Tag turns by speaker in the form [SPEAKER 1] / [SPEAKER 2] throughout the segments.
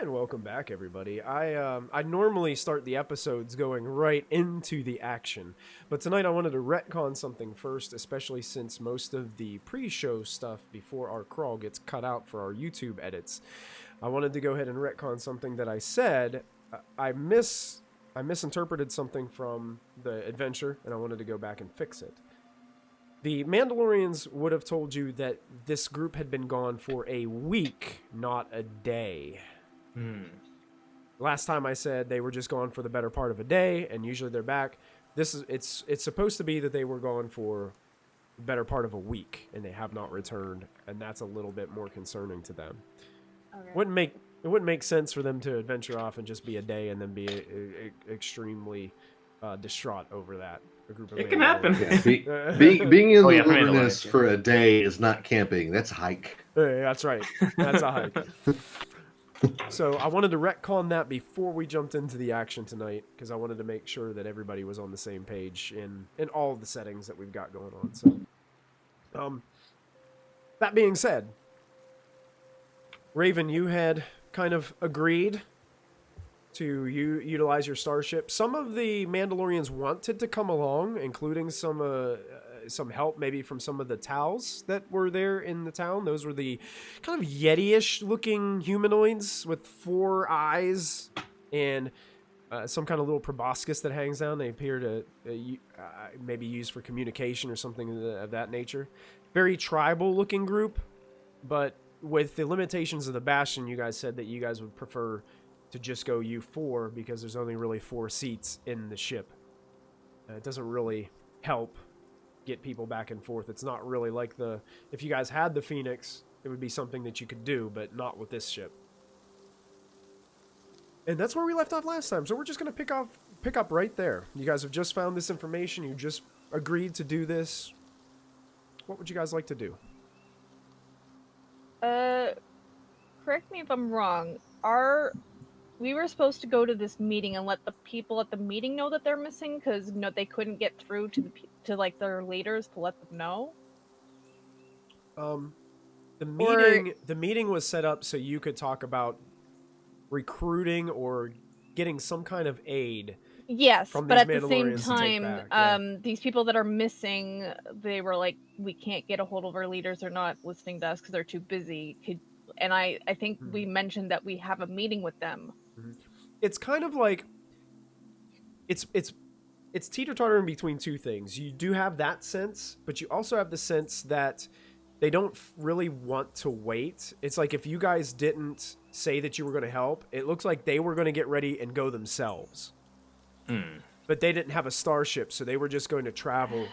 [SPEAKER 1] And welcome back, everybody. I normally start the episodes going right into the action, but tonight I wanted to retcon something first, especially since most of the pre-show stuff before our crawl gets cut out for our YouTube edits. I wanted to go ahead and retcon something that I said. I misinterpreted something from the adventure, and I wanted to go back and fix it. The Mandalorians would have told you that this group had been gone for a week, not a day. Last time I said they were just gone for the better part of a day, and usually they're back. It's supposed to be that they were gone for the better part of a week, and they have not returned, and that's a little bit more concerning to them.
[SPEAKER 2] Okay.
[SPEAKER 1] It wouldn't make sense for them to adventure off and just be a day and then be extremely distraught over that. A group of
[SPEAKER 3] It can happen.
[SPEAKER 1] Mandalorians.
[SPEAKER 4] Being in the
[SPEAKER 3] yeah,
[SPEAKER 4] wilderness
[SPEAKER 3] Mandalorian.
[SPEAKER 4] for a day is not camping. That's a hike.
[SPEAKER 1] That's right. That's a hike. So I wanted to retcon that before we jumped into the action tonight, because I wanted to make sure that everybody was on the same page in all of the settings that we've got going on. So, that being said, Raven, you had kind of agreed to utilize your starship. Some of the Mandalorians wanted to come along, including some help maybe from some of the Tals that were there in the town. Those were the kind of Yeti-ish looking humanoids with 4 eyes and some kind of little proboscis that hangs down. They appear to maybe used for communication or something of that nature. Very tribal looking group, but with the limitations of the Bastion, you guys said that you guys would prefer to just go U4 because there's only really 4 seats in the ship. It doesn't really help get people back and forth. It's not really like if you guys had the Phoenix, it would be something that you could do, but not with this ship. And that's where we left off last time. So we're just going to pick up right there. You guys have just found this information. You just agreed to do this. What would you guys like to do?
[SPEAKER 2] Correct me if I'm wrong. We were supposed to go to this meeting and let the people at the meeting know that they're missing because they couldn't get through to like their leaders to let them know.
[SPEAKER 1] The meeting was set up so you could talk about recruiting or getting some kind of aid.
[SPEAKER 2] Yes,
[SPEAKER 1] from
[SPEAKER 2] but
[SPEAKER 1] these
[SPEAKER 2] at the same
[SPEAKER 1] Mandalorians to take
[SPEAKER 2] time,
[SPEAKER 1] back,
[SPEAKER 2] these people that are missing, they were like, we can't get a hold of our leaders. They're not listening to us because they're too busy. And I think we mentioned that we have a meeting with them.
[SPEAKER 1] It's kind of like it's teeter-totter in between two things. You do have that sense, but you also have the sense that they don't really want to wait. It's like if you guys didn't say that you were going to help, it looks like they were going to get ready and go themselves. But they didn't have a starship, so they were just going to travel.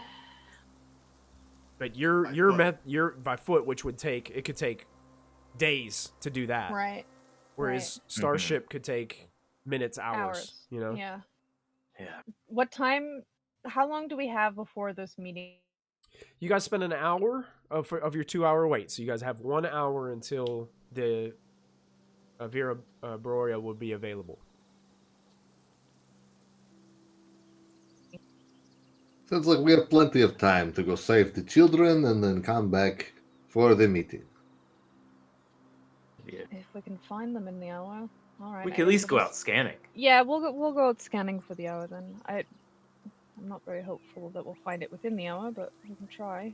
[SPEAKER 1] But you're by foot, which could take days to do that.
[SPEAKER 2] Right.
[SPEAKER 1] Whereas starship could take minutes, hours. You know.
[SPEAKER 2] Yeah.
[SPEAKER 3] Yeah.
[SPEAKER 2] What time? How long do we have before this meeting?
[SPEAKER 1] You guys spend an hour of your 2-hour wait, so you guys have 1 hour until the Vera Beroya will be available.
[SPEAKER 4] Sounds like we have plenty of time to go save the children and then come back for the meeting.
[SPEAKER 3] Yeah.
[SPEAKER 2] If we can find them in the hour. All right.
[SPEAKER 3] We can at least go out scanning.
[SPEAKER 2] Yeah, we'll go out scanning for the hour then. I'm not very hopeful that we'll find it within the hour, but we can try.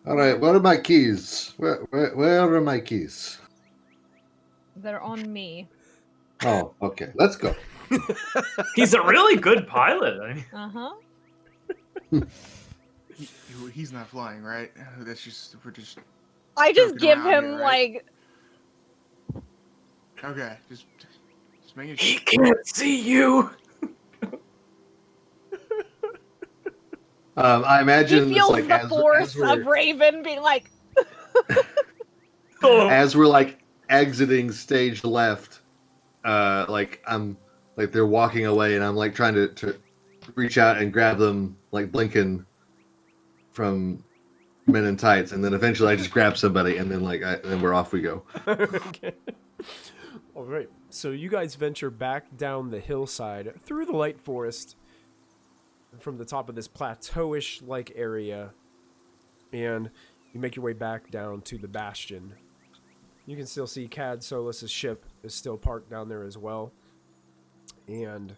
[SPEAKER 4] All right, where are my keys? Where are my keys?
[SPEAKER 2] They're on me.
[SPEAKER 4] Oh, okay. Let's go.
[SPEAKER 3] He's a really good pilot. I mean,
[SPEAKER 5] He's not flying, right? We're just.
[SPEAKER 2] I just
[SPEAKER 5] joking
[SPEAKER 2] give
[SPEAKER 5] around
[SPEAKER 2] him
[SPEAKER 5] here, right?
[SPEAKER 2] like.
[SPEAKER 5] Okay, just making
[SPEAKER 3] he
[SPEAKER 5] sure.
[SPEAKER 3] can't see you.
[SPEAKER 4] I imagine
[SPEAKER 2] He
[SPEAKER 4] it's
[SPEAKER 2] feels
[SPEAKER 4] like
[SPEAKER 2] the force of Raven being like.
[SPEAKER 4] as we're like exiting stage left, like they're walking away, and I'm like trying to reach out and grab them, like Blinken from Men in Tights, and then eventually I just grab somebody, and then then we're off we go.
[SPEAKER 1] Okay. All right. So you guys venture back down the hillside through the light forest from the top of this plateauish like area, and you make your way back down to the bastion. You can still see Cad Solus's ship is still parked down there as well. And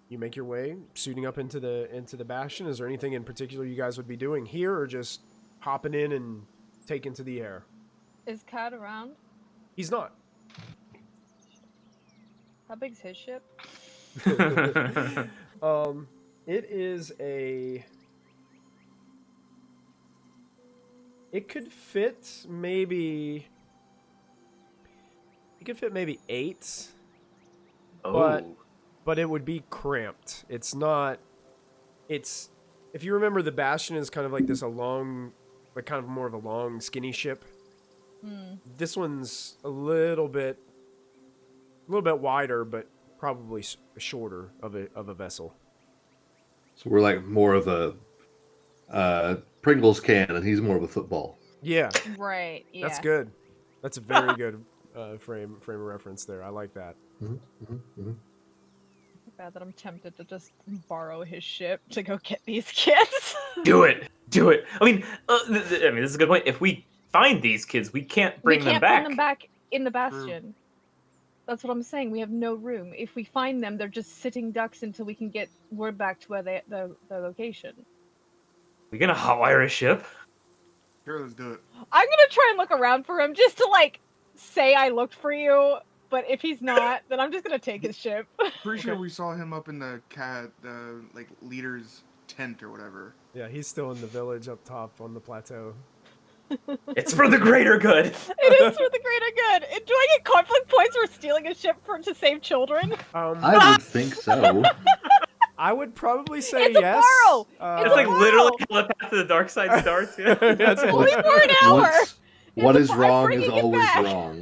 [SPEAKER 1] you make your way, suiting up into the Bastion. Is there anything in particular you guys would be doing here, or just hopping in and taking to the air?
[SPEAKER 2] Is Cad around?
[SPEAKER 1] He's not.
[SPEAKER 2] How big's his ship?
[SPEAKER 1] It is a... It could fit maybe... It could fit maybe 8.
[SPEAKER 3] Oh.
[SPEAKER 1] But it would be cramped. It's not... It's... If you remember, the Bastion is kind of like this kind of more of a long, skinny ship. This one's a little bit wider, but probably shorter of a vessel.
[SPEAKER 4] So we're like more of a Pringles can, and he's more of a football.
[SPEAKER 1] Yeah,
[SPEAKER 2] Right. Yeah.
[SPEAKER 1] that's good. That's a very good frame of reference there. I like that.
[SPEAKER 2] Bad that I'm tempted to just borrow his ship to go get these kids.
[SPEAKER 3] Do it. I mean, this is a good point. If we find these kids, we can't bring them back.
[SPEAKER 2] Bring them back in the Bastion. That's what I'm saying. We have no room. If we find them, they're just sitting ducks until we can get word back to where their location.
[SPEAKER 3] We gonna hotwire a ship?
[SPEAKER 5] Sure, let's do it.
[SPEAKER 2] I'm gonna try and look around for him just to like say I looked for you. But if he's not, then I'm just gonna take his ship.
[SPEAKER 5] Pretty sure we saw him up in the like leader's tent or whatever.
[SPEAKER 1] Yeah, he's still in the village up top on the plateau.
[SPEAKER 3] It's for the greater good.
[SPEAKER 2] It is for the greater good. Do I get conflict points for stealing a ship to save children?
[SPEAKER 4] I would think so.
[SPEAKER 1] I would probably say
[SPEAKER 2] It's a
[SPEAKER 1] yes.
[SPEAKER 2] borrow!
[SPEAKER 3] It's like literally how the path to the dark side starts. Yeah.
[SPEAKER 1] That's it.
[SPEAKER 2] Only for an hour.
[SPEAKER 4] What is
[SPEAKER 2] I'm
[SPEAKER 4] wrong
[SPEAKER 2] bringing
[SPEAKER 4] is
[SPEAKER 2] it
[SPEAKER 4] always
[SPEAKER 2] back.
[SPEAKER 4] wrong.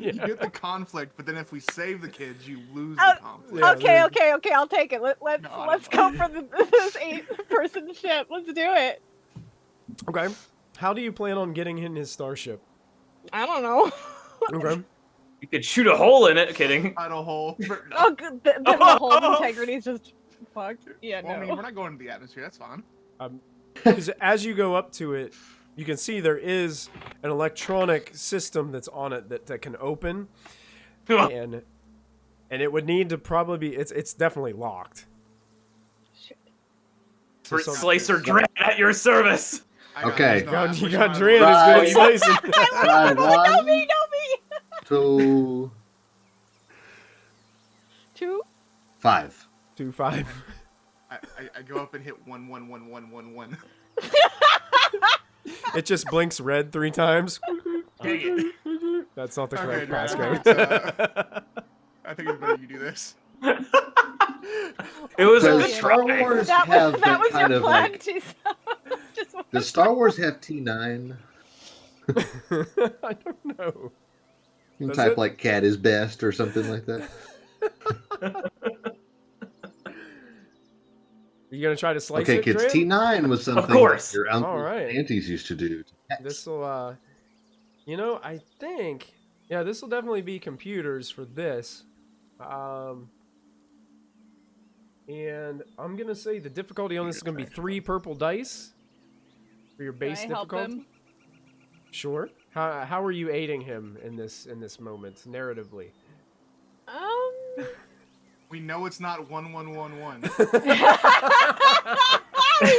[SPEAKER 5] You get the conflict, but then if we save the kids, you lose
[SPEAKER 2] Oh,
[SPEAKER 5] the conflict.
[SPEAKER 1] Yeah,
[SPEAKER 2] Okay, I'll take it. Let's go for this 8-person ship. Let's do it.
[SPEAKER 1] Okay. How do you plan on getting in his starship?
[SPEAKER 2] I don't know.
[SPEAKER 1] Okay.
[SPEAKER 3] You could shoot a hole in it. Kidding.
[SPEAKER 5] Idle hole.
[SPEAKER 2] Oh, good. Then the whole integrity is just fucked. Yeah,
[SPEAKER 5] Well, I
[SPEAKER 2] no.
[SPEAKER 5] mean, we're not going to the atmosphere. That's fine.
[SPEAKER 1] Because as you go up to it, you can see there is an electronic system that's on it that can open, and it would need to probably be. It's definitely locked.
[SPEAKER 2] Shit.
[SPEAKER 1] So
[SPEAKER 3] For Slicer Dread at your service.
[SPEAKER 4] Okay.
[SPEAKER 1] You got
[SPEAKER 5] Which
[SPEAKER 1] Dran
[SPEAKER 5] one?
[SPEAKER 1] as good as Slicing.
[SPEAKER 4] Try
[SPEAKER 2] No
[SPEAKER 4] one,
[SPEAKER 2] me.
[SPEAKER 4] 2,
[SPEAKER 2] 2.
[SPEAKER 4] 5.
[SPEAKER 1] 2-5.
[SPEAKER 5] I go up and hit 1 1 1 1 1 1.
[SPEAKER 1] It just blinks red 3 times.
[SPEAKER 5] Dang it.
[SPEAKER 1] That's not the
[SPEAKER 5] Okay,
[SPEAKER 1] correct
[SPEAKER 5] no, I
[SPEAKER 1] passcode.
[SPEAKER 5] think it's better you do this.
[SPEAKER 3] It was a
[SPEAKER 4] Does
[SPEAKER 3] good
[SPEAKER 4] Star
[SPEAKER 3] try.
[SPEAKER 4] Wars
[SPEAKER 2] That
[SPEAKER 4] have
[SPEAKER 2] was
[SPEAKER 4] that kind
[SPEAKER 2] your
[SPEAKER 4] of
[SPEAKER 2] plan.
[SPEAKER 4] like?
[SPEAKER 2] Jeez. Just
[SPEAKER 4] Does Star Wars have T9?
[SPEAKER 1] I don't know.
[SPEAKER 4] You can
[SPEAKER 1] Does
[SPEAKER 4] type
[SPEAKER 1] it?
[SPEAKER 4] like "cat is best" or something like that.
[SPEAKER 1] You gonna try to slice
[SPEAKER 4] Okay,
[SPEAKER 1] it,
[SPEAKER 4] kids.
[SPEAKER 1] Dran?
[SPEAKER 4] T9 was something
[SPEAKER 3] course.
[SPEAKER 4] your uncle
[SPEAKER 1] All right.
[SPEAKER 4] and aunties used to do.
[SPEAKER 1] This will, I think, yeah, this will definitely be computers for this. And I'm gonna say the difficulty on this is gonna be 3 purple dice for your base
[SPEAKER 2] Can I help
[SPEAKER 1] difficulty.
[SPEAKER 2] him?
[SPEAKER 1] Sure. How are you aiding him in this moment narratively?
[SPEAKER 5] We know it's not 1 1 1 1.
[SPEAKER 2] We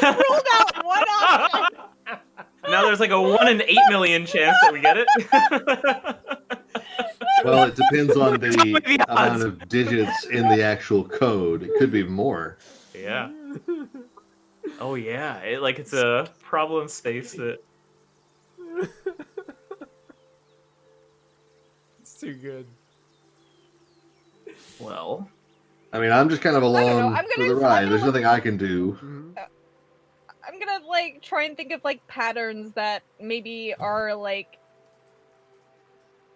[SPEAKER 2] ruled out one option.
[SPEAKER 3] Now there's like a 1 in 8 million chance that we get it.
[SPEAKER 4] Well, it depends on the
[SPEAKER 3] the odds?
[SPEAKER 4] amount of digits in the actual code. It could be more.
[SPEAKER 3] Yeah. Oh yeah. It's a problem space that.
[SPEAKER 1] It's too good.
[SPEAKER 3] Well.
[SPEAKER 4] I mean, I'm just kind of
[SPEAKER 2] don't know.
[SPEAKER 4] along
[SPEAKER 2] I'm
[SPEAKER 4] for
[SPEAKER 2] gonna-
[SPEAKER 4] the
[SPEAKER 2] I'm
[SPEAKER 4] ride.
[SPEAKER 2] gonna
[SPEAKER 4] There's
[SPEAKER 2] look-
[SPEAKER 4] nothing I can do.
[SPEAKER 1] Mhm.
[SPEAKER 2] I'm gonna like try and think of like patterns that maybe are like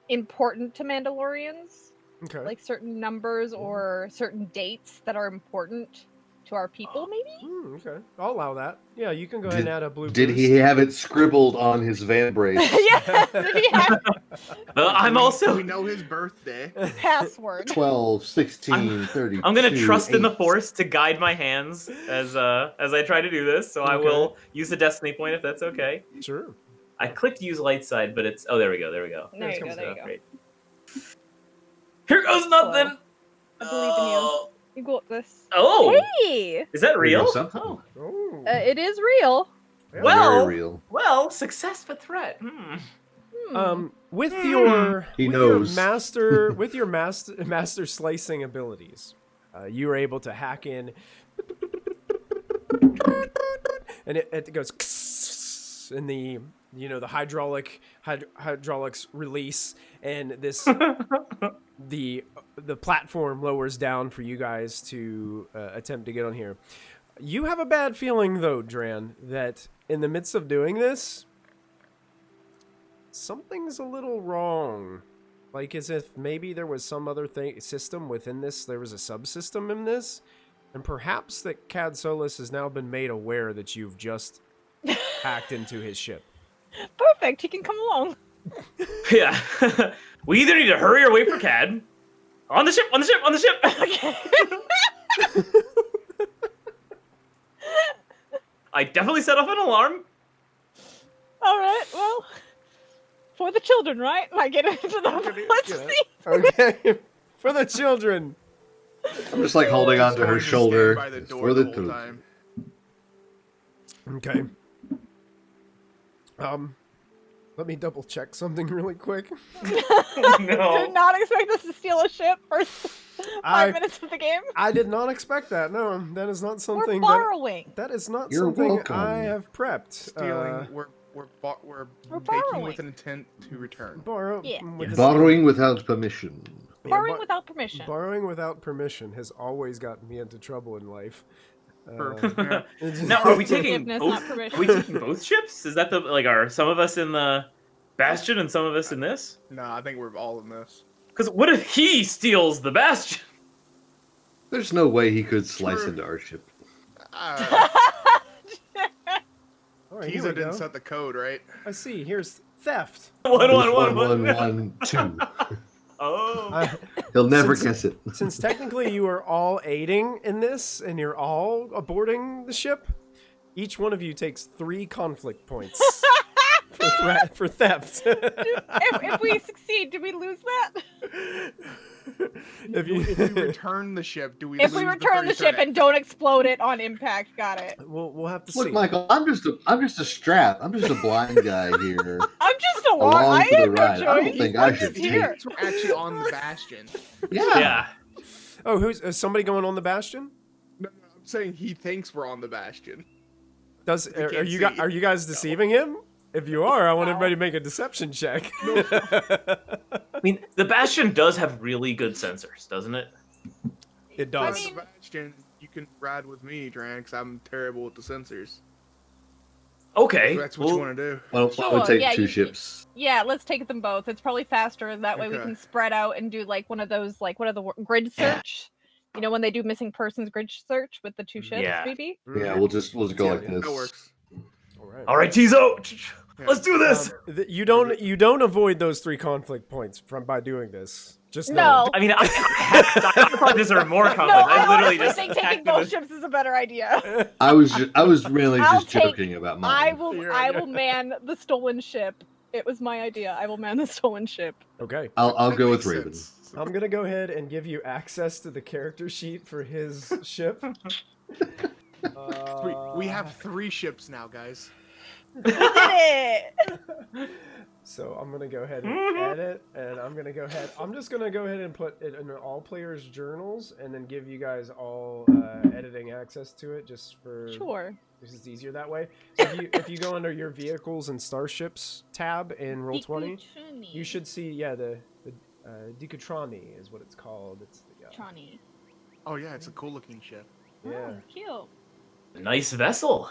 [SPEAKER 2] important to Mandalorians,
[SPEAKER 1] Okay.
[SPEAKER 2] like certain numbers or certain dates that are important to our people, maybe.
[SPEAKER 1] Okay. I'll allow that. Yeah, you can go ahead and add a blue.
[SPEAKER 4] Did he
[SPEAKER 1] boost.
[SPEAKER 4] have it scribbled on his van brace?
[SPEAKER 2] Yes, did he have
[SPEAKER 3] I'm also.
[SPEAKER 5] We know his birthday.
[SPEAKER 2] password?
[SPEAKER 4] 12, 16, 32.
[SPEAKER 3] I'm gonna trust in the
[SPEAKER 4] 8.
[SPEAKER 3] Force to guide my hands as I try to do this. So I
[SPEAKER 1] Okay.
[SPEAKER 3] will use a destiny point if that's okay.
[SPEAKER 1] Sure.
[SPEAKER 3] I clicked use light side, but it's... Oh, there we go. There we go.
[SPEAKER 2] There you go,
[SPEAKER 3] Comes
[SPEAKER 2] there you
[SPEAKER 3] up,
[SPEAKER 2] go.
[SPEAKER 3] Great. Here goes nothing!
[SPEAKER 2] I believe in you. You got this.
[SPEAKER 3] Oh!
[SPEAKER 2] Hey!
[SPEAKER 3] Is that
[SPEAKER 4] There
[SPEAKER 3] real?
[SPEAKER 4] goes something.
[SPEAKER 3] Oh.
[SPEAKER 1] Oh.
[SPEAKER 2] It is real.
[SPEAKER 1] Yeah.
[SPEAKER 3] Well,
[SPEAKER 4] Very real.
[SPEAKER 3] well, success but threat. Hmm.
[SPEAKER 1] With your
[SPEAKER 4] He
[SPEAKER 1] with
[SPEAKER 4] knows.
[SPEAKER 1] your master slicing abilities, you are able to hack in, and it goes in the the hydraulics release, and this the platform lowers down for you guys to attempt to get on here. You have a bad feeling though, Dran, that in the midst of doing this, something's a little wrong. Like as if maybe there was some other system within this. There was a subsystem in this. And perhaps that Cad Solus has now been made aware that you've just hacked into his ship.
[SPEAKER 2] Perfect. He can come along.
[SPEAKER 3] Yeah. We either need to hurry or wait for Cad. On the ship! On the ship! On the ship!
[SPEAKER 2] Okay.
[SPEAKER 3] I definitely set off an alarm.
[SPEAKER 2] All right. Well, for the children, right? I get into the. Let's
[SPEAKER 1] Yeah.
[SPEAKER 2] see.
[SPEAKER 1] Okay. For the children.
[SPEAKER 4] I'm just like holding onto her
[SPEAKER 5] Going to stand
[SPEAKER 4] shoulder
[SPEAKER 5] by the door
[SPEAKER 4] for
[SPEAKER 5] the
[SPEAKER 4] the
[SPEAKER 5] whole
[SPEAKER 4] two.
[SPEAKER 5] time.
[SPEAKER 1] Okay. Let me double check something really quick.
[SPEAKER 2] Did
[SPEAKER 3] No.
[SPEAKER 2] not expect us to steal a ship first 5 minutes of the game.
[SPEAKER 1] I did not expect that. No, that is not
[SPEAKER 2] We're
[SPEAKER 1] something
[SPEAKER 2] borrowing.
[SPEAKER 1] that is not
[SPEAKER 4] You're
[SPEAKER 1] something
[SPEAKER 4] welcome.
[SPEAKER 1] I have prepped.
[SPEAKER 5] Stealing. We're taking
[SPEAKER 2] borrowing.
[SPEAKER 5] with an intent to return.
[SPEAKER 1] Borrow.
[SPEAKER 2] Yeah.
[SPEAKER 1] with the-
[SPEAKER 4] Borrowing without permission.
[SPEAKER 1] Yeah,
[SPEAKER 2] Borrowing without permission.
[SPEAKER 1] Borrowing without permission has always gotten me into trouble in life.
[SPEAKER 5] Yeah.
[SPEAKER 3] Now, are we taking
[SPEAKER 2] Forgiveness,
[SPEAKER 3] both?
[SPEAKER 2] not permission.
[SPEAKER 3] Are we taking both ships? Is that the are some of us in the Bastion and some of us in this?
[SPEAKER 5] No, I think we're all in this.
[SPEAKER 3] Because what if he steals the Bastion?
[SPEAKER 4] There's no way he could slice
[SPEAKER 5] True.
[SPEAKER 4] into our ship.
[SPEAKER 1] All right, here we
[SPEAKER 5] Tizo didn't
[SPEAKER 1] go.
[SPEAKER 5] set the code, right?
[SPEAKER 1] I see. Here's theft.
[SPEAKER 3] One.
[SPEAKER 4] 1-1-1-2.
[SPEAKER 3] Oh.
[SPEAKER 4] He'll never
[SPEAKER 1] Since-
[SPEAKER 4] guess it.
[SPEAKER 1] Since technically you are all aiding in this and you're all aborting the ship, each one of you takes 3 conflict points for theft.
[SPEAKER 2] if we succeed, do we lose that?
[SPEAKER 1] if you,
[SPEAKER 5] If we return the ship, do we
[SPEAKER 2] If
[SPEAKER 5] lose
[SPEAKER 2] we return the
[SPEAKER 5] first
[SPEAKER 2] ship
[SPEAKER 5] threat?
[SPEAKER 2] and don't explode it on impact, got it.
[SPEAKER 1] we'll have to
[SPEAKER 4] Look,
[SPEAKER 1] see.
[SPEAKER 4] Michael, I'm just a strap. I'm just a blind guy here.
[SPEAKER 2] I'm just a walk.
[SPEAKER 4] Along
[SPEAKER 2] I
[SPEAKER 4] for the
[SPEAKER 2] have no
[SPEAKER 4] ride. I don't
[SPEAKER 2] choice.
[SPEAKER 4] think
[SPEAKER 2] I'm
[SPEAKER 4] I should
[SPEAKER 2] just here.
[SPEAKER 5] We're actually on the Bastion.
[SPEAKER 4] Yeah.
[SPEAKER 3] Yeah.
[SPEAKER 1] Oh, who's is somebody going on the Bastion?
[SPEAKER 5] No, I'm saying he thinks we're on the Bastion.
[SPEAKER 1] Does
[SPEAKER 5] We
[SPEAKER 1] are
[SPEAKER 5] can't
[SPEAKER 1] you
[SPEAKER 5] see.
[SPEAKER 1] are you guys deceiving him? If you are, I want everybody to make a deception check.
[SPEAKER 3] I mean, the Bastion does have really good sensors, doesn't it?
[SPEAKER 1] It
[SPEAKER 2] I
[SPEAKER 1] does.
[SPEAKER 2] mean-
[SPEAKER 5] The Bastion, you can ride with me, Dran, because I'm terrible with the sensors.
[SPEAKER 3] Okay.
[SPEAKER 5] So that's what you want to do.
[SPEAKER 4] Why don't we
[SPEAKER 2] Sure,
[SPEAKER 4] take
[SPEAKER 2] yeah,
[SPEAKER 4] 2
[SPEAKER 2] you-
[SPEAKER 4] ships?
[SPEAKER 2] Yeah, let's take them both. It's probably faster. and That way we
[SPEAKER 5] Okay.
[SPEAKER 2] can spread out and do like one of those, like what are the grid search? You know when they do missing persons grid search with the 2 ships,
[SPEAKER 3] Yeah.
[SPEAKER 2] maybe.
[SPEAKER 4] Yeah, we'll just go like
[SPEAKER 1] Yeah,
[SPEAKER 4] this.
[SPEAKER 5] That works.
[SPEAKER 1] All right.
[SPEAKER 3] All right, Tizo. Let's do this.
[SPEAKER 1] You don't avoid those 3 conflict points by doing this. Just know.
[SPEAKER 2] No.
[SPEAKER 3] I mean, I thought these are more
[SPEAKER 2] No,
[SPEAKER 3] complex. I
[SPEAKER 2] I
[SPEAKER 3] literally
[SPEAKER 2] honestly
[SPEAKER 3] just
[SPEAKER 2] think taking
[SPEAKER 3] hacked
[SPEAKER 2] both
[SPEAKER 3] into-
[SPEAKER 2] ships is a better idea.
[SPEAKER 4] I was really
[SPEAKER 2] I'll
[SPEAKER 4] just
[SPEAKER 2] take-
[SPEAKER 4] joking about mine.
[SPEAKER 2] I will man the stolen ship. It was my idea. I will man the stolen ship.
[SPEAKER 1] Okay.
[SPEAKER 4] I'll
[SPEAKER 5] That
[SPEAKER 4] go with
[SPEAKER 5] makes
[SPEAKER 4] Raven.
[SPEAKER 5] sense.
[SPEAKER 1] I'm gonna go ahead and give you access to the character sheet for his ship.
[SPEAKER 5] We have 3 ships now, guys.
[SPEAKER 2] We did it.
[SPEAKER 1] So I'm gonna go ahead and edit, and I'm just gonna go ahead and put it in all players' journals, and then give you guys all editing access to it, just for
[SPEAKER 2] Sure.
[SPEAKER 1] this is easier that way. So if you go under your vehicles and starships tab in Roll20, you should see the Dicotrani is what it's called. It's the
[SPEAKER 2] Trani.
[SPEAKER 5] Oh yeah, it's a cool looking ship.
[SPEAKER 1] yeah.
[SPEAKER 2] Oh, cute.
[SPEAKER 3] Nice vessel.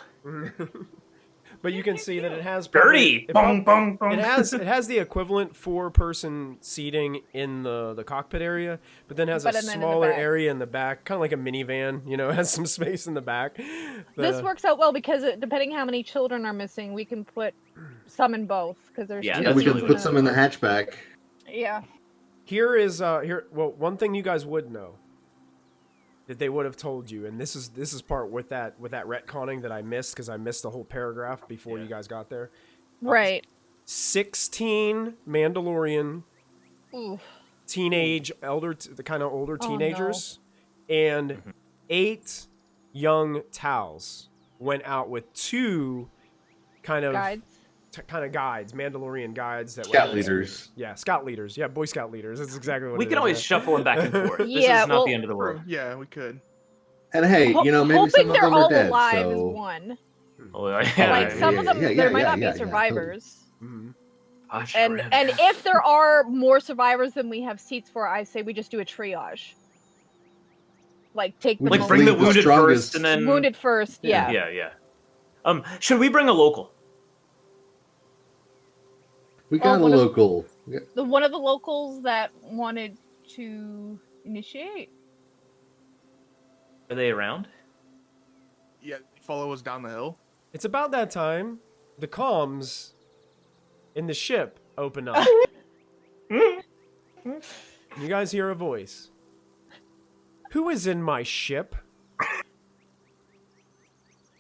[SPEAKER 1] But you can see that it has
[SPEAKER 3] Dirty.
[SPEAKER 1] probably-
[SPEAKER 3] Bong, bong, bong.
[SPEAKER 1] It has the equivalent 4-person seating in the cockpit area, but then has
[SPEAKER 2] But
[SPEAKER 1] a
[SPEAKER 2] and then in the
[SPEAKER 1] smaller
[SPEAKER 2] back.
[SPEAKER 1] area in the back, kind of like a minivan. It has some space in the back.
[SPEAKER 2] This
[SPEAKER 1] The-
[SPEAKER 2] works out well because depending how many children are missing, we can put some in both because there's
[SPEAKER 3] Yeah,
[SPEAKER 2] two
[SPEAKER 4] Yeah,
[SPEAKER 3] that's
[SPEAKER 4] we
[SPEAKER 3] really
[SPEAKER 4] can
[SPEAKER 3] what
[SPEAKER 4] put some in the hatchback.
[SPEAKER 2] Yeah.
[SPEAKER 1] Here is well, one thing you guys would know that they would have told you, and this is part with that retconning that I missed because I missed the whole paragraph before you guys got there.
[SPEAKER 2] Right.
[SPEAKER 1] 16 Mandalorian
[SPEAKER 2] Ooh.
[SPEAKER 1] teenage, the kind of older
[SPEAKER 2] Oh,
[SPEAKER 1] teenagers, and 8 young Tals went out with 2 kind of
[SPEAKER 2] Guides.
[SPEAKER 1] guides, Mandalorian guides that
[SPEAKER 4] Scout
[SPEAKER 1] were
[SPEAKER 4] leaders.
[SPEAKER 1] Yeah, scout leaders. Yeah, Boy Scout leaders. That's exactly what
[SPEAKER 3] We
[SPEAKER 1] it
[SPEAKER 3] can
[SPEAKER 1] is,
[SPEAKER 3] always
[SPEAKER 1] yeah.
[SPEAKER 3] shuffle them back and forth. This
[SPEAKER 2] Yeah,
[SPEAKER 3] is not
[SPEAKER 2] well-
[SPEAKER 3] the end of the world.
[SPEAKER 5] Yeah, we could.
[SPEAKER 4] And hey, maybe
[SPEAKER 2] Hoping
[SPEAKER 4] some of
[SPEAKER 2] they're
[SPEAKER 4] them are
[SPEAKER 2] all
[SPEAKER 4] dead.
[SPEAKER 2] alive is
[SPEAKER 4] So
[SPEAKER 2] one.
[SPEAKER 3] Oh, yeah,
[SPEAKER 2] Like some of them, there might not be
[SPEAKER 4] totally.
[SPEAKER 2] survivors.
[SPEAKER 1] Mhm.
[SPEAKER 3] Gosh,
[SPEAKER 2] And
[SPEAKER 3] Ren.
[SPEAKER 2] if there are more survivors than we have seats for, I say we just do a triage. Like take
[SPEAKER 4] We
[SPEAKER 2] the
[SPEAKER 4] just
[SPEAKER 3] Like bring the
[SPEAKER 4] leave the
[SPEAKER 3] wounded
[SPEAKER 4] strongest-
[SPEAKER 3] first, and then
[SPEAKER 2] wounded first. Yeah.
[SPEAKER 3] yeah. Should we bring a local?
[SPEAKER 4] we got a
[SPEAKER 2] one of-
[SPEAKER 4] local.
[SPEAKER 2] The one of the locals that wanted to initiate.
[SPEAKER 3] Are they around?
[SPEAKER 5] Yeah, follow us down the hill.
[SPEAKER 1] It's about that time. The comms in the ship open up. You guys hear a voice. Who is in my ship?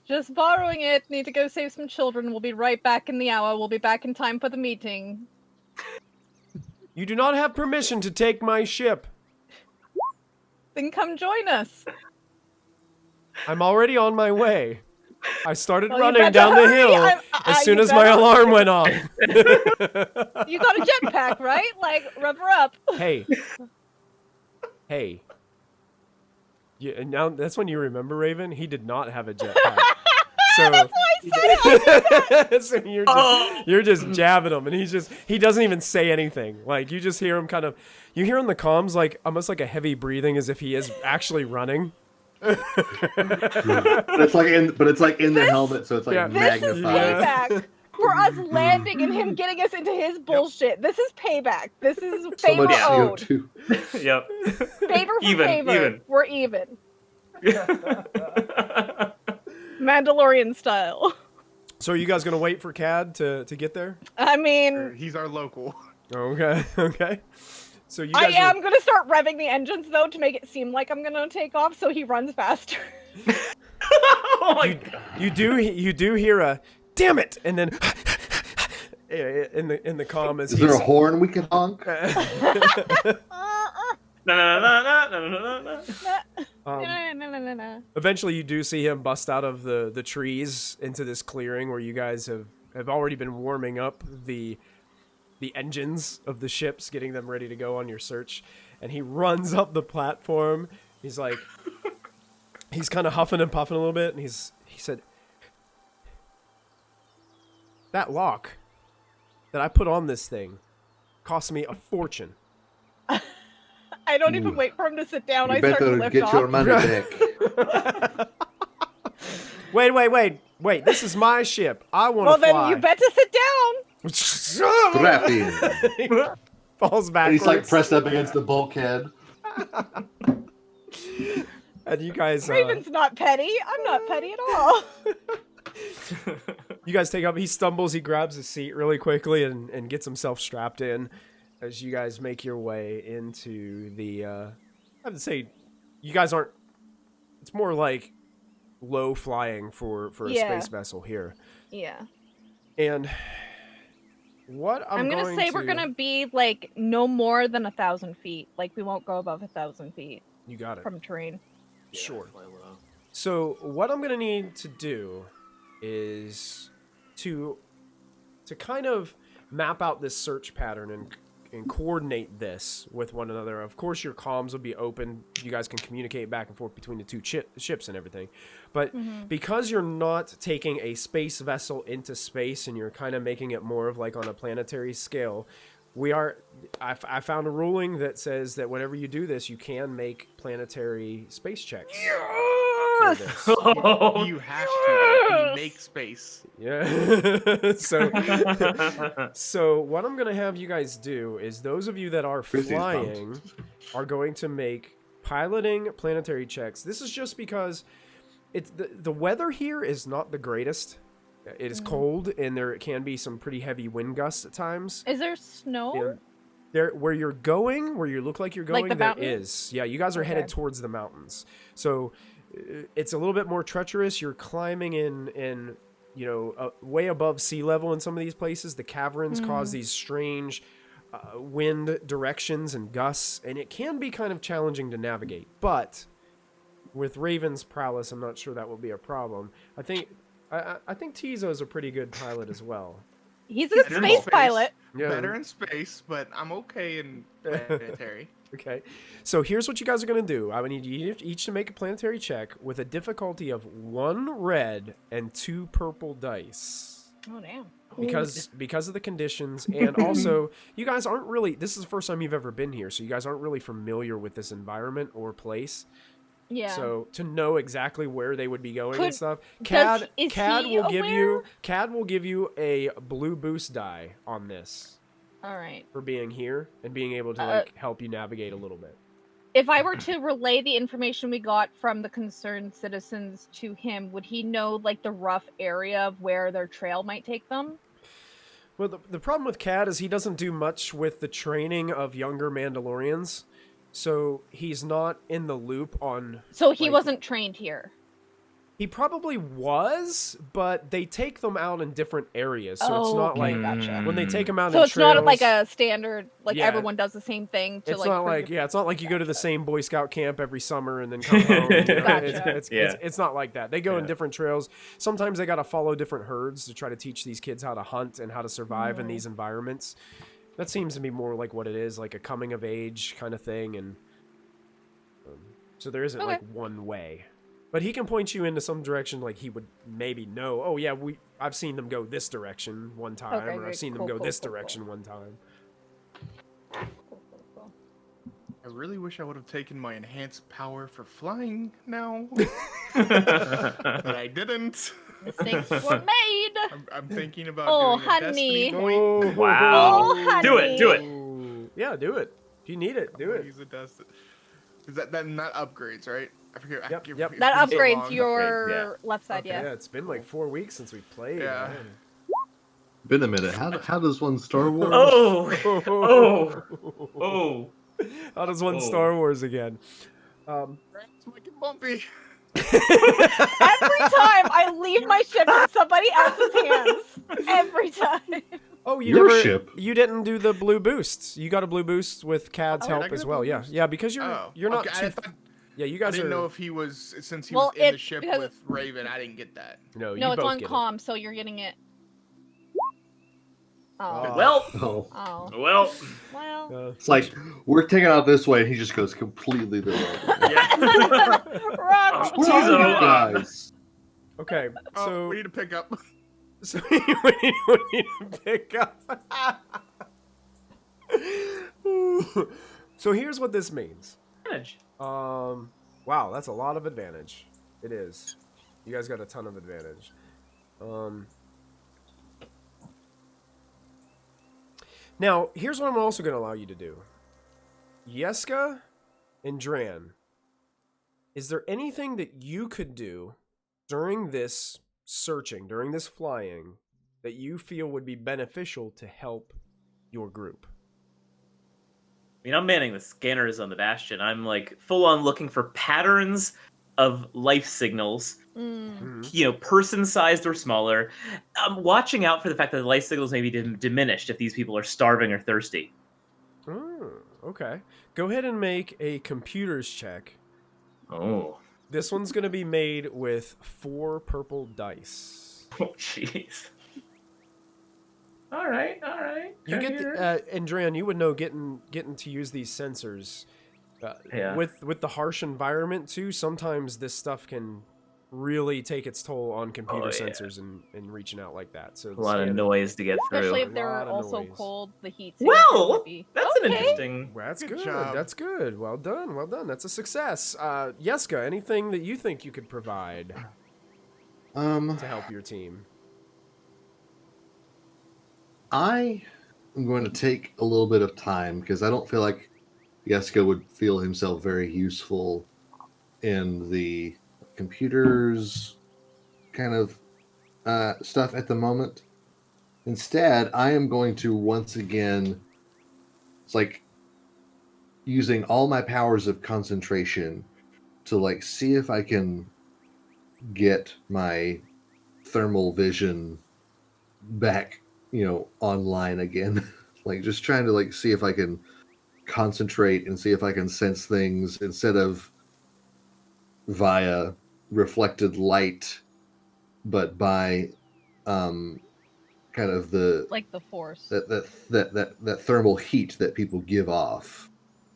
[SPEAKER 2] Just borrowing it. Need to go save some children. We'll be right back in the hour. We'll be back in time for the meeting.
[SPEAKER 1] You do not have permission to take my ship.
[SPEAKER 2] Then come join us.
[SPEAKER 1] I'm already on my way. I started
[SPEAKER 2] Well, you
[SPEAKER 1] running
[SPEAKER 2] better
[SPEAKER 1] down the
[SPEAKER 2] hurry.
[SPEAKER 1] hill as soon
[SPEAKER 2] you
[SPEAKER 1] as my
[SPEAKER 2] better-
[SPEAKER 1] alarm went off.
[SPEAKER 2] You got a jetpack, right? Like, rev her up.
[SPEAKER 1] Hey. Hey. Yeah, and now that's when you remember Raven. He did not have a jetpack. So, so you're just jabbing him, and he doesn't even say anything. Like you just hear him you hear in the comms like almost like a heavy breathing as if he is actually running.
[SPEAKER 4] But it's like in the helmet, so it's like
[SPEAKER 1] Yeah.
[SPEAKER 2] This is
[SPEAKER 4] magnified.
[SPEAKER 2] payback for us landing and him getting us into his bullshit. This is payback. This is
[SPEAKER 4] So
[SPEAKER 2] favor
[SPEAKER 4] much
[SPEAKER 2] owed.
[SPEAKER 4] CO2.
[SPEAKER 3] Yep.
[SPEAKER 2] Favor for
[SPEAKER 3] Even,
[SPEAKER 2] favor.
[SPEAKER 3] even.
[SPEAKER 2] We're even. Mandalorian style.
[SPEAKER 1] So are you guys gonna wait for Cad to get there?
[SPEAKER 2] I mean,
[SPEAKER 5] He's our local.
[SPEAKER 1] Okay, okay. So you
[SPEAKER 2] I
[SPEAKER 1] guys
[SPEAKER 2] am gonna start revving the engines though to make it seem like I'm gonna take off, so he runs faster.
[SPEAKER 3] Oh my god.
[SPEAKER 1] you do hear a damn it, and then in the comm as
[SPEAKER 4] Is there a horn we can honk?
[SPEAKER 3] No.
[SPEAKER 1] Eventually, you do see him bust out of the trees into this clearing where you guys have already been warming up the engines of the ships, getting them ready to go on your search. And he runs up the platform. He's like, he's kind of huffing and puffing a little bit, and he said, "That lock that I put on this thing cost me a fortune."
[SPEAKER 2] I don't even wait for him to sit down.
[SPEAKER 4] You
[SPEAKER 2] I start to
[SPEAKER 4] better
[SPEAKER 2] lift
[SPEAKER 4] get
[SPEAKER 2] off.
[SPEAKER 4] your money back.
[SPEAKER 1] Wait! This is my ship. I want
[SPEAKER 2] Well,
[SPEAKER 1] to fly.
[SPEAKER 2] then you better sit down.
[SPEAKER 4] Strap in.
[SPEAKER 1] Falls
[SPEAKER 4] And
[SPEAKER 1] backwards.
[SPEAKER 4] he's like pressed up against the bulkhead.
[SPEAKER 1] And you guys,
[SPEAKER 2] Raven's not petty. I'm not petty at all.
[SPEAKER 1] you guys take up. He stumbles. He grabs a seat really quickly and gets himself strapped in. As you guys make your way into the, I have to say, you guys aren't. It's more like low flying for a
[SPEAKER 2] Yeah.
[SPEAKER 1] space vessel here.
[SPEAKER 2] Yeah.
[SPEAKER 1] And what
[SPEAKER 2] I'm gonna say we're gonna be like no more than 1,000 feet. Like we won't go above 1,000 feet
[SPEAKER 1] You got it.
[SPEAKER 2] from terrain.
[SPEAKER 1] Sure. So what I'm gonna need to do is to kind of map out this search pattern and coordinate this with one another. Of course, your comms will be open. You guys can communicate back and forth between the two ships and everything. But because you're not taking a space vessel into space and you're kind of making it more of like on a planetary scale, I found a ruling that says that whenever you do this, you can make planetary space checks. For this.
[SPEAKER 5] You have to. You make space.
[SPEAKER 1] Yeah. So what I'm gonna have you guys do is those of you that are
[SPEAKER 4] Chrissy's
[SPEAKER 1] flying are going to make piloting planetary checks. This is just because it's the weather here is not the greatest. It is cold and there can be some pretty heavy wind gusts at times.
[SPEAKER 2] Is there snow?
[SPEAKER 1] And there, where you're going, where you look like you're
[SPEAKER 2] Like
[SPEAKER 1] going,
[SPEAKER 2] the
[SPEAKER 1] there
[SPEAKER 2] mountains?
[SPEAKER 1] is. Yeah, you guys are headed
[SPEAKER 2] Okay.
[SPEAKER 1] towards the mountains. So it's a little bit more treacherous. You're climbing in way above sea level in some of these places. The caverns cause these strange wind directions and gusts, and it can be kind of challenging to navigate. But with Raven's prowess, I'm not sure that will be a problem. I think Tizo is a pretty good pilot as well.
[SPEAKER 2] He's a good
[SPEAKER 5] Better in
[SPEAKER 2] space pilot.
[SPEAKER 1] Yeah.
[SPEAKER 5] Better in space, but I'm okay in planetary.
[SPEAKER 1] Okay, so here's what you guys are going to do. I need you each to make a planetary check with a difficulty of 1 red and 2 purple dice.
[SPEAKER 2] Oh, damn.
[SPEAKER 1] Because of the conditions, and also you guys aren't really, this is the first time you've ever been here, so you guys aren't really familiar with this environment or place.
[SPEAKER 2] Yeah.
[SPEAKER 1] So to know exactly where they would be going and stuff,
[SPEAKER 2] Is
[SPEAKER 1] CAD
[SPEAKER 2] he
[SPEAKER 1] will
[SPEAKER 2] aware?
[SPEAKER 1] give you a blue boost die on this
[SPEAKER 2] All right.
[SPEAKER 1] for being here and being able to help you navigate a little bit.
[SPEAKER 2] If I were to relay the information we got from the concerned citizens to him, would he know like the rough area of where their trail might take them?
[SPEAKER 1] Well, the problem with CAD is he doesn't do much with the training of younger Mandalorians, so he's not in the loop on...
[SPEAKER 2] So he wasn't trained here.
[SPEAKER 1] He probably was, but they take them out in different areas, so it's not like...
[SPEAKER 2] Gotcha.
[SPEAKER 1] When they take them out
[SPEAKER 2] So
[SPEAKER 1] in
[SPEAKER 2] it's not
[SPEAKER 1] trails,
[SPEAKER 2] like a standard, like
[SPEAKER 1] Yeah.
[SPEAKER 2] everyone does the same thing. To,
[SPEAKER 1] it's not like
[SPEAKER 2] prove-
[SPEAKER 1] it's not like you go to the same Boy Scout camp every summer and then come home.
[SPEAKER 2] Gotcha.
[SPEAKER 1] It's not like that. They go in different trails. Sometimes they got to follow different herds to try to teach these kids how to hunt and how to survive in these environments. That seems to be more like what it is, like a coming of age kind of thing, and so there isn't like one way. But he can point you into some direction, like he would maybe know. Oh yeah, I've seen them go this direction one time,
[SPEAKER 2] Okay,
[SPEAKER 1] or I've
[SPEAKER 2] great.
[SPEAKER 1] seen them
[SPEAKER 2] Cool,
[SPEAKER 1] go
[SPEAKER 2] cool,
[SPEAKER 1] this
[SPEAKER 2] cool,
[SPEAKER 1] direction one time.
[SPEAKER 2] Cool.
[SPEAKER 5] I really wish I would have taken my enhanced power for flying now, but I didn't.
[SPEAKER 2] Mistakes were made.
[SPEAKER 5] I'm thinking about
[SPEAKER 2] Oh,
[SPEAKER 5] doing a destiny
[SPEAKER 2] honey.
[SPEAKER 5] point.
[SPEAKER 3] Wow.
[SPEAKER 2] Oh, honey.
[SPEAKER 3] Do it.
[SPEAKER 1] Ooh. Yeah, do it. If you need it, do
[SPEAKER 5] I'll
[SPEAKER 1] it.
[SPEAKER 5] Use a destiny. Is that not upgrades, right? I forget.
[SPEAKER 1] Yep,
[SPEAKER 5] forget-
[SPEAKER 1] yep.
[SPEAKER 5] it's
[SPEAKER 2] That
[SPEAKER 5] been so
[SPEAKER 2] upgrades
[SPEAKER 5] long.
[SPEAKER 2] your left side,
[SPEAKER 1] Yeah,
[SPEAKER 2] yeah.
[SPEAKER 1] it's been like 4 weeks since we played.
[SPEAKER 5] Yeah.
[SPEAKER 1] man.
[SPEAKER 4] Been a minute. How does one Star Wars?
[SPEAKER 3] Oh. Oh.
[SPEAKER 1] How does one
[SPEAKER 3] Oh.
[SPEAKER 1] Star Wars again?
[SPEAKER 5] It's making bumpy.
[SPEAKER 2] Every time I leave my ship in somebody else's hands. Every time.
[SPEAKER 1] Oh, you
[SPEAKER 4] Your
[SPEAKER 1] never,
[SPEAKER 4] ship.
[SPEAKER 1] You didn't do the blue boosts. You got a blue boost with CAD's
[SPEAKER 5] Oh, did I
[SPEAKER 1] help
[SPEAKER 5] get
[SPEAKER 1] as
[SPEAKER 5] a
[SPEAKER 1] well.
[SPEAKER 5] blue
[SPEAKER 1] Yeah,
[SPEAKER 5] boost?
[SPEAKER 1] yeah, because you're not
[SPEAKER 5] okay,
[SPEAKER 1] too. Yeah, you guys
[SPEAKER 5] I didn't
[SPEAKER 1] are.
[SPEAKER 5] know if he was since he
[SPEAKER 2] Well,
[SPEAKER 5] was in the
[SPEAKER 2] it-
[SPEAKER 5] ship
[SPEAKER 2] because-
[SPEAKER 5] with Raven. I didn't get that.
[SPEAKER 1] No, you
[SPEAKER 2] No, it's
[SPEAKER 1] both
[SPEAKER 2] on
[SPEAKER 1] get
[SPEAKER 2] comm, so you're getting it. Oh.
[SPEAKER 3] Well.
[SPEAKER 4] Oh,
[SPEAKER 2] Oh.
[SPEAKER 3] Well.
[SPEAKER 2] Well.
[SPEAKER 1] it.
[SPEAKER 4] it's like we're taking out this way, and he just goes completely the wrong way.
[SPEAKER 3] Yeah.
[SPEAKER 2] Wrong.
[SPEAKER 4] Where are
[SPEAKER 3] Tizo,
[SPEAKER 4] you guys?
[SPEAKER 1] Okay,
[SPEAKER 5] Oh,
[SPEAKER 1] so
[SPEAKER 5] we need to pick up.
[SPEAKER 1] so we need to pick up. So here's what this means. Wow, that's a lot of advantage. It is. You guys got a ton of advantage. Now, here's what I'm also going to allow you to do. Yeska and Dran, is there anything that you could do during this searching, during this flying, that you feel would be beneficial to help your group?
[SPEAKER 3] I mean, I'm manning the scanners on the Bastion. I'm like full on looking for patterns of life signals,
[SPEAKER 2] Mm.
[SPEAKER 3] person-sized or smaller. I'm watching out for the fact that the life signals may be diminished if these people are starving or thirsty.
[SPEAKER 1] Oh, okay. Go ahead and make a computers check.
[SPEAKER 3] Oh.
[SPEAKER 1] This one's going to be made with 4 purple dice.
[SPEAKER 3] Oh, jeez. All right.
[SPEAKER 1] You get Andrian, you would know getting to use these sensors.
[SPEAKER 3] Yeah.
[SPEAKER 1] With the harsh environment too, sometimes this stuff can really take its toll on computer sensors and reaching out like that. So
[SPEAKER 3] a lot of noise to get through.
[SPEAKER 2] Especially if
[SPEAKER 1] A
[SPEAKER 2] they're
[SPEAKER 1] lot of
[SPEAKER 2] also
[SPEAKER 1] noise.
[SPEAKER 2] cold, the heat.
[SPEAKER 3] Well, that's an interesting.
[SPEAKER 1] Well, that's
[SPEAKER 5] Good
[SPEAKER 1] good.
[SPEAKER 5] job.
[SPEAKER 1] That's good. Well done. That's a success. Yeska, anything that you think you could provide to help your team?
[SPEAKER 4] I am going to take a little bit of time because I don't feel like Yeska would feel himself very useful in the computers kind of stuff at the moment. Instead, I am going to once again, it's like using all my powers of concentration to like see if I can get my thermal vision back, online again. Like just trying to like see if I can concentrate and see if I can sense things instead of via reflected light, but by kind of the
[SPEAKER 2] Like the force.
[SPEAKER 4] that thermal heat that people give off.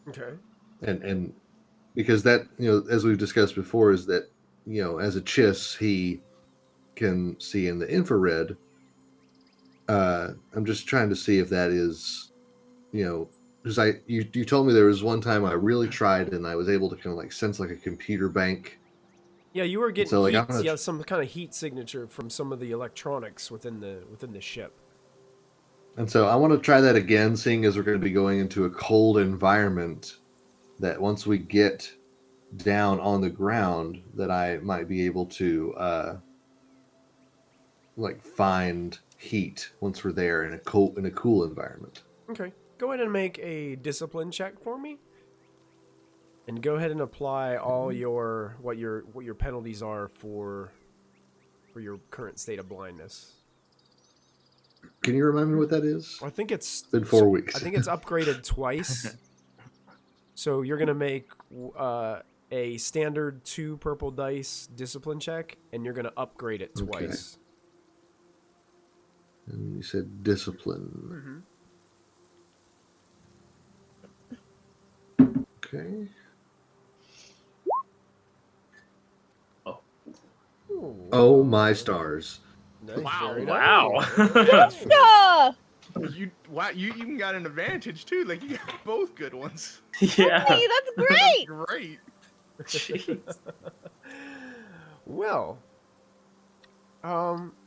[SPEAKER 1] Okay.
[SPEAKER 4] And because that, as we've discussed before, is that, as a chiss, he can see in the infrared. I'm just trying to see if that is, because you told me there was one time I really tried and I was able to kind of like sense like a computer bank.
[SPEAKER 1] Yeah, you were getting
[SPEAKER 4] So, like,
[SPEAKER 1] heat,
[SPEAKER 4] I'm gonna
[SPEAKER 1] some kind of heat signature from some of the electronics within the ship.
[SPEAKER 4] And so I want to try that again, seeing as we're going to be going into a cold environment, that once we get down on the ground, that I might be able to like find heat once we're there in a cool environment.
[SPEAKER 1] Okay. Go ahead and make a discipline check for me. And go ahead and apply all your what your penalties are for your current state of blindness.
[SPEAKER 4] Can you remind me what that is?
[SPEAKER 1] I think it's
[SPEAKER 4] been 4 weeks.
[SPEAKER 1] I think it's upgraded twice. So you're gonna make a standard 2 purple dice discipline check, and you're gonna upgrade it twice.
[SPEAKER 4] And you said discipline.
[SPEAKER 1] Mm-hmm.
[SPEAKER 4] Okay.
[SPEAKER 1] Ooh,
[SPEAKER 4] Oh my stars!
[SPEAKER 1] nice,
[SPEAKER 5] Wow,
[SPEAKER 1] very
[SPEAKER 3] Wow.
[SPEAKER 1] nice.
[SPEAKER 2] Ah!
[SPEAKER 5] You even got an advantage too. Like you got both good ones.
[SPEAKER 3] Yeah.
[SPEAKER 2] Hey, that's great.
[SPEAKER 5] Great.
[SPEAKER 3] Jeez.
[SPEAKER 1] Well,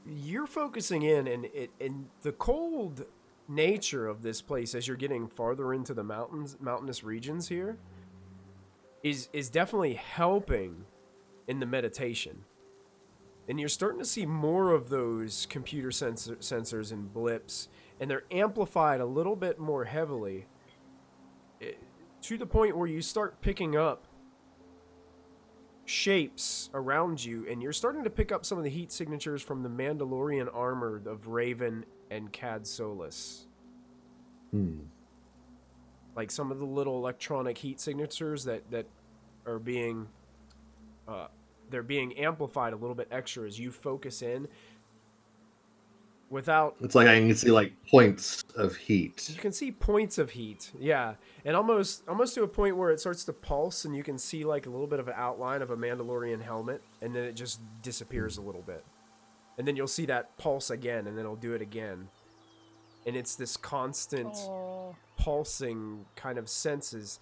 [SPEAKER 1] you're focusing in, and the cold nature of this place as you're getting farther into the mountainous regions here is definitely helping in the meditation. And you're starting to see more of those computer sensors and blips, and they're amplified a little bit more heavily, to the point where you start picking up shapes around you, and you're starting to pick up some of the heat signatures from the Mandalorian armor of Raven and Cad Solus. Like some of the little electronic heat signatures that are being they're being amplified a little bit extra as you focus in without...
[SPEAKER 4] It's like I can see like points of heat.
[SPEAKER 1] You can see points of heat, yeah, and almost to a point where it starts to pulse, and you can see like a little bit of an outline of a Mandalorian helmet, and then it just disappears a little bit, and then you'll see that pulse again, and then it'll do it again, and it's this constant pulsing kind of senses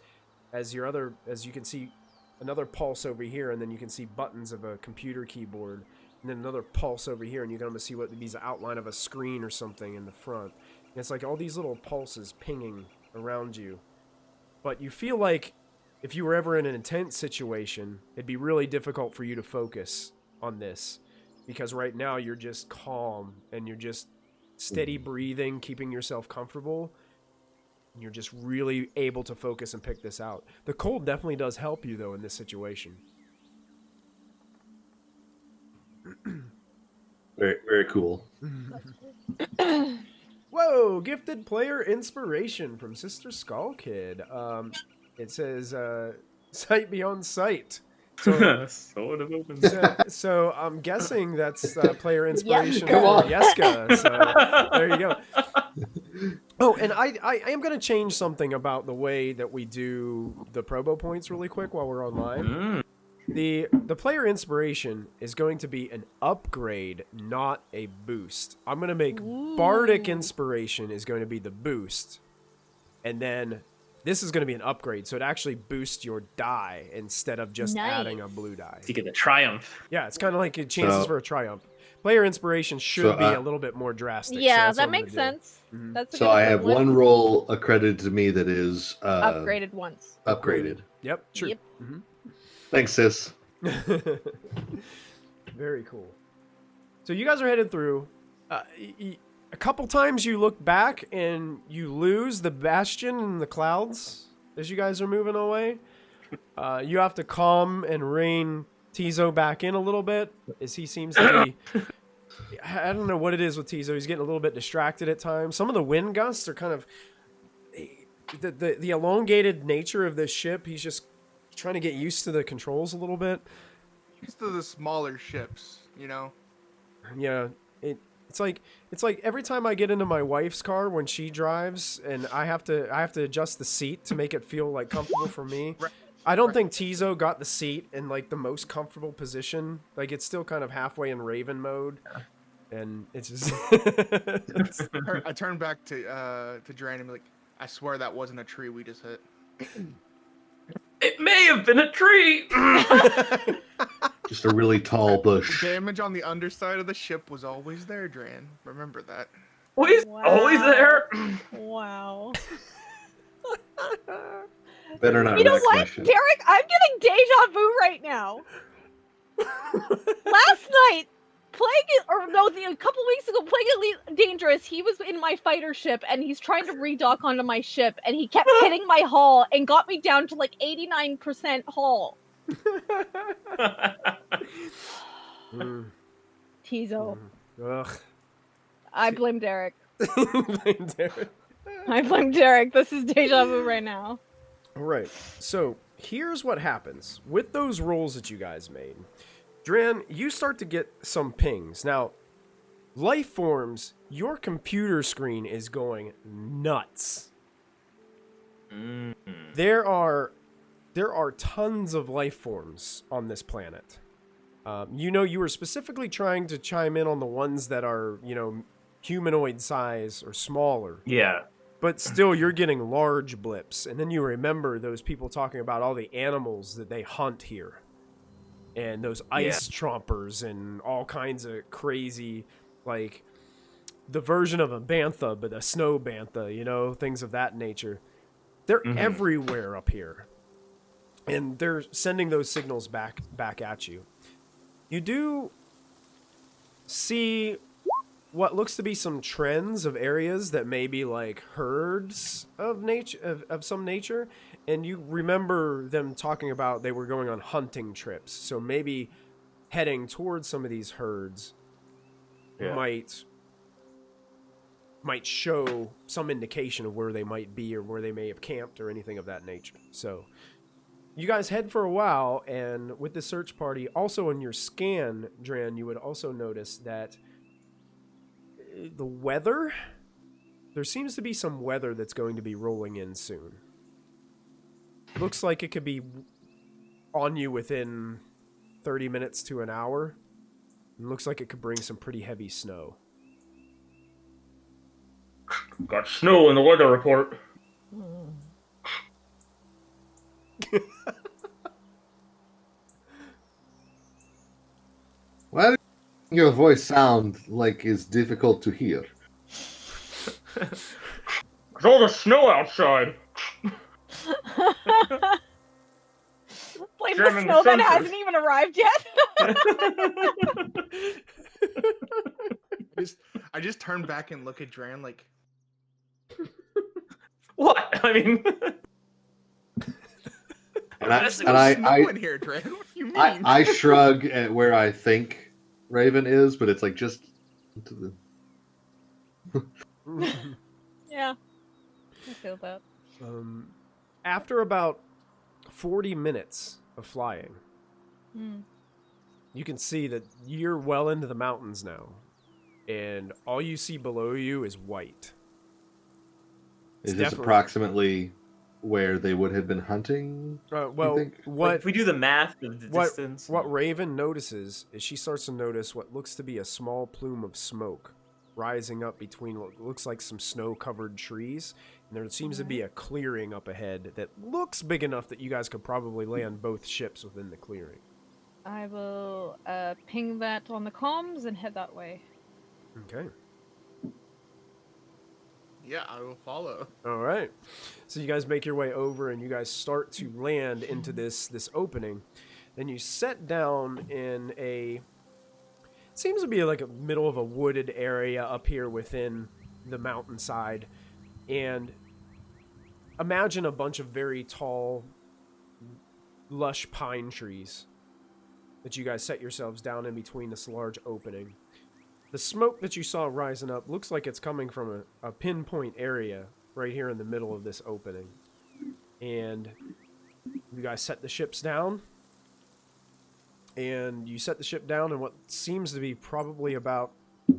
[SPEAKER 1] as you can see another pulse over here, and then you can see buttons of a computer keyboard, and then another pulse over here, and you can almost see what these outline of a screen or something in the front. And it's like all these little pulses pinging around you. But you feel like if you were ever in an intense situation, it'd be really difficult for you to focus on this, because right now you're just calm and you're just steady breathing, keeping yourself comfortable. And you're just really able to focus and pick this out. The cold definitely does help you, though, in this situation.
[SPEAKER 4] Very, very cool.
[SPEAKER 1] Whoa! Gifted player inspiration from Sister Skull Kid. It says, sight beyond sight. So,
[SPEAKER 3] Sword of open.
[SPEAKER 1] so I'm guessing that's player inspiration
[SPEAKER 4] Come
[SPEAKER 1] for
[SPEAKER 4] on.
[SPEAKER 1] Yeska. So there you go. Oh, and I am going to change something about the way that we do the Probo points really quick while we're online. The player inspiration is going to be an upgrade, not a boost. I'm going to make Bardic inspiration is going to be the boost. And then this is going to be an upgrade, so it actually boosts your die instead of just adding a blue die.
[SPEAKER 3] You get the triumph.
[SPEAKER 1] Yeah, it's kind of like chances for a triumph. Player inspiration should be a little bit more drastic.
[SPEAKER 2] Yeah,
[SPEAKER 1] so
[SPEAKER 2] that makes sense.
[SPEAKER 1] Mm-hmm.
[SPEAKER 2] That's a
[SPEAKER 4] So
[SPEAKER 2] good
[SPEAKER 4] I have
[SPEAKER 2] one
[SPEAKER 4] one roll accredited to me that is
[SPEAKER 2] upgraded once.
[SPEAKER 4] Upgraded.
[SPEAKER 1] Yep, true.
[SPEAKER 2] Yep.
[SPEAKER 1] Mm-hmm.
[SPEAKER 4] Thanks, sis.
[SPEAKER 1] Very cool. So you guys are headed through. A couple times you look back and you lose the bastion in the clouds as you guys are moving away. You have to calm and rein Tizo back in a little bit as he seems to be I don't know what it is with Tizo. He's getting a little bit distracted at times. Some of the wind gusts are kind of the elongated nature of this ship. He's just trying to get used to the controls a little bit.
[SPEAKER 5] Used to the smaller ships, you know.
[SPEAKER 1] Yeah, it's like every time I get into my wife's car when she drives, and I have to adjust the seat to make it feel like comfortable for me. I don't think Tizo got the seat in like the most comfortable position. Like it's still kind of halfway in Raven mode, and it's just.
[SPEAKER 5] I turned back to Duran and be like, I swear that wasn't a tree we just hit.
[SPEAKER 3] It may have been a tree.
[SPEAKER 4] Just a really tall
[SPEAKER 5] The
[SPEAKER 4] bush.
[SPEAKER 5] damage on the underside of the ship was always there, Dran. Remember that.
[SPEAKER 3] Always there.
[SPEAKER 2] Wow.
[SPEAKER 4] Better not
[SPEAKER 2] You know
[SPEAKER 4] wreck my
[SPEAKER 2] what,
[SPEAKER 4] ship.
[SPEAKER 2] Derek? I'm getting deja vu right now. Last night, a couple weeks ago, playing Elite Dangerous, he was in my fighter ship and he's trying to redock onto my ship and he kept hitting my hull and got me down to like 89% hull. Tizo.
[SPEAKER 1] Ugh.
[SPEAKER 2] I blame Derek.
[SPEAKER 1] Blame Derek.
[SPEAKER 2] I blame Derek. This is deja vu right now.
[SPEAKER 1] All right. So here's what happens with those rolls that you guys made. Dran, you start to get some pings. Now, life forms, your computer screen is going nuts. There are tons of life forms on this planet. You know, you were specifically trying to chime in on the ones that are, you know, humanoid size or smaller.
[SPEAKER 3] Yeah.
[SPEAKER 1] But still, you're getting large blips. And then you remember those people talking about all the animals that they hunt here. And those ice trompers and all kinds of crazy, like, the version of a bantha, but a snow bantha, you know, things of that nature. They're everywhere up here. And they're sending those signals back at you. You do see what looks to be some trends of areas that may be like herds of nature of some nature, and you remember them talking about they were going on hunting trips, so maybe heading towards some of these herds might show some indication of where they might be or where they may have camped or anything of that nature. So you guys head for a while, and with the search party, also in your scan, Dran, you would also notice that the weather, there seems to be some weather that's going to be rolling in soon. Looks like it could be on you within 30 minutes to an hour. It looks like it could bring some pretty heavy snow.
[SPEAKER 3] Got snow in the weather report.
[SPEAKER 4] Why does your voice sound like it's difficult to hear?
[SPEAKER 3] There's all the snow outside.
[SPEAKER 2] Blame
[SPEAKER 3] German
[SPEAKER 2] the snow that
[SPEAKER 3] sensors.
[SPEAKER 2] hasn't even arrived yet.
[SPEAKER 5] I just turn back and look at Dran like,
[SPEAKER 3] What? I mean,
[SPEAKER 4] And
[SPEAKER 5] "There's
[SPEAKER 4] snow
[SPEAKER 5] in here, Dran. What do you mean?"
[SPEAKER 4] I shrug at where I think Raven is, but it's like just into the.
[SPEAKER 2] Yeah. I feel that.
[SPEAKER 1] After about 40 minutes of flying, you can see that you're well into the mountains now, and all you see below you is white.
[SPEAKER 4] Is
[SPEAKER 1] It's
[SPEAKER 4] this
[SPEAKER 1] definitely-
[SPEAKER 4] approximately where they would have been hunting?
[SPEAKER 1] Well,
[SPEAKER 4] think?
[SPEAKER 3] like,
[SPEAKER 1] what
[SPEAKER 3] if we do the math of the distance.
[SPEAKER 1] what Raven notices is she starts to notice what looks to be a small plume of smoke rising up between what looks like some snow-covered trees, and there seems to be a clearing up ahead that looks big enough that you guys could probably land both ships within the clearing.
[SPEAKER 2] I will ping that on the comms and head that way.
[SPEAKER 1] Okay.
[SPEAKER 5] Yeah, I will follow.
[SPEAKER 1] All right. So you guys make your way over, and you guys start to land into this opening. Then you set down in a... It seems to be like a middle of a wooded area up here within the mountainside. And imagine a bunch of very tall, lush pine trees that you guys set yourselves down in between this large opening. The smoke that you saw rising up looks like it's coming from a pinpoint area right here in the middle of this opening. And you guys set the ships down. And you set the ship down in what seems to be probably about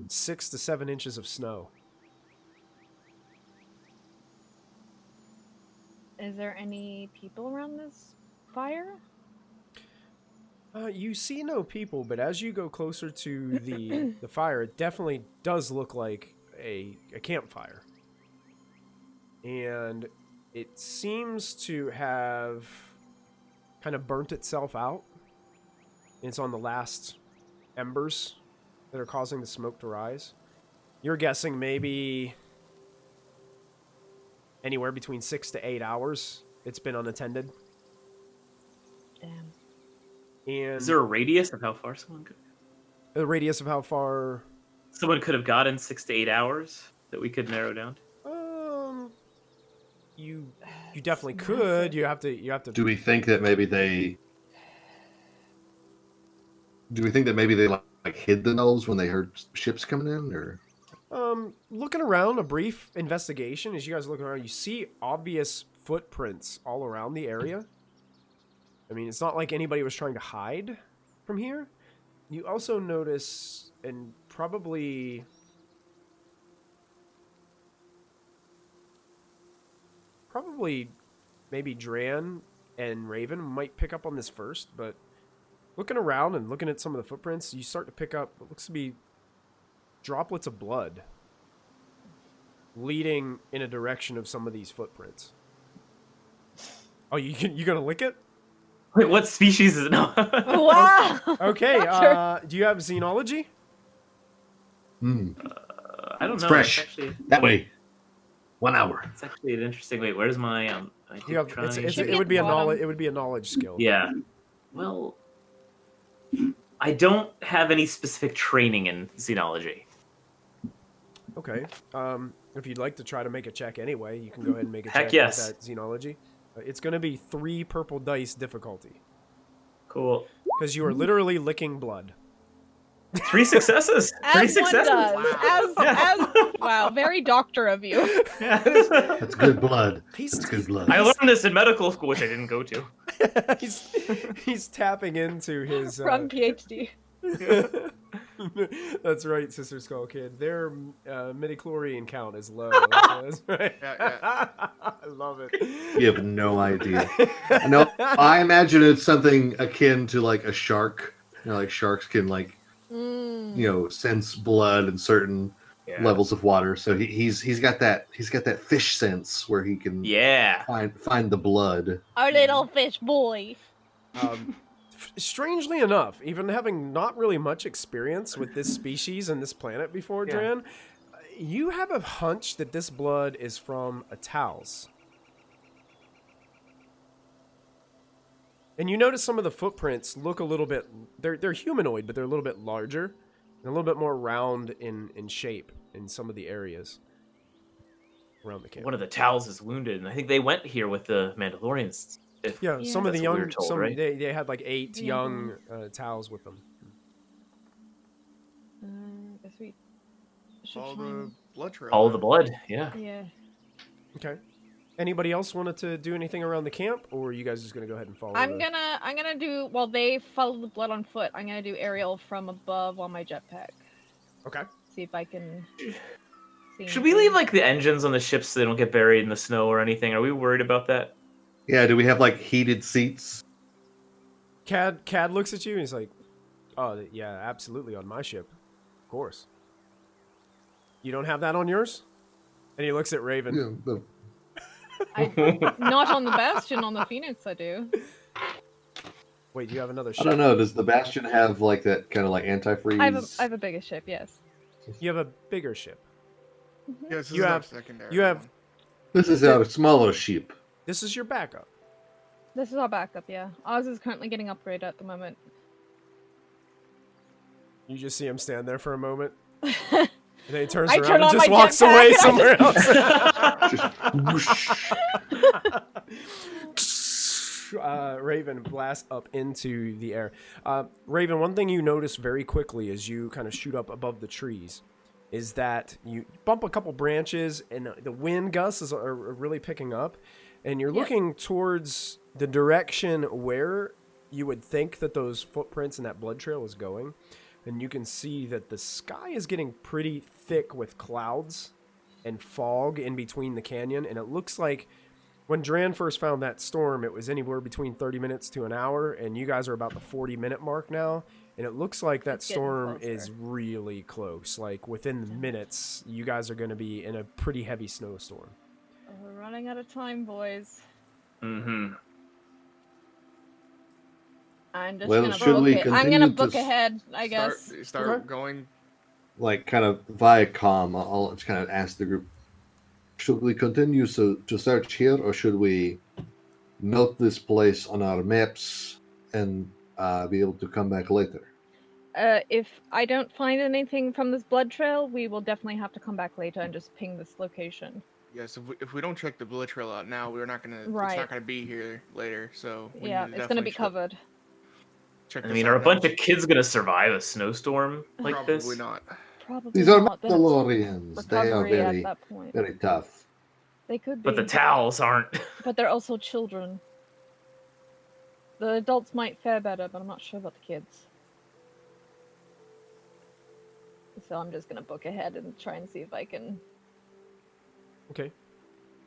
[SPEAKER 1] 6 to 7 inches of snow.
[SPEAKER 2] Is there any people around this fire?
[SPEAKER 1] You see no people, but as you go closer to the fire, it definitely does look like a campfire. And it seems to have kind of burnt itself out. It's on the last embers that are causing the smoke to rise. You're guessing maybe anywhere between 6 to 8 hours it's been unattended.
[SPEAKER 2] Damn.
[SPEAKER 1] And
[SPEAKER 3] Is there a radius of how far someone could?
[SPEAKER 1] the radius of how far?
[SPEAKER 3] Someone could have gotten 6 to 8 hours that we could narrow down.
[SPEAKER 1] You definitely could. You have to.
[SPEAKER 4] Do we think that maybe they? Do we think that maybe they like hid themselves when they heard ships coming in, or?
[SPEAKER 1] Looking around, a brief investigation. As you guys look around, you see obvious footprints all around the area. I mean, it's not like anybody was trying to hide from here. You also notice, and probably maybe Dran and Raven might pick up on this first, but looking around and looking at some of the footprints, you start to pick up what looks to be droplets of blood leading in a direction of some of these footprints. Oh, you gonna lick it?
[SPEAKER 3] Wait, what species is it? No.
[SPEAKER 2] Wow.
[SPEAKER 1] Okay.
[SPEAKER 2] Doctor.
[SPEAKER 1] Do you have xenology?
[SPEAKER 3] I don't
[SPEAKER 4] It's
[SPEAKER 3] know.
[SPEAKER 4] fresh.
[SPEAKER 3] It's actually,
[SPEAKER 4] That way. 1 hour.
[SPEAKER 3] it's actually an interesting. Wait, where's my
[SPEAKER 1] You have,
[SPEAKER 2] Should be
[SPEAKER 1] it would
[SPEAKER 2] at
[SPEAKER 1] be
[SPEAKER 2] the
[SPEAKER 1] a knowledge.
[SPEAKER 2] bottom.
[SPEAKER 1] It would be a knowledge skill.
[SPEAKER 3] Yeah. Well, I don't have any specific training in xenology.
[SPEAKER 1] Okay. If you'd like to try to make a check anyway, you can go ahead and make a
[SPEAKER 3] Heck
[SPEAKER 1] check
[SPEAKER 3] yes.
[SPEAKER 1] with that xenology. It's going to be 3 purple dice difficulty
[SPEAKER 3] Cool.
[SPEAKER 1] because you are literally licking blood.
[SPEAKER 3] 3 successes. 3
[SPEAKER 2] As one
[SPEAKER 3] successes.
[SPEAKER 2] does. As wow, very doctor of you.
[SPEAKER 4] That's good blood.
[SPEAKER 1] He's
[SPEAKER 4] That's good blood.
[SPEAKER 3] I learned this in medical school, which I didn't go to.
[SPEAKER 1] he's tapping into his
[SPEAKER 2] From PhD.
[SPEAKER 1] That's right, Sister Skull Kid. Their midichlorian count is low. That's right.
[SPEAKER 5] Yeah.
[SPEAKER 1] I love it.
[SPEAKER 4] You have no idea. No, I imagine it's something akin to like a shark. You know, like sharks can like sense blood in certain levels of water. So he's got that fish sense where he can find the blood.
[SPEAKER 2] Our little fish boy.
[SPEAKER 1] Strangely enough, even having not really much experience with this species and this planet before, Dran, you have a hunch that this blood is from a Taos. And you notice some of the footprints look a little bit... They're humanoid, but they're a little bit larger. And a little bit more round in shape in some of the areas around the camp.
[SPEAKER 3] One of the Tals is wounded, and I think they went here with the Mandalorians.
[SPEAKER 1] Yeah, some of the
[SPEAKER 3] That's what we
[SPEAKER 1] young...
[SPEAKER 3] were told, right?
[SPEAKER 1] They had like 8
[SPEAKER 2] Yeah.
[SPEAKER 1] young Taos with them.
[SPEAKER 2] Guess we should
[SPEAKER 5] All
[SPEAKER 2] try
[SPEAKER 5] the
[SPEAKER 2] and-
[SPEAKER 5] blood trail.
[SPEAKER 3] All the blood, yeah.
[SPEAKER 2] Yeah.
[SPEAKER 1] Okay. Anybody else wanted to do anything around the camp, or are you guys just gonna go ahead and follow?
[SPEAKER 2] I'm gonna do while they follow the blood on foot. I'm gonna do aerial from above on my jetpack.
[SPEAKER 1] Okay.
[SPEAKER 2] See if I can. See
[SPEAKER 3] Should we
[SPEAKER 2] anything.
[SPEAKER 3] leave like the engines on the ships so they don't get buried in the snow or anything? Are we worried about that?
[SPEAKER 4] Yeah, do we have like heated seats?
[SPEAKER 1] Cad looks at you and he's like, "Oh yeah, absolutely on my ship, of course. You don't have that on yours?" And he looks at Raven.
[SPEAKER 4] Yeah,
[SPEAKER 2] Not on the Bastion, on the Phoenix I do.
[SPEAKER 1] Wait, you have another
[SPEAKER 4] I
[SPEAKER 1] ship?
[SPEAKER 4] don't know. Does the Bastion have like that kind of like antifreeze?
[SPEAKER 2] I have a bigger ship, yes.
[SPEAKER 1] You have a bigger ship.
[SPEAKER 5] Yes, this
[SPEAKER 1] You
[SPEAKER 5] is our
[SPEAKER 1] have-
[SPEAKER 5] secondary.
[SPEAKER 1] you have-
[SPEAKER 5] one.
[SPEAKER 4] This is our smaller ship.
[SPEAKER 1] This is your backup.
[SPEAKER 2] This is our backup, yeah. Ours is currently getting upgraded at the moment.
[SPEAKER 1] You just see him stand there for a moment, and then he turns
[SPEAKER 2] I
[SPEAKER 1] around
[SPEAKER 2] turn
[SPEAKER 1] and
[SPEAKER 2] on
[SPEAKER 1] just
[SPEAKER 2] my
[SPEAKER 1] walks
[SPEAKER 2] jetpack
[SPEAKER 1] away
[SPEAKER 2] and I
[SPEAKER 1] somewhere else.
[SPEAKER 4] Just whoosh.
[SPEAKER 1] Raven blasts up into the air. Raven, one thing you notice very quickly as you kind of shoot up above the trees is that you bump a couple branches and the wind gusts are really picking up, and you're looking towards the direction where you would think that those footprints and that blood trail is going, and you can see that the sky is getting pretty thick with clouds and fog in between the canyon, and it looks like when Dran first found that storm, it was anywhere between 30 minutes to an hour, and you guys are about the 40-minute mark now. And it looks like that
[SPEAKER 2] It's getting
[SPEAKER 1] storm
[SPEAKER 2] closer.
[SPEAKER 1] is really close. Like, within minutes, you guys are going to be in a pretty heavy snowstorm.
[SPEAKER 2] We're running out of time, boys.
[SPEAKER 3] Mm-hmm.
[SPEAKER 2] I'm just
[SPEAKER 4] Well,
[SPEAKER 2] gonna
[SPEAKER 4] should
[SPEAKER 2] book
[SPEAKER 4] we
[SPEAKER 2] it. I'm
[SPEAKER 4] continue
[SPEAKER 2] gonna
[SPEAKER 4] to
[SPEAKER 2] book ahead, I guess.
[SPEAKER 5] Start
[SPEAKER 1] Okay.
[SPEAKER 5] going.
[SPEAKER 4] Like, kind of via comm, I'll just kind of ask the group, should we continue to search here, or should we note this place on our maps and be able to come back later?
[SPEAKER 2] If I don't find anything from this blood trail, we will definitely have to come back later and just ping this location.
[SPEAKER 5] Yes, if we don't check the blood trail out now, we're not gonna. It's
[SPEAKER 2] Right.
[SPEAKER 5] not gonna be here later. So we
[SPEAKER 2] Yeah,
[SPEAKER 5] need to
[SPEAKER 2] it's gonna be
[SPEAKER 5] definitely
[SPEAKER 2] covered.
[SPEAKER 5] Check
[SPEAKER 3] I
[SPEAKER 5] this
[SPEAKER 3] mean,
[SPEAKER 5] out
[SPEAKER 3] are a
[SPEAKER 5] now.
[SPEAKER 3] bunch of kids gonna survive a snowstorm like
[SPEAKER 5] Probably
[SPEAKER 3] this?
[SPEAKER 5] not.
[SPEAKER 2] Probably
[SPEAKER 4] These are
[SPEAKER 2] not. That's
[SPEAKER 4] Mandalorians. They are
[SPEAKER 2] recovery at
[SPEAKER 4] very,
[SPEAKER 2] that point.
[SPEAKER 4] very tough.
[SPEAKER 2] They could be,
[SPEAKER 3] But the towels aren't.
[SPEAKER 2] but they're also children. The adults might fare better, but I'm not sure about the kids. So I'm just gonna book ahead and try and see if I can
[SPEAKER 1] Okay.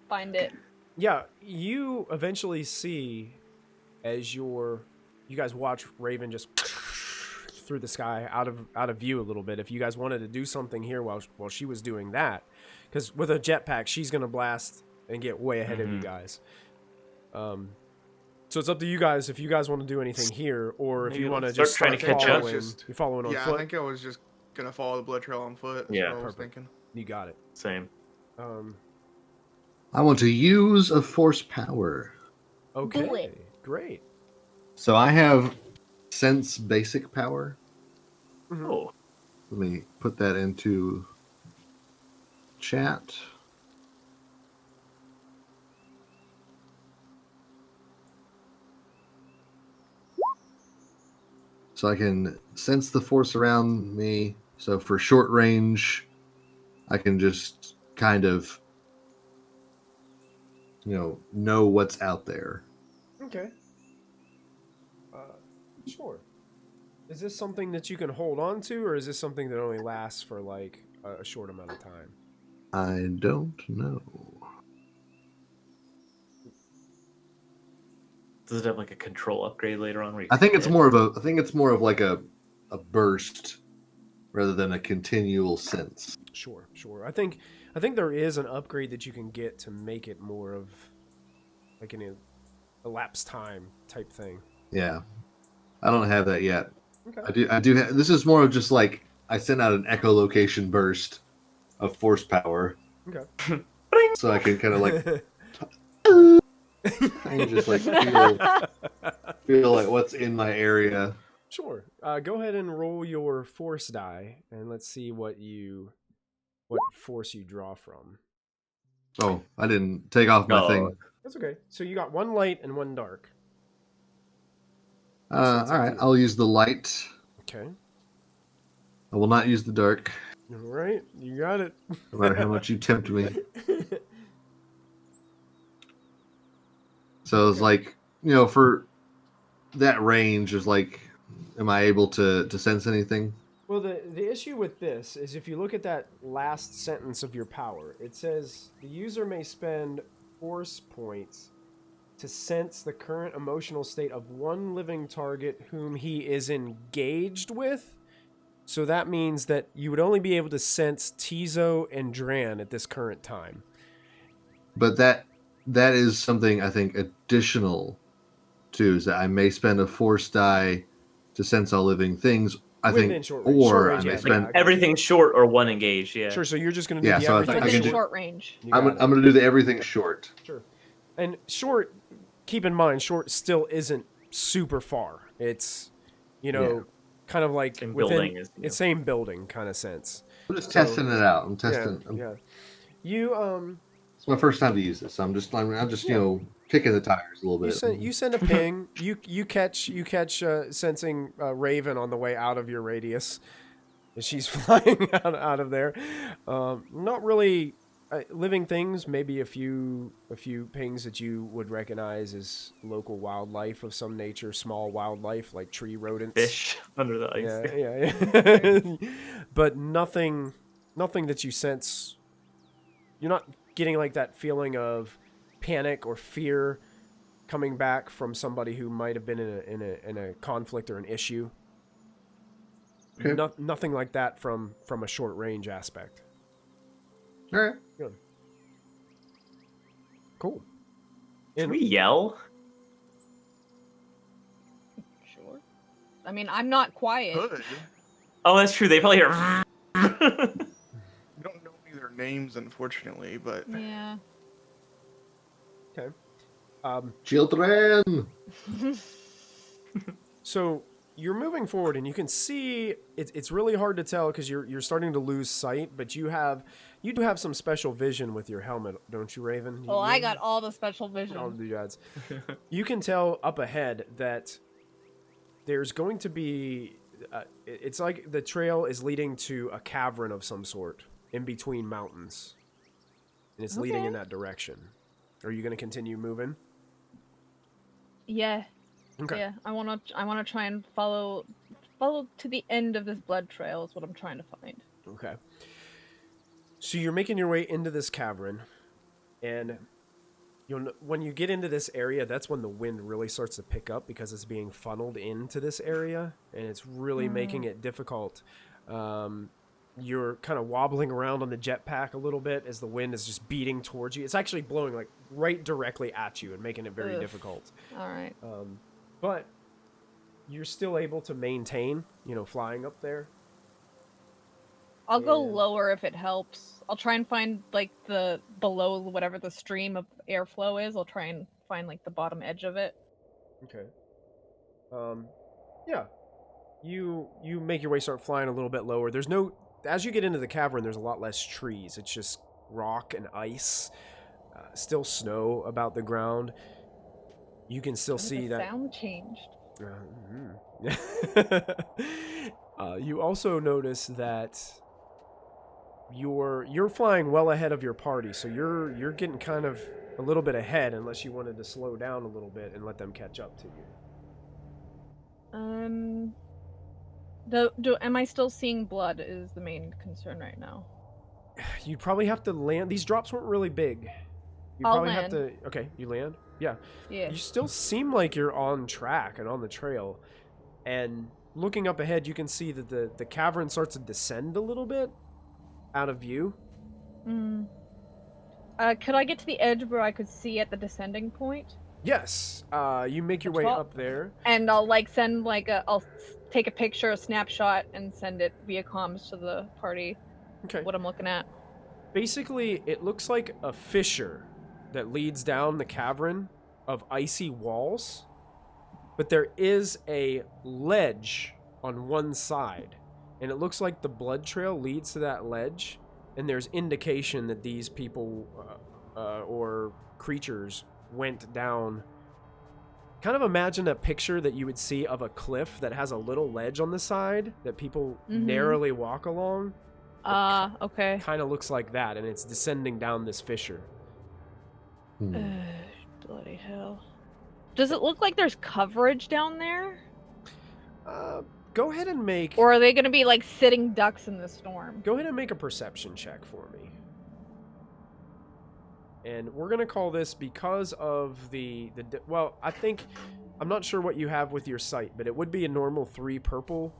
[SPEAKER 2] find it.
[SPEAKER 1] Yeah, you eventually see as you guys watch Raven just through the sky out of view a little bit. If you guys wanted to do something here while she was doing that, because with a jetpack she's gonna blast and get way ahead of you guys. So it's up to you guys if you guys want to do anything here, or if
[SPEAKER 3] Maybe
[SPEAKER 1] you want to
[SPEAKER 3] let's start
[SPEAKER 1] just
[SPEAKER 3] trying
[SPEAKER 1] start
[SPEAKER 3] to catch up.
[SPEAKER 1] following. You're following on
[SPEAKER 5] Yeah, I
[SPEAKER 1] foot.
[SPEAKER 5] think I was just gonna follow the blood trail on foot. That's
[SPEAKER 3] Yeah.
[SPEAKER 5] what I was
[SPEAKER 1] Perfect.
[SPEAKER 5] thinking.
[SPEAKER 1] You got it.
[SPEAKER 3] Same.
[SPEAKER 4] I want to use a force power.
[SPEAKER 1] Okay.
[SPEAKER 2] Do it.
[SPEAKER 1] Great.
[SPEAKER 4] So I have sense basic power.
[SPEAKER 1] Mhm.
[SPEAKER 3] Oh.
[SPEAKER 4] Let me put that into chat. So I can sense the force around me. So for short range, I can just kind of, know what's out there.
[SPEAKER 1] Okay. Sure. Is this something that you can hold on to, or is this something that only lasts for like a short amount of time?
[SPEAKER 4] I don't know.
[SPEAKER 3] Does it have like a control upgrade later on? Where you
[SPEAKER 4] I think it's
[SPEAKER 3] hit?
[SPEAKER 4] more of like a burst rather than a continual sense.
[SPEAKER 1] Sure. I think there is an upgrade that you can get to make it more of like an elapsed time type thing.
[SPEAKER 4] Yeah. I don't have that yet.
[SPEAKER 1] Okay.
[SPEAKER 4] I do this is more of just like I send out an echolocation burst of force power.
[SPEAKER 1] Okay.
[SPEAKER 4] So I can kind of like I just like feel like what's in my area.
[SPEAKER 1] Sure. Go ahead and roll your force die, and let's see what force you draw from.
[SPEAKER 4] Oh, I didn't take off my
[SPEAKER 3] Oh.
[SPEAKER 4] thing.
[SPEAKER 1] That's okay. So you got one light and one dark.
[SPEAKER 4] All right, I'll use the light.
[SPEAKER 1] Okay.
[SPEAKER 4] I will not use the dark,
[SPEAKER 1] All right. You got it.
[SPEAKER 4] no matter how much you tempt me. So it's like, for that range is like, am I able to sense anything?
[SPEAKER 1] Well, the issue with this is if you look at that last sentence of your power, it says the user may spend force points to sense the current emotional state of one living target whom he is engaged with. So that means that you would only be able to sense Tizo and Dran at this current time.
[SPEAKER 4] But that is something I think additional to is that I may spend a force die to sense all living things. I
[SPEAKER 1] Within
[SPEAKER 4] think,
[SPEAKER 1] short range. Short
[SPEAKER 4] or
[SPEAKER 1] range,
[SPEAKER 4] I may
[SPEAKER 1] yeah,
[SPEAKER 4] spend.
[SPEAKER 1] yeah.
[SPEAKER 3] Everything short or one engaged, yeah.
[SPEAKER 1] Sure, so you're just going to do
[SPEAKER 4] Yeah,
[SPEAKER 1] the
[SPEAKER 4] so I
[SPEAKER 1] everything
[SPEAKER 4] think I
[SPEAKER 2] Within
[SPEAKER 4] can do-
[SPEAKER 2] short range.
[SPEAKER 1] You
[SPEAKER 4] I'm
[SPEAKER 1] got it.
[SPEAKER 4] going to do the everything short.
[SPEAKER 1] Sure. And short, keep in mind, short still isn't super far. It's, kind of like
[SPEAKER 3] Same
[SPEAKER 1] within
[SPEAKER 3] building is,
[SPEAKER 1] it's same building kind of sense.
[SPEAKER 4] I'm just
[SPEAKER 1] So-
[SPEAKER 4] testing it out. I'm testing.
[SPEAKER 1] Yeah. You
[SPEAKER 4] It's my first time to use this. So I'm just
[SPEAKER 1] Yeah.
[SPEAKER 4] kicking the tires a little bit.
[SPEAKER 1] You send a ping. You catch sensing Raven on the way out of your radius. She's flying out of there. Not really living things. Maybe a few pings that you would recognize as local wildlife of some nature. Small wildlife like tree rodents,
[SPEAKER 3] Fish under the ice.
[SPEAKER 1] Yeah. But nothing that you sense. You're not getting like that feeling of panic or fear coming back from somebody who might have been in a conflict or an issue.
[SPEAKER 4] Okay.
[SPEAKER 1] Nothing like that from a short range aspect.
[SPEAKER 4] All right.
[SPEAKER 1] Good. Cool.
[SPEAKER 3] Should we yell?
[SPEAKER 2] Sure. I mean, I'm not quiet.
[SPEAKER 5] Good.
[SPEAKER 3] Oh, that's true. They probably hear.
[SPEAKER 5] We don't know any of their names, unfortunately, but
[SPEAKER 2] Yeah.
[SPEAKER 1] Okay.
[SPEAKER 4] Children.
[SPEAKER 1] So you're moving forward, and you can see it's really hard to tell because you're starting to lose sight. But you do have some special vision with your helmet, don't you, Raven?
[SPEAKER 2] Oh, I got all the special vision.
[SPEAKER 1] all the ads. You can tell up ahead that there's going to be. It's like the trail is leading to a cavern of some sort in between mountains, and it's leading in that direction. Are you going to continue moving?
[SPEAKER 2] Yeah.
[SPEAKER 1] Okay.
[SPEAKER 2] Yeah. I wanna try and follow to the end of this blood trail is what I'm trying to find.
[SPEAKER 1] Okay. So you're making your way into this cavern, and when you get into this area, that's when the wind really starts to pick up because it's being funneled into this area, and it's really making it difficult. You're kind of wobbling around on the jetpack a little bit as the wind is just beating towards you. It's actually blowing like right directly at you and making it very difficult.
[SPEAKER 2] All right.
[SPEAKER 1] But you're still able to maintain, flying up there.
[SPEAKER 2] I'll go
[SPEAKER 1] And-
[SPEAKER 2] lower if it helps. I'll try and find like the below whatever the stream of airflow is. I'll try and find like the bottom edge of it.
[SPEAKER 1] Okay. Yeah. You make your way, start flying a little bit lower. As you get into the cavern, there's a lot less trees. It's just rock and ice. Still snow about the ground. You can still see
[SPEAKER 2] the
[SPEAKER 1] that.
[SPEAKER 2] sound changed.
[SPEAKER 1] You also notice that you're flying well ahead of your party, so you're getting kind of a little bit ahead, unless you wanted to slow down a little bit and let them catch up to you.
[SPEAKER 2] Am I still seeing blood? Is the main concern right now.
[SPEAKER 1] You'd probably have to land. These drops weren't really big. You
[SPEAKER 2] I'll
[SPEAKER 1] probably have
[SPEAKER 2] land.
[SPEAKER 1] to. Okay, you land. Yeah.
[SPEAKER 2] Yeah.
[SPEAKER 1] You still seem like you're on track and on the trail. And looking up ahead, you can see that the cavern starts to descend a little bit out of view.
[SPEAKER 2] Could I get to the edge where I could see at the descending point?
[SPEAKER 1] Yes. You make your way
[SPEAKER 2] top?
[SPEAKER 1] up there.
[SPEAKER 2] And I'll send I'll take a picture, a snapshot, and send it via comms to the party.
[SPEAKER 1] Okay.
[SPEAKER 2] What I'm looking at.
[SPEAKER 1] Basically, it looks like a fissure that leads down the cavern of icy walls, but there is a ledge on one side, and it looks like the blood trail leads to that ledge, and there's indication that these people or creatures went down. Kind of imagine a picture that you would see of a cliff that has a little ledge on the side that people narrowly walk along.
[SPEAKER 2] Okay.
[SPEAKER 1] Kind of looks like that, and it's descending down this fissure.
[SPEAKER 2] Bloody hell. Does it look like there's coverage down there?
[SPEAKER 1] Go ahead and make.
[SPEAKER 2] Or are they going to be like sitting ducks in the storm?
[SPEAKER 1] Go ahead and make a perception check for me. And we're gonna call this because of well, I'm not sure what you have with your sight, but it would be a normal 3 purple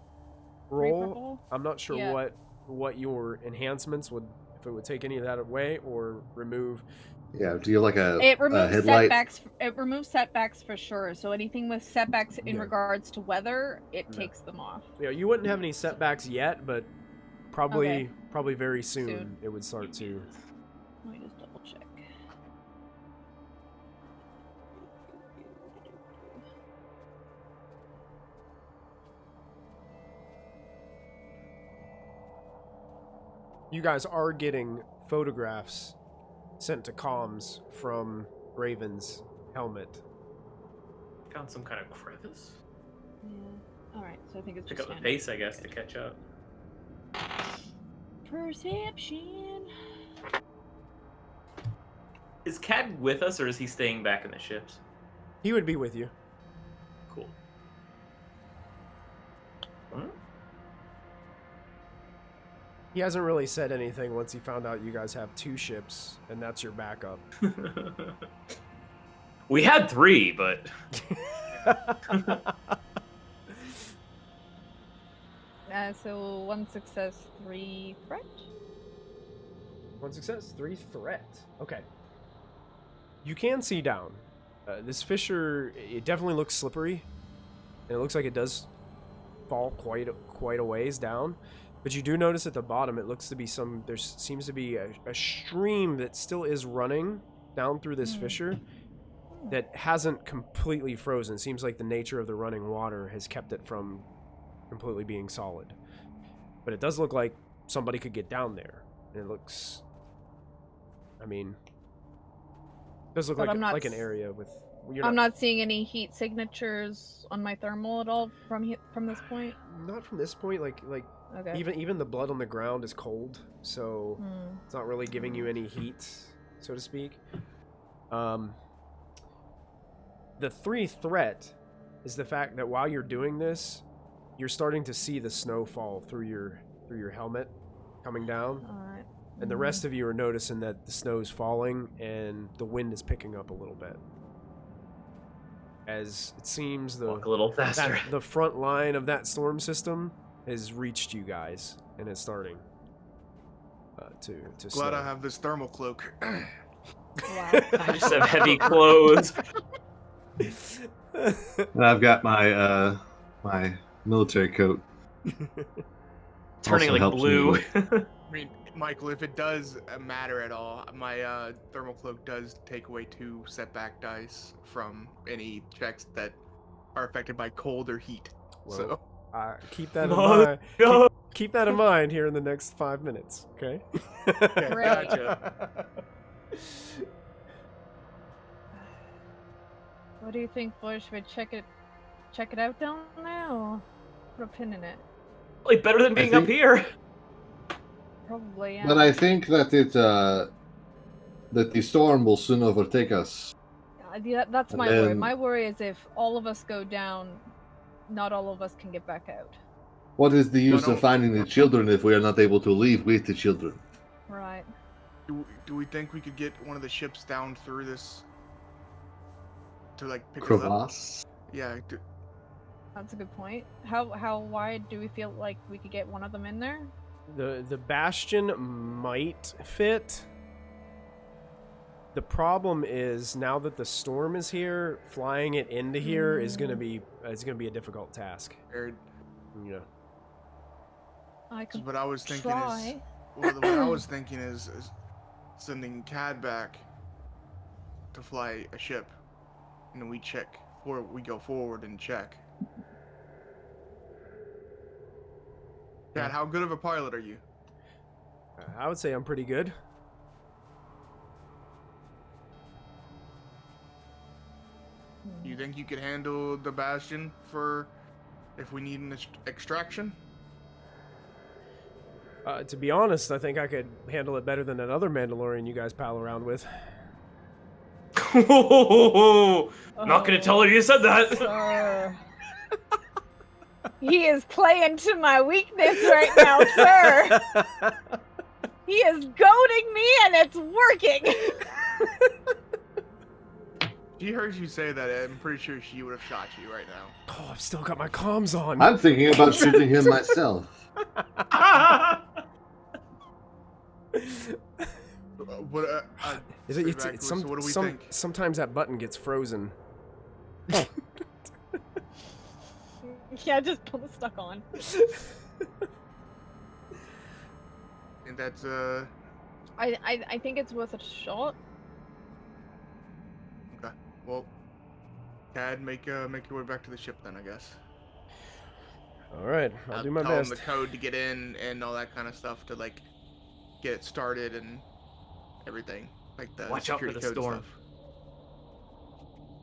[SPEAKER 1] roll.
[SPEAKER 2] purple?
[SPEAKER 1] I'm not sure
[SPEAKER 2] Yeah.
[SPEAKER 1] what your enhancements would, if it would take any of that away or remove.
[SPEAKER 4] Yeah. Do you like
[SPEAKER 2] It
[SPEAKER 4] a
[SPEAKER 2] removes
[SPEAKER 4] headlight?
[SPEAKER 2] setbacks. It removes setbacks for sure. So anything with setbacks in
[SPEAKER 1] Yeah.
[SPEAKER 2] regards to weather, it takes them off.
[SPEAKER 1] You wouldn't have any setbacks yet, but probably
[SPEAKER 2] Okay.
[SPEAKER 1] probably very soon,
[SPEAKER 2] Soon.
[SPEAKER 1] it would start to.
[SPEAKER 2] Let me just double check.
[SPEAKER 1] You guys are getting photographs sent to comms from Raven's helmet.
[SPEAKER 3] Found some kind of crevice.
[SPEAKER 2] Yeah. All right. So I think it's
[SPEAKER 3] Pick
[SPEAKER 2] just
[SPEAKER 3] up the
[SPEAKER 2] standard.
[SPEAKER 3] pace, I guess, to catch up.
[SPEAKER 2] Perception.
[SPEAKER 3] Is Cad with us, or is he staying back in the ships?
[SPEAKER 1] He would be with you.
[SPEAKER 3] Cool. Hmm?
[SPEAKER 1] He hasn't really said anything once he found out you guys have 2 ships, and that's your backup.
[SPEAKER 3] We had 3, but
[SPEAKER 2] So 1 success, 3 threat.
[SPEAKER 1] 1 success, 3 threat. Okay. You can see down. This fissure, it definitely looks slippery, and it looks like it does fall quite a ways down. But you do notice at the bottom, it looks to be there seems to be a stream that still is running down through this fissure that hasn't completely frozen. It seems like the nature of the running water has kept it from completely being solid. But it does look like somebody could get down there. And it looks, I mean, it does look
[SPEAKER 2] But
[SPEAKER 1] like an area with...
[SPEAKER 2] I'm not seeing any heat signatures on my thermal at all from this point.
[SPEAKER 1] Not from this point. Like
[SPEAKER 2] Okay.
[SPEAKER 1] even the blood on the ground is cold, so it's not really giving you any heat, so to speak. The 3 threat is the fact that while you're doing this, you're starting to see the snow fall through your helmet coming down.
[SPEAKER 2] All right.
[SPEAKER 1] And the rest of you are noticing that the snow's falling and the wind is picking up a little bit. As it seems
[SPEAKER 3] walk a little faster.
[SPEAKER 1] the front line of that storm system has reached you guys and is starting to
[SPEAKER 5] Glad
[SPEAKER 1] snow.
[SPEAKER 5] I have this thermal cloak.
[SPEAKER 2] Wow.
[SPEAKER 3] I just have heavy clothes.
[SPEAKER 4] And I've got my my military coat.
[SPEAKER 3] Turning
[SPEAKER 4] Also
[SPEAKER 3] like
[SPEAKER 4] helps me
[SPEAKER 3] blue.
[SPEAKER 4] with-
[SPEAKER 5] I mean, Michael, if it does matter at all, my thermal cloak does take away 2 setback dice from any checks that are affected by cold or heat.
[SPEAKER 1] Well,
[SPEAKER 5] So
[SPEAKER 1] keep that in
[SPEAKER 3] No,
[SPEAKER 1] mind.
[SPEAKER 3] no.
[SPEAKER 1] Keep that in mind here in the next 5 minutes, okay?
[SPEAKER 2] Great.
[SPEAKER 5] Gotcha.
[SPEAKER 2] What do you think, boys? Should we check it out down there, or put a pin in it?
[SPEAKER 3] Like better than being up
[SPEAKER 4] think-
[SPEAKER 3] here.
[SPEAKER 2] Probably, yeah.
[SPEAKER 4] But I think that that the storm will soon overtake us.
[SPEAKER 2] Yeah, that's
[SPEAKER 4] And
[SPEAKER 2] my worry.
[SPEAKER 4] then-
[SPEAKER 2] My worry is if all of us go down, not all of us can get back out.
[SPEAKER 4] What is the use
[SPEAKER 5] Well,
[SPEAKER 4] of finding the children if we are not able to leave with the children?
[SPEAKER 2] Right.
[SPEAKER 5] do we think we could get one of the ships down through this to like pick us up?
[SPEAKER 4] Crevasse?
[SPEAKER 5] Yeah.
[SPEAKER 2] That's a good point. How wide do we feel like we could get one of them in there?
[SPEAKER 1] The bastion might fit. The problem is now that the storm is here, flying it into here is gonna be a difficult task. Yeah.
[SPEAKER 2] I could
[SPEAKER 5] What I was thinking
[SPEAKER 2] try.
[SPEAKER 5] what I was thinking is sending Cad back to fly a ship, and then we check, or we go forward and check. Cad, how good of a pilot are you?
[SPEAKER 1] I would say I'm pretty good.
[SPEAKER 5] Do you think you could handle the Bastion for if we need an extraction?
[SPEAKER 1] To be honest, I think I could handle it better than another Mandalorian you guys pal around with.
[SPEAKER 3] Not gonna tell her you said that.
[SPEAKER 2] Sir. He is playing to my weakness right now, sir. He is goading me, and it's working.
[SPEAKER 5] She heard you say that, I'm pretty sure she would have shot you right now.
[SPEAKER 1] Oh, I've still got my comms on.
[SPEAKER 4] I'm thinking about shooting him myself.
[SPEAKER 5] What,
[SPEAKER 1] Is it,
[SPEAKER 5] back to us, so what do we think?
[SPEAKER 1] Sometimes that button gets frozen.
[SPEAKER 2] Yeah, just pull the stuck on.
[SPEAKER 5] And that's
[SPEAKER 2] I think it's worth a shot.
[SPEAKER 5] okay. Well, Cad, make your way back to the ship then, I guess.
[SPEAKER 1] All right, I'll do my
[SPEAKER 5] tell
[SPEAKER 1] best.
[SPEAKER 5] him the code to get in and all that kind of stuff to like get it started and everything. like the
[SPEAKER 3] Watch out for
[SPEAKER 5] security
[SPEAKER 3] the
[SPEAKER 5] code
[SPEAKER 3] storm.
[SPEAKER 5] stuff.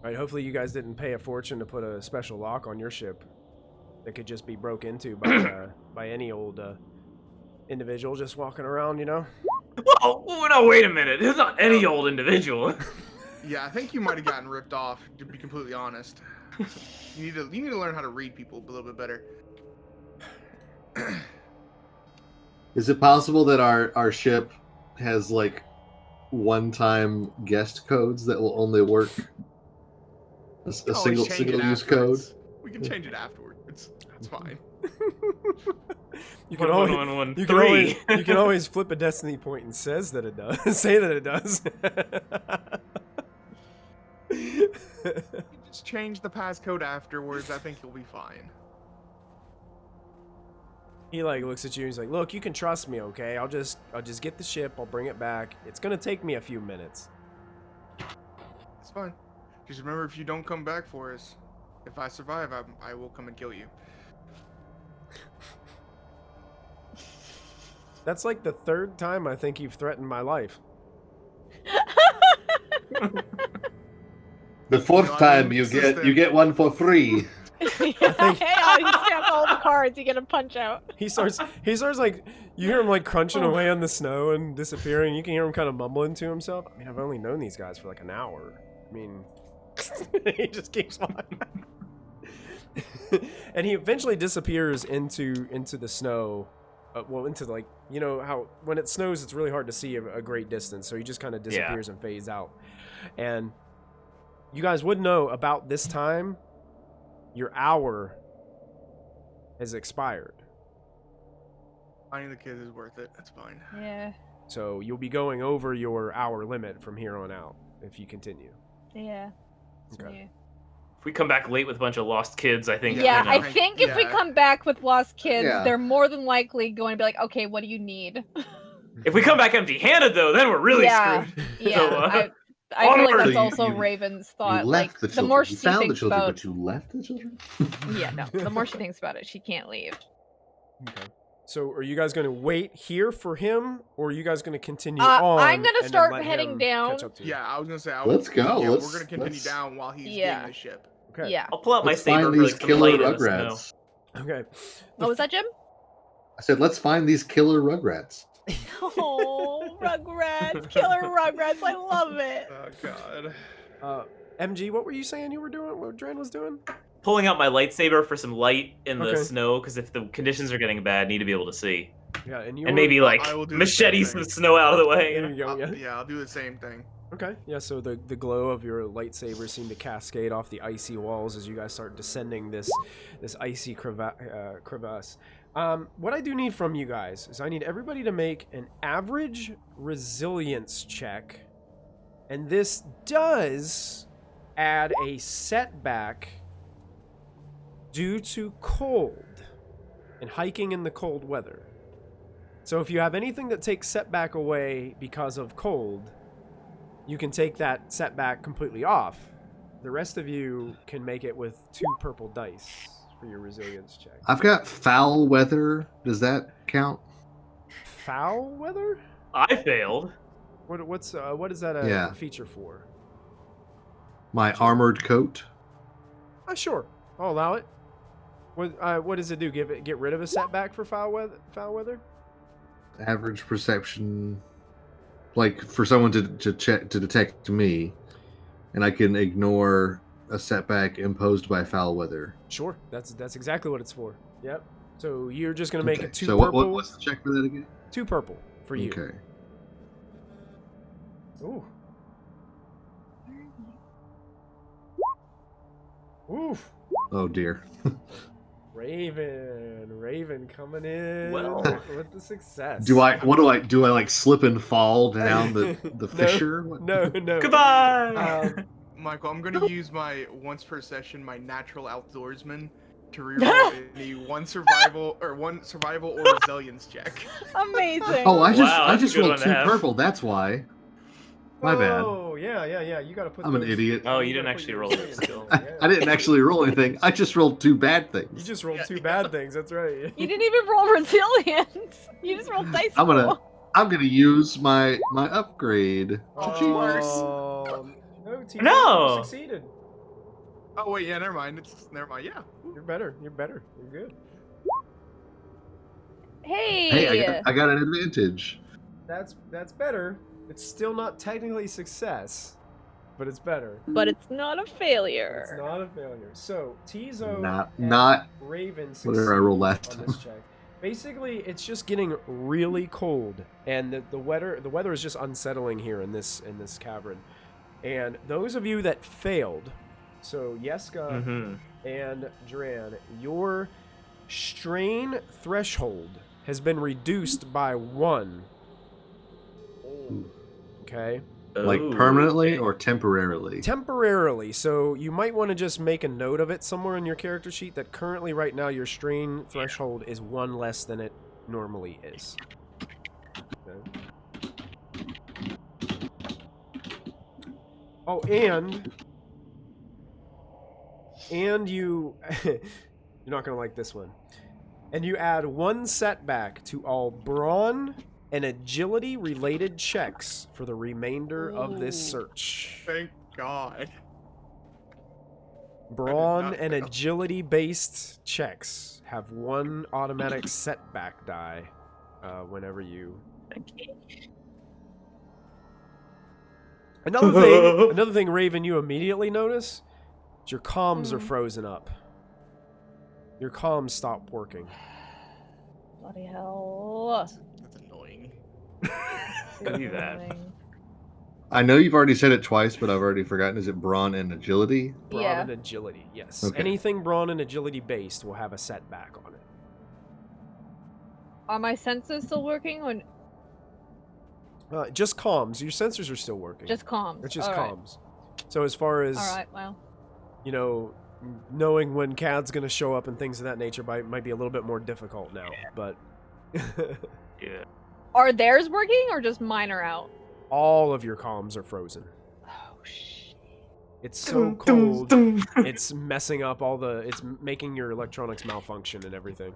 [SPEAKER 1] All right, hopefully you guys didn't pay a fortune to put a special lock on your ship that could just be broke into by any old individual just walking around, you know?
[SPEAKER 3] Whoa, no, wait a minute. It's not any old individual.
[SPEAKER 5] Yeah, I think you might have gotten ripped off. To be completely honest, you need to learn how to read people a little bit better.
[SPEAKER 4] Is it possible that our ship has like one-time guest codes that will only work? A
[SPEAKER 5] can always change it
[SPEAKER 4] single-use code?
[SPEAKER 5] afterwards. We can change it afterwards. It's fine.
[SPEAKER 1] You can always,
[SPEAKER 3] 11113.
[SPEAKER 1] you can always flip a destiny point and says that it does. Say that it does.
[SPEAKER 5] You just change the passcode afterwards. I think you'll be fine.
[SPEAKER 1] He like looks at you and he's like, "Look, you can trust me, okay? I'll just get the ship. I'll bring it back. It's gonna take me a few minutes."
[SPEAKER 5] It's fine. Just remember, if you don't come back for us, if I survive, I will come and kill you.
[SPEAKER 1] That's like the third time I think you've threatened my life.
[SPEAKER 4] The fourth
[SPEAKER 5] No, I
[SPEAKER 4] time
[SPEAKER 5] mean,
[SPEAKER 4] you
[SPEAKER 5] this is
[SPEAKER 4] get
[SPEAKER 5] the-
[SPEAKER 4] one for free.
[SPEAKER 2] Hey, you stamp all the cards, you get a punch out.
[SPEAKER 1] He starts like, you hear him like crunching away on the snow and disappearing. You can hear him kind of mumbling to himself. I mean, I've only known these guys for like an hour. I mean, he just keeps on. And he eventually disappears into the snow. Well, into like, you know how when it snows, it's really hard to see a great distance. So he just kind of disappears and fades out. And you guys would know about this time, your hour has expired.
[SPEAKER 5] Finding the kids is worth it. That's fine.
[SPEAKER 2] Yeah,
[SPEAKER 1] So you'll be going over your hour limit from here on out if you continue.
[SPEAKER 2] yeah.
[SPEAKER 1] Okay.
[SPEAKER 2] Yeah.
[SPEAKER 3] If we come back late with a bunch of lost kids, I think.
[SPEAKER 2] Yeah,
[SPEAKER 3] you
[SPEAKER 2] I
[SPEAKER 3] know,
[SPEAKER 2] think if we
[SPEAKER 5] Yeah.
[SPEAKER 2] come back with lost kids,
[SPEAKER 4] Yeah.
[SPEAKER 2] they're more than likely going to be like, okay, what do you need?
[SPEAKER 3] if we come back empty-handed, though, then we're really
[SPEAKER 2] Yeah.
[SPEAKER 3] screwed.
[SPEAKER 2] Yeah,
[SPEAKER 3] So,
[SPEAKER 2] I feel like
[SPEAKER 3] onward.
[SPEAKER 2] that's
[SPEAKER 4] So
[SPEAKER 2] also
[SPEAKER 4] you
[SPEAKER 2] Raven's
[SPEAKER 4] You
[SPEAKER 2] thought.
[SPEAKER 4] left
[SPEAKER 2] Like,
[SPEAKER 4] the
[SPEAKER 2] the
[SPEAKER 4] children.
[SPEAKER 2] more
[SPEAKER 4] You
[SPEAKER 2] she
[SPEAKER 4] found the
[SPEAKER 2] thinks
[SPEAKER 4] children,
[SPEAKER 2] about,
[SPEAKER 4] but you left the children?
[SPEAKER 2] yeah, no, the more she thinks about it, she can't leave.
[SPEAKER 1] Okay. So are you guys going to wait here for him, or are you guys going to continue on?
[SPEAKER 2] I'm gonna
[SPEAKER 1] and then
[SPEAKER 2] start
[SPEAKER 1] let
[SPEAKER 2] heading
[SPEAKER 1] him
[SPEAKER 2] down.
[SPEAKER 1] catch up to you?
[SPEAKER 5] Yeah, I was gonna say.
[SPEAKER 4] Let's go,
[SPEAKER 5] Yeah,
[SPEAKER 4] let's-
[SPEAKER 5] we're gonna continue
[SPEAKER 4] let's-
[SPEAKER 5] down while he's
[SPEAKER 2] Yeah.
[SPEAKER 5] getting the ship.
[SPEAKER 1] Okay.
[SPEAKER 2] Yeah.
[SPEAKER 3] I'll pull out my
[SPEAKER 4] Let's
[SPEAKER 3] saber
[SPEAKER 4] find
[SPEAKER 3] for
[SPEAKER 4] these
[SPEAKER 3] like some
[SPEAKER 4] killer
[SPEAKER 3] light in the snow.
[SPEAKER 4] rugrats.
[SPEAKER 1] Okay.
[SPEAKER 2] What was that, Jim?
[SPEAKER 4] I said, let's find these killer rugrats.
[SPEAKER 2] Oh, Rugrats, killer Rugrats, I love it.
[SPEAKER 5] Oh god.
[SPEAKER 1] MG, what were you saying you were doing? What Dran was doing?
[SPEAKER 3] Pulling out my lightsaber for some light in the
[SPEAKER 1] Okay.
[SPEAKER 3] snow, because if the conditions are getting bad, I need to be able to see.
[SPEAKER 1] Yeah, and you
[SPEAKER 3] And maybe like
[SPEAKER 5] I will do the same
[SPEAKER 3] machete
[SPEAKER 5] thing.
[SPEAKER 3] some snow out of the way.
[SPEAKER 1] There you go. Yeah.
[SPEAKER 5] Yeah, I'll do the same thing.
[SPEAKER 1] Okay. Yeah. So the glow of your lightsaber seemed to cascade off the icy walls as you guys start descending this icy crevasse. What I do need from you guys is I need everybody to make an average resilience check, and this does add a setback due to cold and hiking in the cold weather. So if you have anything that takes setback away because of cold, you can take that setback completely off. The rest of you can make it with 2 purple dice for your resilience check.
[SPEAKER 4] I've got foul weather. Does that count?
[SPEAKER 1] Foul weather?
[SPEAKER 3] I failed.
[SPEAKER 1] What is that a
[SPEAKER 4] Yeah.
[SPEAKER 1] feature for?
[SPEAKER 4] My armored coat?
[SPEAKER 1] Sure, I'll allow it. What does it do? Get rid of a setback for foul weather?
[SPEAKER 4] Average perception. Like, for someone to detect me, and I can ignore a setback imposed by foul weather.
[SPEAKER 1] Sure, that's exactly what it's for. Yep. So you're just gonna make
[SPEAKER 4] Okay,
[SPEAKER 1] it 2
[SPEAKER 4] so
[SPEAKER 1] purple.
[SPEAKER 4] what's the check for that again?
[SPEAKER 1] 2 purple for you.
[SPEAKER 4] Okay.
[SPEAKER 1] Ooh. Oof.
[SPEAKER 4] Oh dear.
[SPEAKER 1] Raven coming in
[SPEAKER 3] Well.
[SPEAKER 1] with the success.
[SPEAKER 4] Do I like slip and fall down the
[SPEAKER 1] No,
[SPEAKER 4] fissure? What-
[SPEAKER 1] No.
[SPEAKER 3] Goodbye.
[SPEAKER 5] Michael, I'm gonna use my once per session my natural outdoorsman to reroll any one survival or resilience check.
[SPEAKER 2] Amazing.
[SPEAKER 4] Oh, I
[SPEAKER 3] Wow, that's a
[SPEAKER 4] just
[SPEAKER 3] good
[SPEAKER 4] rolled
[SPEAKER 3] one to
[SPEAKER 4] 2
[SPEAKER 3] have.
[SPEAKER 4] purple. That's why. My bad.
[SPEAKER 1] Oh, yeah. You gotta put.
[SPEAKER 4] I'm an
[SPEAKER 1] those-
[SPEAKER 4] idiot.
[SPEAKER 3] Oh, you
[SPEAKER 1] gotta
[SPEAKER 3] didn't
[SPEAKER 1] put
[SPEAKER 3] actually
[SPEAKER 1] your
[SPEAKER 3] roll it
[SPEAKER 1] resilience
[SPEAKER 3] still.
[SPEAKER 1] in,
[SPEAKER 4] I didn't actually roll anything. I just rolled 2 bad
[SPEAKER 1] You
[SPEAKER 4] things.
[SPEAKER 1] just rolled
[SPEAKER 5] Yeah,
[SPEAKER 1] 2
[SPEAKER 5] yeah.
[SPEAKER 1] bad things. That's right.
[SPEAKER 2] You didn't even roll resilience. You just rolled dice.
[SPEAKER 4] I'm gonna-
[SPEAKER 2] roll.
[SPEAKER 4] I'm gonna use my upgrade.
[SPEAKER 5] Of course.
[SPEAKER 1] No, Tizo,
[SPEAKER 3] No.
[SPEAKER 1] you succeeded.
[SPEAKER 5] Oh wait, yeah, never mind. Never mind. Yeah.
[SPEAKER 1] You're better. You're better. You're good.
[SPEAKER 2] Hey.
[SPEAKER 4] Hey, I got an advantage.
[SPEAKER 1] That's better. It's still not technically success, but it's better.
[SPEAKER 2] But it's not a failure.
[SPEAKER 1] It's not a failure. So Tizo
[SPEAKER 4] Not-
[SPEAKER 1] and
[SPEAKER 4] not
[SPEAKER 1] Raven
[SPEAKER 4] whatever I rolled
[SPEAKER 1] succeed
[SPEAKER 4] last
[SPEAKER 1] on this check. Basically, it's just getting really cold, and the weather is just unsettling here in this cavern. And those of you that failed, so Yeska
[SPEAKER 3] Mm-hmm.
[SPEAKER 1] and Dran, your strain threshold has been reduced by 1. Okay?
[SPEAKER 4] Like permanently or temporarily?
[SPEAKER 1] Temporarily. So you might want to just make a note of it somewhere in your character sheet that currently right now your strain threshold is 1 less than it normally is. Okay. Oh, and you you're not gonna like this one. And you add 1 setback to all brawn and agility related checks for the remainder of this
[SPEAKER 2] Ooh.
[SPEAKER 1] search.
[SPEAKER 5] Thank God.
[SPEAKER 1] Brawn
[SPEAKER 5] not
[SPEAKER 1] and
[SPEAKER 5] fail.
[SPEAKER 1] agility based checks have 1 automatic setback die whenever you. Another thing, Raven, you immediately notice is your comms are frozen up. Your comms stop working.
[SPEAKER 2] Bloody hell.
[SPEAKER 5] That's annoying.
[SPEAKER 3] Could be that.
[SPEAKER 2] Annoying.
[SPEAKER 4] I know you've already said it twice, but I've already forgotten. Is it brawn and agility?
[SPEAKER 1] Brawn
[SPEAKER 2] Yeah.
[SPEAKER 1] and agility, yes.
[SPEAKER 4] Okay.
[SPEAKER 1] Anything brawn and agility based will have a setback on it.
[SPEAKER 2] Are my sensors still working or
[SPEAKER 1] Just comms. Your sensors are still working.
[SPEAKER 2] just comms?
[SPEAKER 1] It's just
[SPEAKER 2] Alright.
[SPEAKER 1] comms. So as far as
[SPEAKER 2] Alright, well.
[SPEAKER 1] you know, knowing when Cad's going to show up and things of that nature might be a little bit more difficult now. But
[SPEAKER 3] Yeah.
[SPEAKER 2] Are theirs working or just mine are out?
[SPEAKER 1] all of your comms are frozen.
[SPEAKER 2] Oh shit.
[SPEAKER 1] It's so cold. It's messing up it's making your electronics malfunction and everything.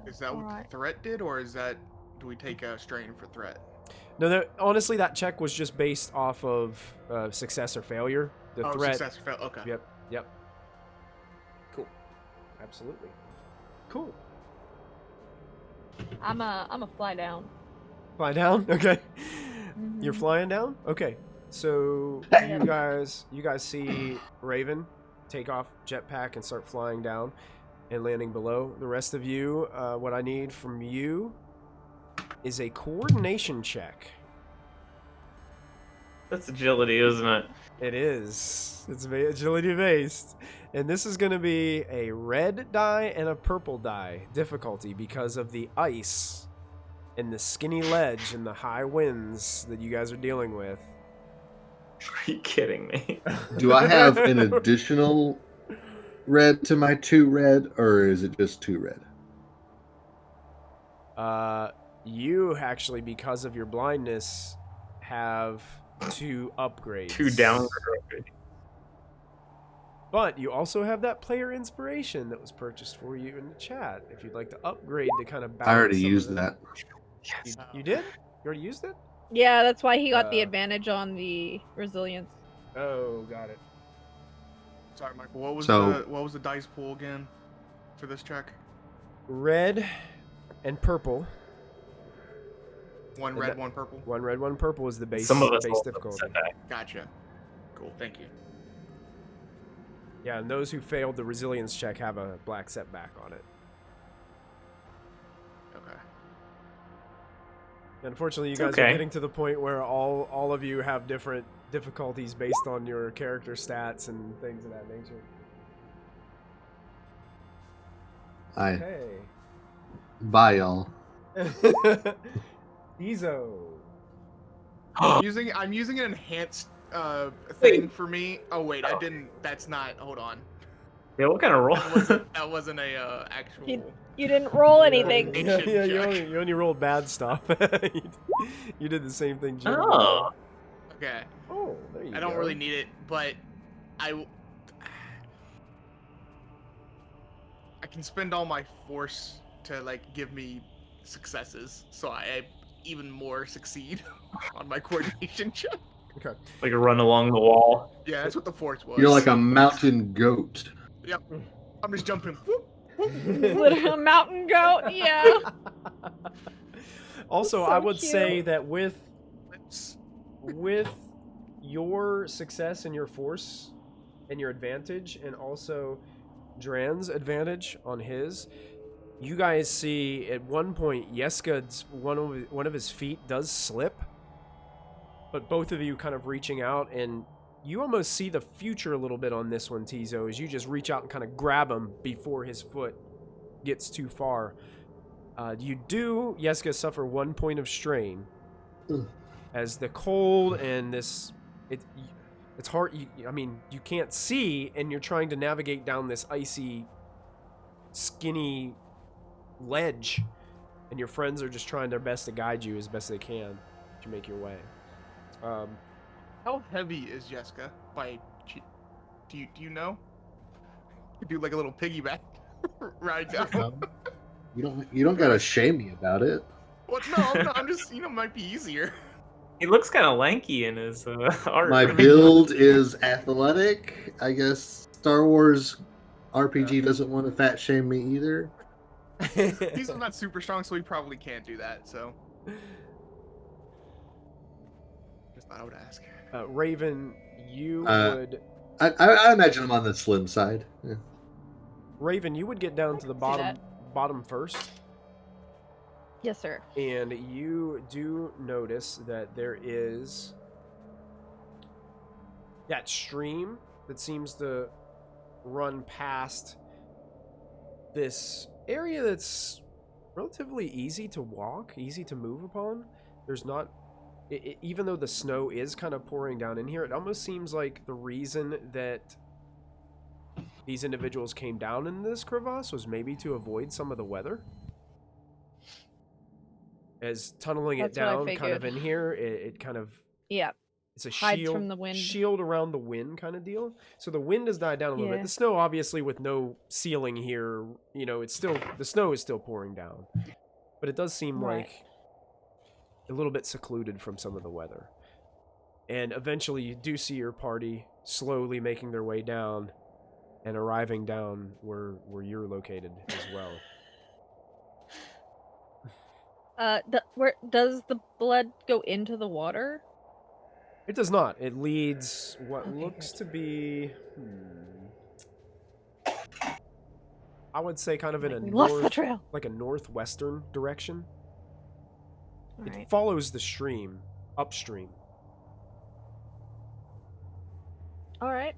[SPEAKER 5] Is that what
[SPEAKER 2] Alright.
[SPEAKER 5] the threat did, or do we take a strain for threat?
[SPEAKER 1] No, honestly, that check was just based off of success or failure. The threat.
[SPEAKER 5] Success or fail. Okay.
[SPEAKER 1] Yep. Cool. Absolutely. Cool.
[SPEAKER 2] I'm a fly down.
[SPEAKER 1] Fly down? Okay.
[SPEAKER 2] Mhm.
[SPEAKER 1] You're flying down? Okay. So
[SPEAKER 2] Yeah.
[SPEAKER 1] you guys see Raven take off jetpack and start flying down and landing below. The rest of you, what I need from you is a coordination check.
[SPEAKER 3] That's agility, isn't it?
[SPEAKER 1] It is. It's agility based. And this is going to be a red die and a purple die difficulty because of the ice and the skinny ledge and the high winds that you guys are dealing with.
[SPEAKER 3] Are you kidding me?
[SPEAKER 4] Do I have an additional red to my 2 red, or is it just 2 red?
[SPEAKER 1] You actually, because of your blindness, have 2 upgrades.
[SPEAKER 3] 2 downward.
[SPEAKER 1] But you also have that player inspiration that was purchased for you in the chat. If you'd like to upgrade to kind of balance.
[SPEAKER 4] I already
[SPEAKER 1] some of
[SPEAKER 4] used
[SPEAKER 1] it.
[SPEAKER 4] that.
[SPEAKER 1] You did? You already used it?
[SPEAKER 2] Yeah, that's why he got the
[SPEAKER 1] Uh,
[SPEAKER 2] advantage on the resilience.
[SPEAKER 1] Oh, got it.
[SPEAKER 5] Sorry, Michael. What was
[SPEAKER 4] So-
[SPEAKER 5] the dice pool again for this check?
[SPEAKER 1] Red and purple.
[SPEAKER 5] One
[SPEAKER 1] And
[SPEAKER 5] red,
[SPEAKER 1] that-
[SPEAKER 5] one purple.
[SPEAKER 1] 1 red, 1 purple is the base,
[SPEAKER 3] Some of us
[SPEAKER 1] base
[SPEAKER 3] also
[SPEAKER 1] difficulty.
[SPEAKER 3] said that.
[SPEAKER 5] Gotcha. Cool. Thank you.
[SPEAKER 1] Yeah, and those who failed the resilience check have a black setback on it.
[SPEAKER 5] Okay.
[SPEAKER 1] Unfortunately, you guys are
[SPEAKER 3] Okay.
[SPEAKER 1] getting to the point where all of you have different difficulties based on your character stats and things of that nature. Okay.
[SPEAKER 4] Bye, y'all.
[SPEAKER 1] Ezo.
[SPEAKER 5] I'm using an enhanced thing for me. Oh wait, I didn't. That's not. Hold on.
[SPEAKER 3] Yeah, what kind of roll?
[SPEAKER 5] That wasn't a actual.
[SPEAKER 2] You didn't roll anything.
[SPEAKER 1] Yeah,
[SPEAKER 5] Ancient
[SPEAKER 1] you
[SPEAKER 5] check.
[SPEAKER 1] only rolled bad stuff. You did the same thing, Jim.
[SPEAKER 3] Oh.
[SPEAKER 5] Okay.
[SPEAKER 1] Oh, there you
[SPEAKER 5] I don't
[SPEAKER 1] go.
[SPEAKER 5] really need it, but I can spend all my force to like give me successes, so I even more succeed on my coordination check.
[SPEAKER 1] Okay.
[SPEAKER 3] Like a run along the wall.
[SPEAKER 5] Yeah, that's what the force was.
[SPEAKER 4] You're like a mountain goat.
[SPEAKER 5] Yep. I'm just jumping. Whoop, whoop.
[SPEAKER 2] Literally a mountain goat. Yeah.
[SPEAKER 1] Also,
[SPEAKER 2] So
[SPEAKER 1] I would
[SPEAKER 2] cute.
[SPEAKER 1] say that with
[SPEAKER 5] Lips.
[SPEAKER 1] your success and your force and your advantage, and also Dran's advantage on his, you guys see at one point Yeska's one of his feet does slip, but both of you kind of reaching out, and you almost see the future a little bit on this one, Tizo, as you just reach out and kind of grab him before his foot gets too far. You do, Yeska, suffer 1 point of strain as the cold and this, it's hard. I mean, you can't see, and you're trying to navigate down this icy, skinny ledge, and your friends are just trying their best to guide you as best they can to make your way.
[SPEAKER 5] How heavy is Jessica? Do you know? You do like a little piggyback ride down.
[SPEAKER 4] You don't gotta shame me about it.
[SPEAKER 5] What? No, I'm just might be easier.
[SPEAKER 3] He looks kind of lanky in his art.
[SPEAKER 4] My build is athletic. I guess Star Wars RPG doesn't want to fat shame me either.
[SPEAKER 5] He's not super strong, so he probably can't do that. So, just thought I would ask.
[SPEAKER 1] Raven, you would.
[SPEAKER 4] I imagine I'm on the slim side. Yeah.
[SPEAKER 1] Raven, you would get down to the
[SPEAKER 2] I can see
[SPEAKER 1] bottom first,
[SPEAKER 2] Yes, sir.
[SPEAKER 1] and you do notice that there is that stream that seems to run past this area that's relatively easy to walk, easy to move upon. There's not, even though the snow is kind of pouring down in here, it almost seems like the reason that these individuals came down in this crevasse was maybe to avoid some of the weather. As tunneling
[SPEAKER 2] That's
[SPEAKER 1] it
[SPEAKER 2] what I
[SPEAKER 1] down kind of
[SPEAKER 2] figured.
[SPEAKER 1] in here, it kind of,
[SPEAKER 2] Yeah.
[SPEAKER 1] it's a
[SPEAKER 2] Hides
[SPEAKER 1] shield
[SPEAKER 2] from the wind.
[SPEAKER 1] shield around the wind kind of deal. So the wind has died down a little bit.
[SPEAKER 2] Yeah.
[SPEAKER 1] The snow, obviously, with no ceiling here, it's still, the snow is still pouring down, but it does seem
[SPEAKER 2] Right.
[SPEAKER 1] like a little bit secluded from some of the weather. And eventually you do see your party slowly making their way down and arriving down where you're located as well.
[SPEAKER 2] Where does the blood go into the water?
[SPEAKER 1] It does not. It leads what
[SPEAKER 2] Okay,
[SPEAKER 1] looks
[SPEAKER 2] good.
[SPEAKER 1] to be, I would say, kind of in
[SPEAKER 2] Like,
[SPEAKER 1] a
[SPEAKER 2] we lost the trail.
[SPEAKER 1] like a northwestern direction.
[SPEAKER 2] All
[SPEAKER 1] It
[SPEAKER 2] right.
[SPEAKER 1] follows the stream upstream.
[SPEAKER 2] All right.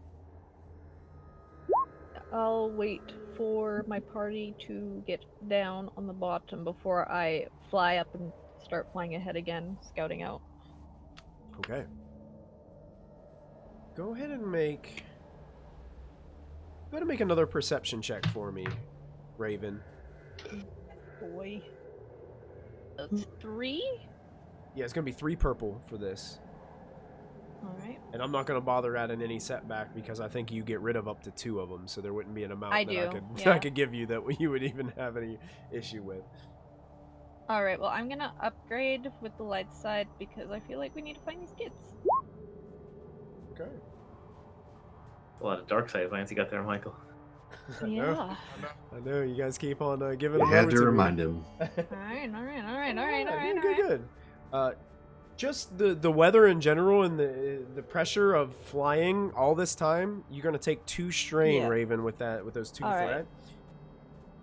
[SPEAKER 2] I'll wait for my party to get down on the bottom before I fly up and start flying ahead again, scouting out.
[SPEAKER 1] Okay. Go ahead and make another perception check for me, Raven.
[SPEAKER 2] Boy. That's 3?
[SPEAKER 1] Yeah, it's gonna be 3 purple for this.
[SPEAKER 2] Alright.
[SPEAKER 1] And I'm not going to bother adding any setback because I think you get rid of up to 2 of them, so there wouldn't be an amount
[SPEAKER 2] I
[SPEAKER 1] that
[SPEAKER 2] do,
[SPEAKER 1] I
[SPEAKER 2] yeah.
[SPEAKER 1] could give you that you would even have any issue with.
[SPEAKER 2] Alright, well, I'm gonna upgrade with the light side because I feel like we need to find these kids.
[SPEAKER 1] Okay.
[SPEAKER 3] A lot of dark side plans you got there, Michael.
[SPEAKER 1] I know.
[SPEAKER 2] Yeah.
[SPEAKER 1] I know, you guys keep on giving
[SPEAKER 4] You
[SPEAKER 1] them
[SPEAKER 4] had
[SPEAKER 1] over
[SPEAKER 4] to
[SPEAKER 1] me.
[SPEAKER 4] remind him.
[SPEAKER 2] Alright.
[SPEAKER 1] Good. Just the weather in general and the pressure of flying all this time, you're going to take 2 strain,
[SPEAKER 2] Yeah.
[SPEAKER 1] Raven, with those 2
[SPEAKER 2] Alright.
[SPEAKER 1] threat.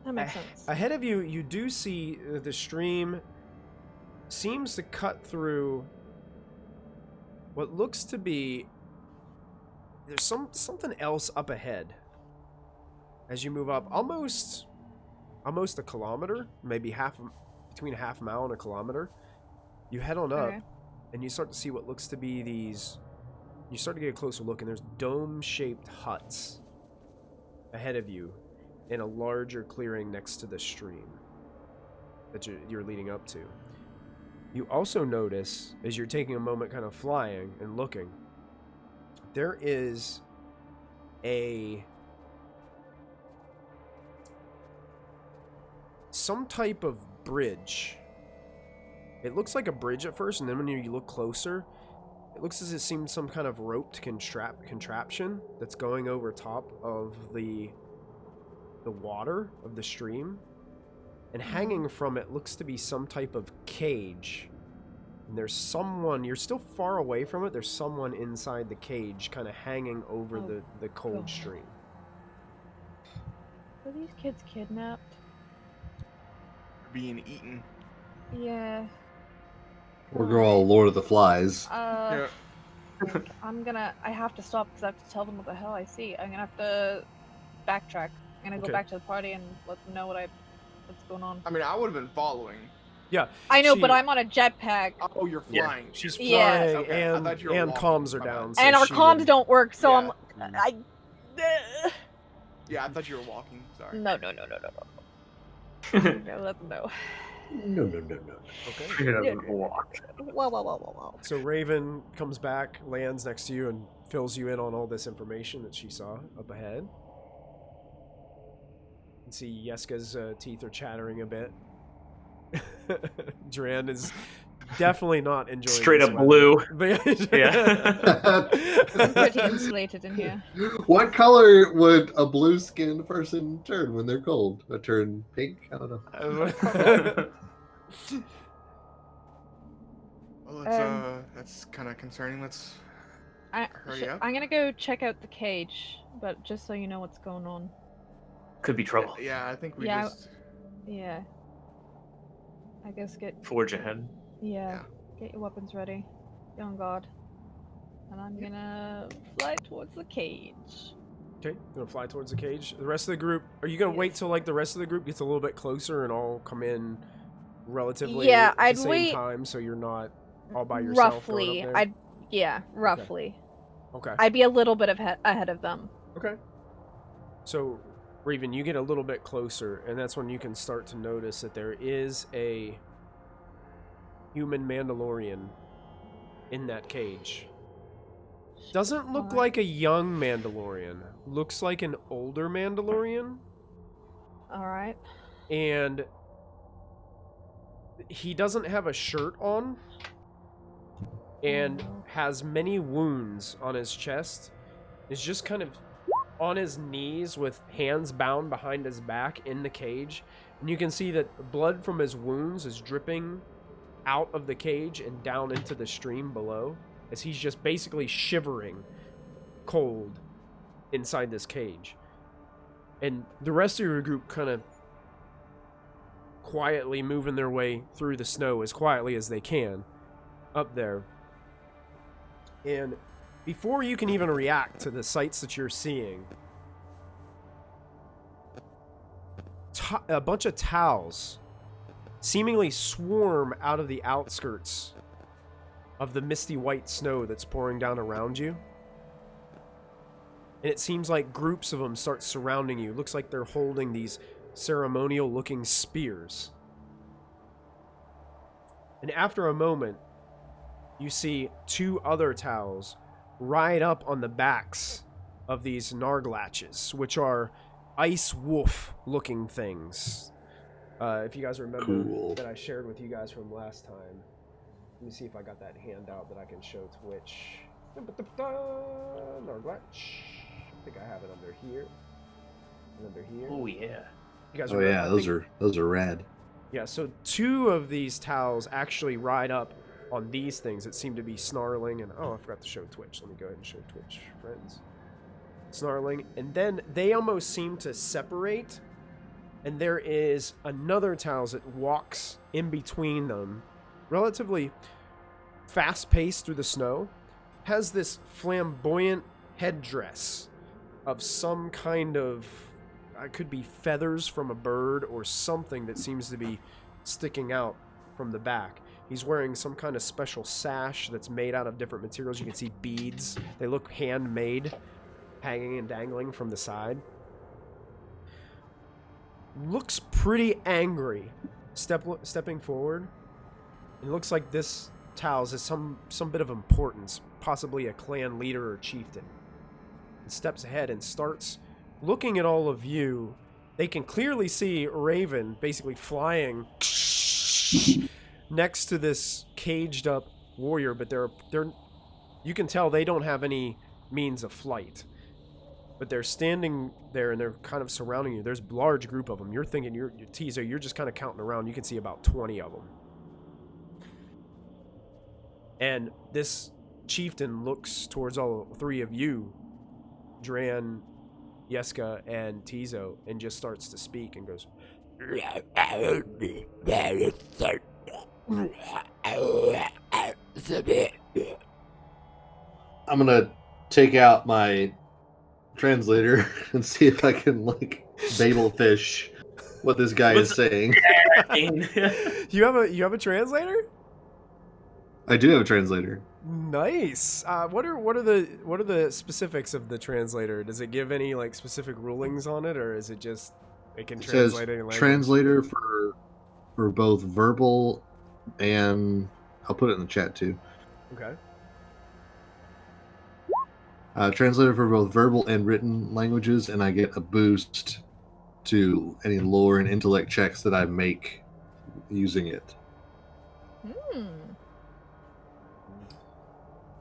[SPEAKER 2] That makes sense.
[SPEAKER 1] Ahead of you, you do see the stream seems to cut through what looks to be, there's something else up ahead. As you move up, almost a kilometer, maybe between a half mile and a kilometer, you head on up,
[SPEAKER 2] Okay.
[SPEAKER 1] and you start to see what looks to be these. You start to get a closer look, and there's dome-shaped huts ahead of you in a larger clearing next to the stream that you're leading up to. You also notice, as you're taking a moment kind of flying and looking, there is some type of bridge. It looks like a bridge at first, and then when you look closer, it looks as if it seems some kind of roped contraption that's going over top of the water of the stream. And hanging from it looks to be some type of cage. And there's someone, you're still far away from it, there's someone inside the cage kind of hanging over the cold
[SPEAKER 2] God.
[SPEAKER 1] stream.
[SPEAKER 2] Were these kids kidnapped?
[SPEAKER 5] Being eaten.
[SPEAKER 2] Yeah.
[SPEAKER 4] We're all Lord of the Flies.
[SPEAKER 5] Yeah.
[SPEAKER 2] I have to stop because I have to tell them what the hell I see. I'm gonna have to backtrack. I'm gonna go back to the party and let them know what's going on.
[SPEAKER 5] I mean, I would have been following.
[SPEAKER 1] Yeah.
[SPEAKER 2] I know, but I'm on a jetpack.
[SPEAKER 5] Oh, you're flying.
[SPEAKER 1] She's
[SPEAKER 2] Yeah.
[SPEAKER 1] flying,
[SPEAKER 5] Okay, I thought you were
[SPEAKER 1] and
[SPEAKER 5] walking.
[SPEAKER 1] comms are
[SPEAKER 5] My
[SPEAKER 1] down.
[SPEAKER 5] bad.
[SPEAKER 1] so
[SPEAKER 2] And our
[SPEAKER 1] she
[SPEAKER 2] comms
[SPEAKER 1] would-
[SPEAKER 2] don't work, so
[SPEAKER 5] Yeah.
[SPEAKER 2] I'm...
[SPEAKER 5] Yeah, I thought you were walking. Sorry.
[SPEAKER 2] No. Okay, let them know.
[SPEAKER 4] No.
[SPEAKER 1] Okay.
[SPEAKER 2] Whoa.
[SPEAKER 1] So Raven comes back, lands next to you, and fills you in on all this information that she saw up ahead. You can see Yeska's teeth are chattering a bit. Dran is definitely not enjoying
[SPEAKER 3] Straight
[SPEAKER 1] this
[SPEAKER 3] up
[SPEAKER 1] weather.
[SPEAKER 3] blue.
[SPEAKER 1] Yeah.
[SPEAKER 2] I'm pretty insulated in here.
[SPEAKER 4] What color would a blue-skinned person turn when they're cold? A turn pink? I don't know.
[SPEAKER 5] Well, that's kind of concerning. Let's hurry up.
[SPEAKER 2] I'm gonna go check out the cage, but just so you know what's going on.
[SPEAKER 3] Could be trouble.
[SPEAKER 5] Yeah, I think we
[SPEAKER 2] Yeah.
[SPEAKER 5] just.
[SPEAKER 2] Yeah. I guess
[SPEAKER 3] Forge ahead.
[SPEAKER 2] get your weapons ready. Be on guard. And I'm gonna fly towards the cage.
[SPEAKER 1] Okay, gonna fly towards the cage. The rest of the group, are you gonna wait
[SPEAKER 2] Yes.
[SPEAKER 1] till like the rest of the group gets a little bit closer and all come in relatively
[SPEAKER 2] Yeah,
[SPEAKER 1] at the
[SPEAKER 2] I'd
[SPEAKER 1] same
[SPEAKER 2] wait
[SPEAKER 1] time so you're not all by yourself?
[SPEAKER 2] Roughly.
[SPEAKER 1] going up there?
[SPEAKER 2] Roughly.
[SPEAKER 1] Okay.
[SPEAKER 2] I'd be a little bit ahead of them.
[SPEAKER 1] Okay. So, Raven, you get a little bit closer, and that's when you can start to notice that there is a human Mandalorian in that cage. Doesn't look
[SPEAKER 2] Alright.
[SPEAKER 1] like a young Mandalorian. Looks like an older Mandalorian.
[SPEAKER 2] Alright.
[SPEAKER 1] And he doesn't have a shirt on and
[SPEAKER 2] no.
[SPEAKER 1] has many wounds on his chest. Is just kind of on his knees with hands bound behind his back in the cage. And you can see that blood from his wounds is dripping out of the cage and down into the stream below, as he's just basically shivering cold inside this cage. And the rest of your group kind of quietly moving their way through the snow as quietly as they can up there. And before you can even react to the sights that you're seeing, a bunch of towels seemingly swarm out of the outskirts of the misty white snow that's pouring down around you. And it seems like groups of them start surrounding you. Looks like they're holding these ceremonial looking spears. And after a moment, you see two other towels ride up on the backs of these narglatches, which are ice wolf looking things. If you guys remember
[SPEAKER 4] Cool.
[SPEAKER 1] that I shared with you guys from last time. Let me see if I got that handout that I can show Twitch. Narglatch. I think I have it under here. And under here.
[SPEAKER 3] Oh yeah.
[SPEAKER 1] You guys
[SPEAKER 4] Oh
[SPEAKER 1] remember?
[SPEAKER 4] yeah,
[SPEAKER 1] I
[SPEAKER 4] those
[SPEAKER 1] think-
[SPEAKER 4] are rad.
[SPEAKER 1] Yeah, so two of these towels actually ride up on these things that seem to be snarling and... Oh, I forgot to show Twitch. Let me go ahead and show Twitch, friends. Snarling. And then they almost seem to separate. And there is another towel that walks in between them. Relatively fast-paced through the snow. Has this flamboyant headdress of some kind of... It could be feathers from a bird or something that seems to be sticking out from the back. He's wearing some kind of special sash that's made out of different materials. You can see beads. They look handmade, hanging and dangling from the side. Looks pretty angry, stepping forward. It looks like this Towels is some bit of importance, possibly a clan leader or chieftain. And steps ahead and starts looking at all of you they can clearly see Raven basically flying next to this caged up warrior, but they're you can tell they don't have any means of flight. But they're standing there and they're kind of surrounding you. There's a large group of them. You're thinking you're Tizo, you're just kind of counting around. You can see about 20 of them. And this chieftain looks towards all three of you, Dran, Yeska, and Tizo, and just starts to speak and goes,
[SPEAKER 4] I'm gonna take out my translator and see if I can like Babel fish what this guy is saying.
[SPEAKER 1] You have a translator?
[SPEAKER 4] I do have a translator.
[SPEAKER 1] Nice. What are the specifics of the translator? Does it give any like specific rulings on it, or is it just it can
[SPEAKER 4] It
[SPEAKER 1] translate
[SPEAKER 4] says
[SPEAKER 1] any language?
[SPEAKER 4] translator for both verbal and I'll put it in the chat too.
[SPEAKER 1] Okay.
[SPEAKER 4] Translator for both verbal and written languages, and I get a boost to any lore and intellect checks that I make using it.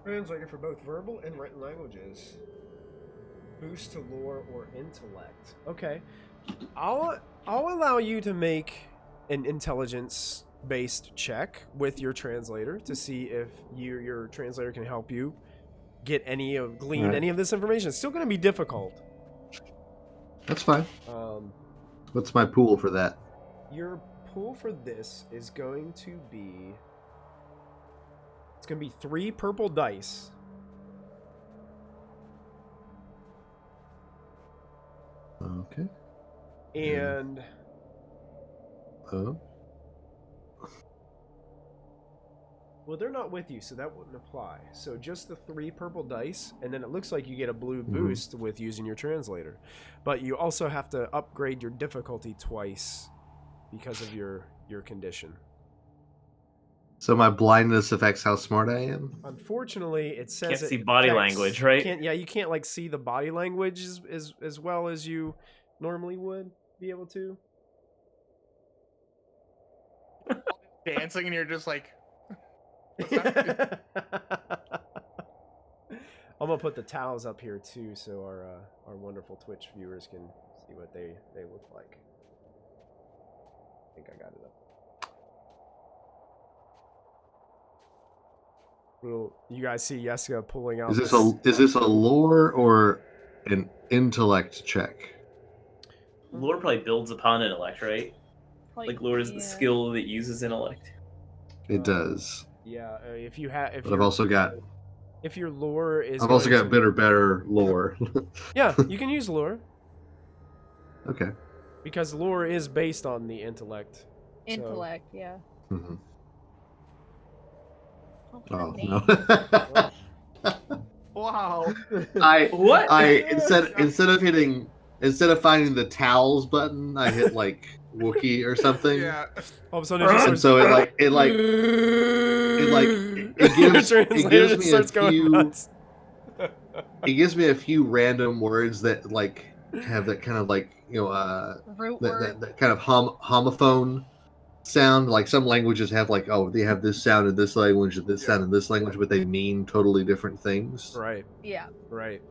[SPEAKER 1] Translator for both verbal and written languages. Boost to lore or intellect. Okay. I'll allow you to make an intelligence-based check with your translator to see if your translator can help you get glean
[SPEAKER 4] Right.
[SPEAKER 1] any of this information. It's still going to be difficult.
[SPEAKER 4] That's fine. What's my pool for that?
[SPEAKER 1] Your pool for this is going to be... It's going to be 3 purple dice.
[SPEAKER 4] Okay.
[SPEAKER 1] And...
[SPEAKER 4] Oh.
[SPEAKER 1] Well, they're not with you, so that wouldn't apply. So just the 3 purple dice, and then it looks like you get a blue boost with using your translator. But you also have to upgrade your difficulty twice because of your condition.
[SPEAKER 4] So my blindness affects how smart I am?
[SPEAKER 1] Unfortunately, it says
[SPEAKER 3] Can't
[SPEAKER 1] it
[SPEAKER 3] see body
[SPEAKER 1] affects-
[SPEAKER 3] language, right?
[SPEAKER 1] You can't like see the body language as well as you normally would be able to.
[SPEAKER 5] Dancing and you're just like,
[SPEAKER 1] I'm gonna put the towels up here too, so our wonderful Twitch viewers can see what they look like. I think I got it up. Well, you guys see Yeska pulling out.
[SPEAKER 4] Is this a lore or an intellect check?
[SPEAKER 3] Lore probably builds upon intellect, right? Like lore is the
[SPEAKER 2] Yeah.
[SPEAKER 3] skill that uses intellect.
[SPEAKER 4] It does.
[SPEAKER 1] Yeah, if you have,
[SPEAKER 4] But I've also got
[SPEAKER 1] if your lore is,
[SPEAKER 4] I've also
[SPEAKER 1] going
[SPEAKER 4] got
[SPEAKER 1] to-
[SPEAKER 4] better lore.
[SPEAKER 1] Yeah, you can use lore
[SPEAKER 4] Okay.
[SPEAKER 1] because lore is based on the intellect.
[SPEAKER 2] Intellect, yeah.
[SPEAKER 4] Mhm.
[SPEAKER 2] Oh,
[SPEAKER 4] Oh
[SPEAKER 2] name.
[SPEAKER 4] no.
[SPEAKER 5] wow.
[SPEAKER 3] What?
[SPEAKER 4] Instead of finding the towels button, I hit like Wookiee or something.
[SPEAKER 5] Yeah.
[SPEAKER 1] All of a sudden, it just
[SPEAKER 4] And
[SPEAKER 1] starts-
[SPEAKER 4] so it gives
[SPEAKER 1] Your translator just
[SPEAKER 4] me a
[SPEAKER 1] starts going
[SPEAKER 4] few
[SPEAKER 1] nuts.
[SPEAKER 4] it gives me a few random words that like have that kind of like
[SPEAKER 2] Root word.
[SPEAKER 4] that kind of homophone sound. Like some languages have like, oh, they have this sound in this language and this sound in this language, but they mean totally different things.
[SPEAKER 1] Right,
[SPEAKER 2] Yeah.
[SPEAKER 1] right.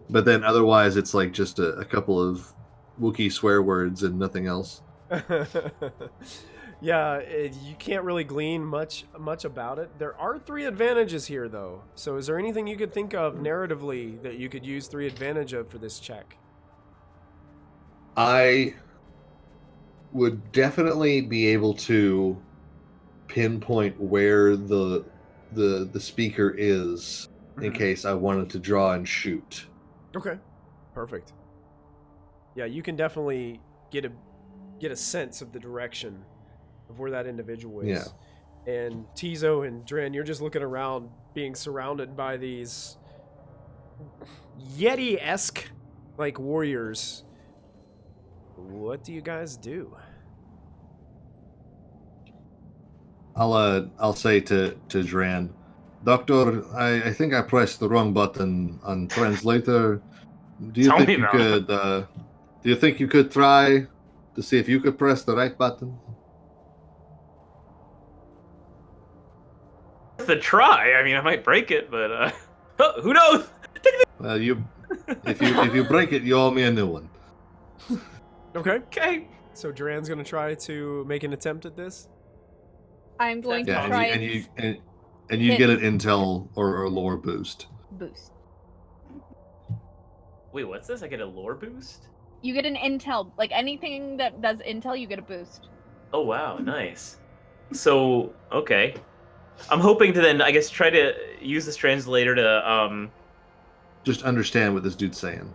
[SPEAKER 4] But then otherwise it's like just a couple of Wookiee swear words and nothing else.
[SPEAKER 1] Yeah, you can't really glean much about it. There are 3 advantages here, though. So is there anything you could think of narratively that you could use 3 advantage of for this check?
[SPEAKER 4] I would definitely be able to pinpoint where the speaker is in case I wanted to draw and shoot.
[SPEAKER 1] Okay, perfect. Yeah, you can definitely get a sense of the direction of where that individual is.
[SPEAKER 4] Yeah.
[SPEAKER 1] And Tizo and Dren, you're just looking around, being surrounded by these Yeti-esque like warriors. What do you guys do?
[SPEAKER 4] I'll say to Dran, Doctor, I think I pressed the wrong button on translator. Do you
[SPEAKER 3] Tell
[SPEAKER 4] think
[SPEAKER 3] me
[SPEAKER 4] you
[SPEAKER 3] about
[SPEAKER 4] could Do you think you could try to see if you could press the right button?
[SPEAKER 3] The try. I mean, I might break it, but who knows?
[SPEAKER 4] Well, if you break it, you owe me a new one.
[SPEAKER 1] Okay.
[SPEAKER 3] Okay.
[SPEAKER 1] So Duran's gonna try to make an attempt at this.
[SPEAKER 2] I'm going to
[SPEAKER 4] Yeah,
[SPEAKER 2] try
[SPEAKER 4] and
[SPEAKER 2] and
[SPEAKER 4] you
[SPEAKER 2] hit-
[SPEAKER 4] get an intel or lore boost.
[SPEAKER 2] boost.
[SPEAKER 3] Wait, what's this? I get a lore boost?
[SPEAKER 2] You get an intel. Like anything that does intel, you get a boost.
[SPEAKER 3] Oh wow, nice. So okay, I'm hoping to then I guess try to use this translator to
[SPEAKER 4] Just understand what this dude's saying.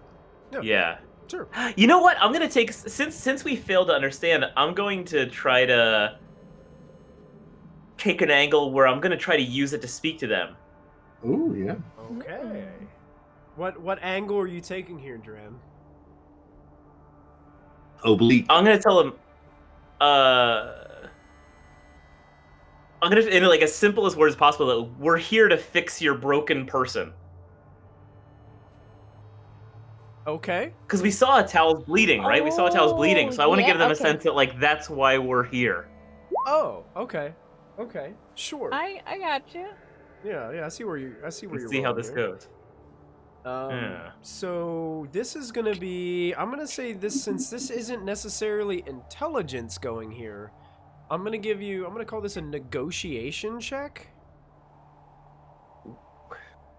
[SPEAKER 3] yeah.
[SPEAKER 1] Sure.
[SPEAKER 3] You know what? I'm gonna take since we failed to understand. I'm going to try to take an angle where I'm gonna try to use it to speak to them.
[SPEAKER 4] Ooh, yeah.
[SPEAKER 1] Okay. What angle are you taking here, Duran?
[SPEAKER 4] Oblique.
[SPEAKER 3] I'm gonna tell them. I'm gonna in like as simple as words as possible that we're here to fix your broken person.
[SPEAKER 1] Okay.
[SPEAKER 3] Because we saw a towel's bleeding, right? We saw a towel's bleeding, so I want to
[SPEAKER 2] yeah,
[SPEAKER 3] give them a
[SPEAKER 2] okay.
[SPEAKER 3] sense that like that's why we're here.
[SPEAKER 1] Oh, okay. Okay. Sure.
[SPEAKER 2] I got you.
[SPEAKER 1] Yeah, I see where you're
[SPEAKER 3] Let's
[SPEAKER 1] rolling
[SPEAKER 3] see how this
[SPEAKER 1] here.
[SPEAKER 3] goes.
[SPEAKER 1] So this is gonna be, I'm gonna say this, since this isn't necessarily intelligence going here, I'm gonna call this a negotiation check.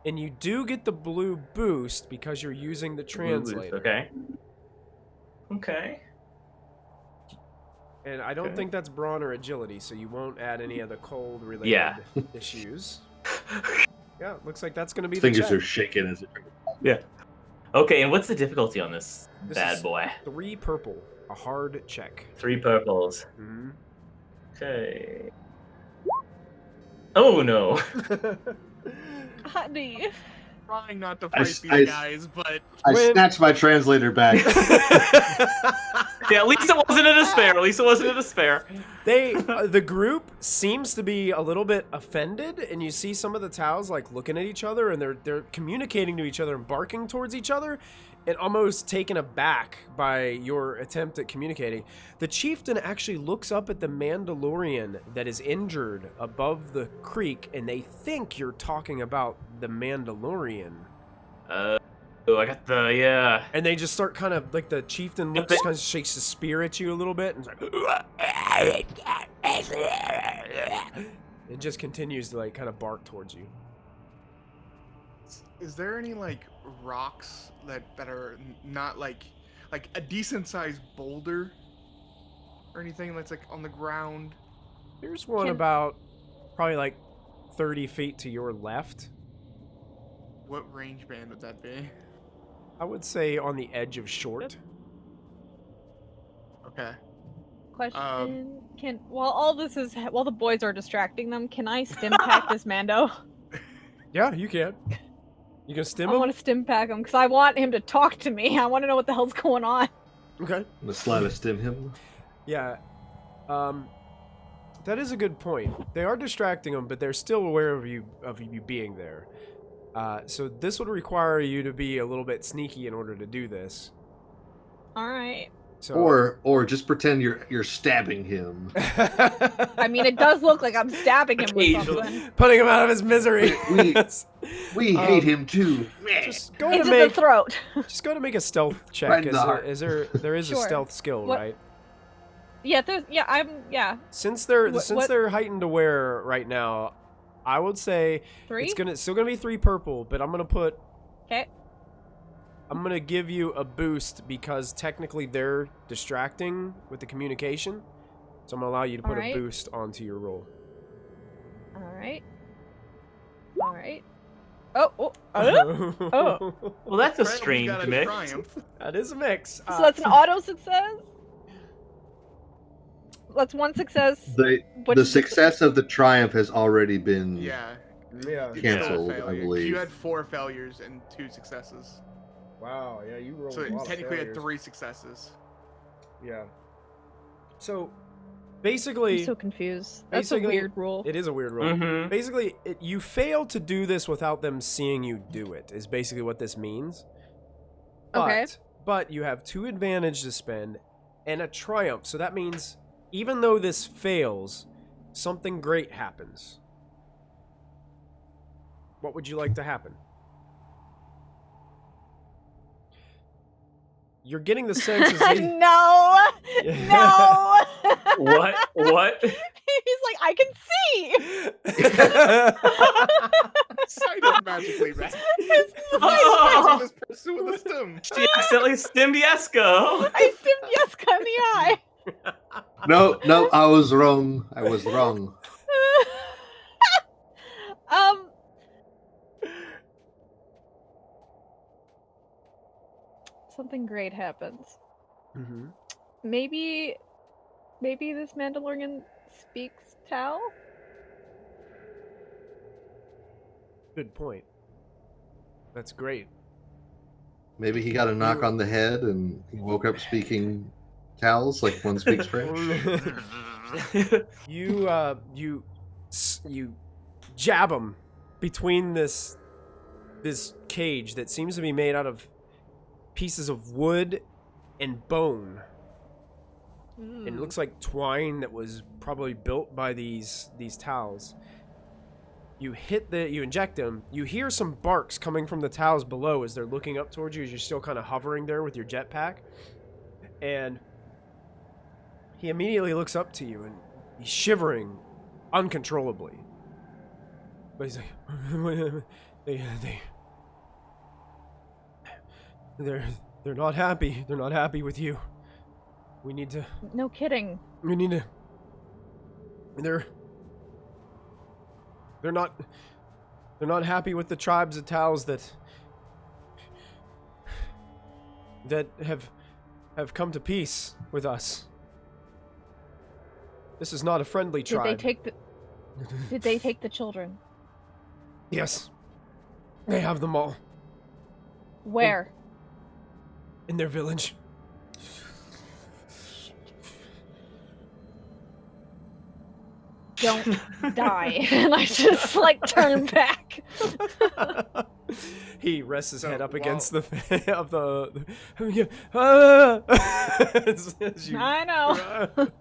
[SPEAKER 1] And you do get the blue boost because you're using the translator.
[SPEAKER 3] Okay. Okay.
[SPEAKER 1] And I don't
[SPEAKER 3] Okay.
[SPEAKER 1] think that's brawn or agility, so you won't add any of the cold related
[SPEAKER 3] Yeah.
[SPEAKER 1] issues. Yeah, looks like that's gonna be
[SPEAKER 4] Fingers
[SPEAKER 1] the
[SPEAKER 4] are
[SPEAKER 1] check.
[SPEAKER 4] shaking as it.
[SPEAKER 3] Yeah. Okay, and what's the difficulty on this
[SPEAKER 1] This
[SPEAKER 3] bad
[SPEAKER 1] is
[SPEAKER 3] boy?
[SPEAKER 1] 3 purple, a hard check.
[SPEAKER 3] 3 purples.
[SPEAKER 1] Mm-hmm.
[SPEAKER 3] Okay. Oh no.
[SPEAKER 2] Honey.
[SPEAKER 5] Trying not to
[SPEAKER 4] I
[SPEAKER 5] fight
[SPEAKER 4] s-
[SPEAKER 5] these
[SPEAKER 4] I s-
[SPEAKER 5] guys, but
[SPEAKER 4] I
[SPEAKER 1] When-
[SPEAKER 4] snatched my translator back.
[SPEAKER 3] Yeah, at least it wasn't a despair. At least it wasn't a despair.
[SPEAKER 1] The group seems to be a little bit offended, and you see some of the Taos like looking at each other, and they're communicating to each other and barking towards each other, and almost taken aback by your attempt at communicating. The chieftain actually looks up at the Mandalorian that is injured above the creek, and they think you're talking about the Mandalorian.
[SPEAKER 3] Oh, I got the yeah.
[SPEAKER 1] And they just start kind of like the chieftain looks, kind of shakes his spear at you a little bit, and it just continues to like kind of bark towards you.
[SPEAKER 5] is there any like rocks that are not like a decent sized boulder or anything that's like on the ground?
[SPEAKER 1] There's one
[SPEAKER 2] Can-
[SPEAKER 1] about probably like 30 feet to your left.
[SPEAKER 5] What range band would that be?
[SPEAKER 1] I would say on the edge of short.
[SPEAKER 5] Okay.
[SPEAKER 2] Question: while the boys are distracting them, can I stim pack this Mando?
[SPEAKER 1] Yeah, you can. You can stim
[SPEAKER 2] I
[SPEAKER 1] him?
[SPEAKER 2] want to stim pack him because I want him to talk to me. I want to know what the hell's going on.
[SPEAKER 1] Okay.
[SPEAKER 4] The slide of stim him.
[SPEAKER 1] Yeah. That is a good point. They are distracting them, but they're still aware of you being there. So this would require you to be a little bit sneaky in order to do this.
[SPEAKER 2] All right.
[SPEAKER 1] So
[SPEAKER 4] Or just pretend you're stabbing him.
[SPEAKER 2] I mean, it does look like I'm stabbing him with
[SPEAKER 3] Occasionally.
[SPEAKER 2] something.
[SPEAKER 1] putting him out of his misery.
[SPEAKER 4] We hate him too.
[SPEAKER 1] Just go
[SPEAKER 2] Into
[SPEAKER 1] to
[SPEAKER 2] the
[SPEAKER 1] make
[SPEAKER 2] throat.
[SPEAKER 1] just go to make a stealth check.
[SPEAKER 4] Right in the heart.
[SPEAKER 1] There is a
[SPEAKER 2] Sure.
[SPEAKER 1] stealth skill,
[SPEAKER 2] What-
[SPEAKER 1] right?
[SPEAKER 2] Yeah,
[SPEAKER 1] Since they're
[SPEAKER 2] What-
[SPEAKER 1] they're heightened aware right now, I would say
[SPEAKER 2] 3.
[SPEAKER 1] it's still gonna be 3 purple, but I'm gonna give you a boost because technically they're distracting with the communication. So I'm gonna allow you to put
[SPEAKER 2] Alright.
[SPEAKER 1] a boost onto your roll.
[SPEAKER 2] All right. Oh.
[SPEAKER 3] Well, that's a
[SPEAKER 5] Apparently we
[SPEAKER 3] strange
[SPEAKER 5] got a
[SPEAKER 3] mix.
[SPEAKER 5] triumph.
[SPEAKER 1] That is a mix.
[SPEAKER 2] So that's an auto success. That's one success.
[SPEAKER 4] The
[SPEAKER 2] What
[SPEAKER 4] the
[SPEAKER 2] is the-
[SPEAKER 4] success of the triumph has already been
[SPEAKER 5] Yeah.
[SPEAKER 1] Yeah.
[SPEAKER 5] It's
[SPEAKER 4] Canceled,
[SPEAKER 5] still a
[SPEAKER 4] I
[SPEAKER 5] failure.
[SPEAKER 4] believe.
[SPEAKER 5] You had 4 failures and 2 successes.
[SPEAKER 1] Wow. Yeah, you rolled
[SPEAKER 5] So
[SPEAKER 1] a
[SPEAKER 5] it
[SPEAKER 1] lot of
[SPEAKER 5] technically had
[SPEAKER 1] failures.
[SPEAKER 5] 3 successes.
[SPEAKER 1] Yeah. So
[SPEAKER 2] I'm
[SPEAKER 1] basically,
[SPEAKER 2] so confused. That's a
[SPEAKER 1] basically-
[SPEAKER 2] weird rule.
[SPEAKER 1] it is a weird roll.
[SPEAKER 3] Mm-hmm.
[SPEAKER 1] Basically, you fail to do this without them seeing you do it, is basically what this means.
[SPEAKER 2] Okay.
[SPEAKER 1] But but you have 2 advantage to spend and a triumph. So that means even though this fails, something great happens. What would you like to happen? You're getting the sense as he...
[SPEAKER 2] No! No!
[SPEAKER 3] What?
[SPEAKER 2] He's like, I can see!
[SPEAKER 5] Sight is magically back.
[SPEAKER 3] Oh!
[SPEAKER 5] This person with a stem.
[SPEAKER 3] She accidentally stimmed Yesko.
[SPEAKER 2] I stimmed Yeska in the eye.
[SPEAKER 4] No, I was wrong. I was wrong.
[SPEAKER 2] Something great happens.
[SPEAKER 1] Mm-hmm.
[SPEAKER 2] Maybe this Mandalorian speaks Tal?
[SPEAKER 1] Good point. That's great.
[SPEAKER 4] Maybe he got a knock on the head and he woke up speaking Tals like one speaks French.
[SPEAKER 1] You jab him between this cage that seems to be made out of pieces of wood and bone. And it looks like twine that was probably built by these towels. You inject them. You hear some barks coming from the towels below as they're looking up towards you as you're still kind of hovering there with your jetpack. And he immediately looks up to you and he's shivering uncontrollably. But he's like, they're not happy. They're not happy with you. We need to.
[SPEAKER 2] No kidding.
[SPEAKER 1] We need to. They're not happy with the tribes of Tals that have come to peace with us. This is not a friendly tribe.
[SPEAKER 2] Did they take the children?
[SPEAKER 1] Yes. They have them all
[SPEAKER 2] Where?
[SPEAKER 1] in their village.
[SPEAKER 2] Don't die. And I just like turn back.
[SPEAKER 1] He rests his
[SPEAKER 5] So,
[SPEAKER 1] head up
[SPEAKER 5] while-
[SPEAKER 1] against the as you-
[SPEAKER 2] I know.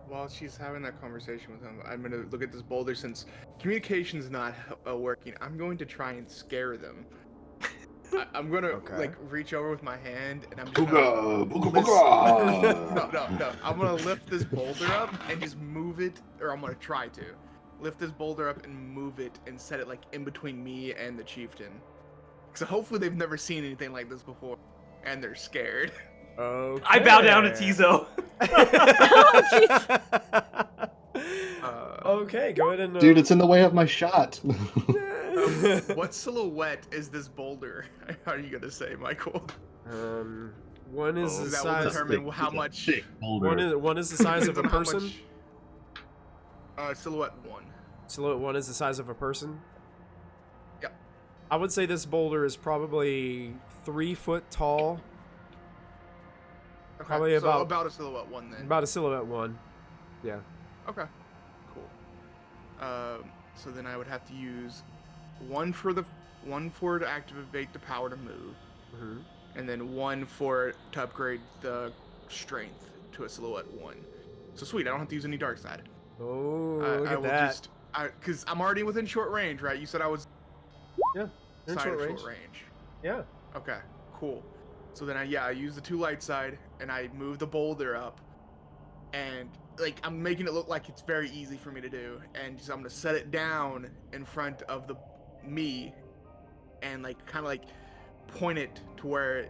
[SPEAKER 5] While she's having that conversation with him, I'm gonna look at this boulder. Since communication's not working, I'm going to try and scare them. I'm gonna like reach over with my hand and I'm just gonna no. I'm gonna lift this boulder up and just move it, or I'm gonna try to lift this boulder up and move it and set it like in between me and the chieftain. So hopefully they've never seen anything like this before and they're scared.
[SPEAKER 1] Okay.
[SPEAKER 3] I bow down to Tizo.
[SPEAKER 1] Okay, go ahead and.
[SPEAKER 4] Dude, it's in the way of my shot.
[SPEAKER 5] What silhouette is this boulder? How are you gonna say, Michael?
[SPEAKER 1] One is the
[SPEAKER 5] That will
[SPEAKER 1] size.
[SPEAKER 5] determine how much.
[SPEAKER 1] One is the size of a
[SPEAKER 5] depends on how
[SPEAKER 1] person.
[SPEAKER 5] much- silhouette 1.
[SPEAKER 1] Silhouette 1 is the size of a person.
[SPEAKER 5] Yep.
[SPEAKER 1] I would say this boulder is probably 3 foot tall.
[SPEAKER 5] Okay,
[SPEAKER 1] Probably
[SPEAKER 5] so
[SPEAKER 1] about
[SPEAKER 5] a silhouette 1 then.
[SPEAKER 1] About a silhouette 1. Yeah.
[SPEAKER 5] Okay, cool. So then I would have to use one for to activate the power to move,
[SPEAKER 1] Mm-hmm.
[SPEAKER 5] and then one to upgrade the strength to a silhouette 1. So sweet, I don't have to use any dark side.
[SPEAKER 1] Oh, look
[SPEAKER 5] I
[SPEAKER 1] at
[SPEAKER 5] will
[SPEAKER 1] that.
[SPEAKER 5] because I'm already within short range, right? You said I was
[SPEAKER 1] Yeah, you're in
[SPEAKER 5] side
[SPEAKER 1] short
[SPEAKER 5] of
[SPEAKER 1] range.
[SPEAKER 5] short range.
[SPEAKER 1] Yeah.
[SPEAKER 5] Okay, cool. So then I use the 2 light side and I move the boulder up, and like I'm making it look like it's very easy for me to do, and just I'm gonna set it down in front of me, and like kind of like point it to where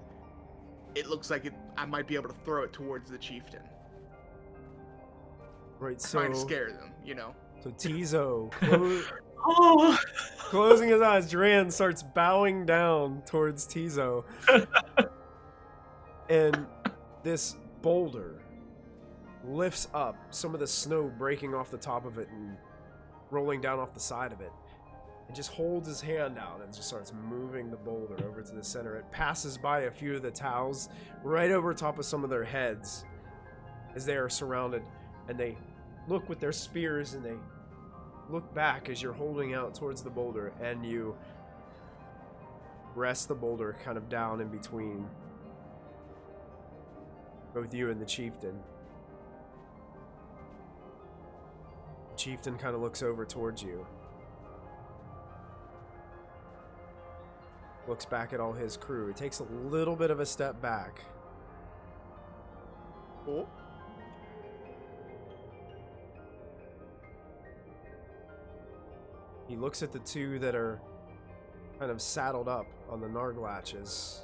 [SPEAKER 5] it looks like I might be able to throw it towards the chieftain.
[SPEAKER 1] Right,
[SPEAKER 5] Trying to
[SPEAKER 1] so
[SPEAKER 5] scare them, you know.
[SPEAKER 1] So Tizo
[SPEAKER 3] Oh.
[SPEAKER 1] closing his eyes, Duran starts bowing down towards Tizo. And this boulder lifts up, some of the snow breaking off the top of it and rolling down off the side of it. And just holds his hand out and just starts moving the boulder over to the center. It passes by a few of the towels right over top of some of their heads as they are surrounded, and they look with their spears and they look back as you're holding out towards the boulder, and you rests the boulder kind of down in between both you and the chieftain. The chieftain kind of looks over towards you. Looks back at all his crew. He takes a little bit of a step back.
[SPEAKER 5] Cool.
[SPEAKER 1] He looks at the two that are kind of saddled up on the Narglatches.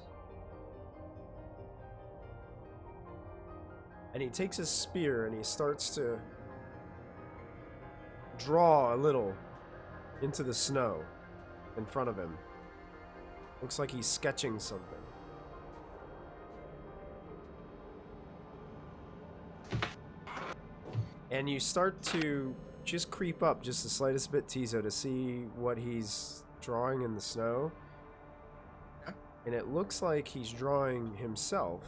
[SPEAKER 1] And he takes his spear and he starts to draw a little into the snow in front of him. Looks like he's sketching something. And you start to just creep up just the slightest bit, Tizo, to see what he's drawing in the snow. And it looks like he's drawing himself.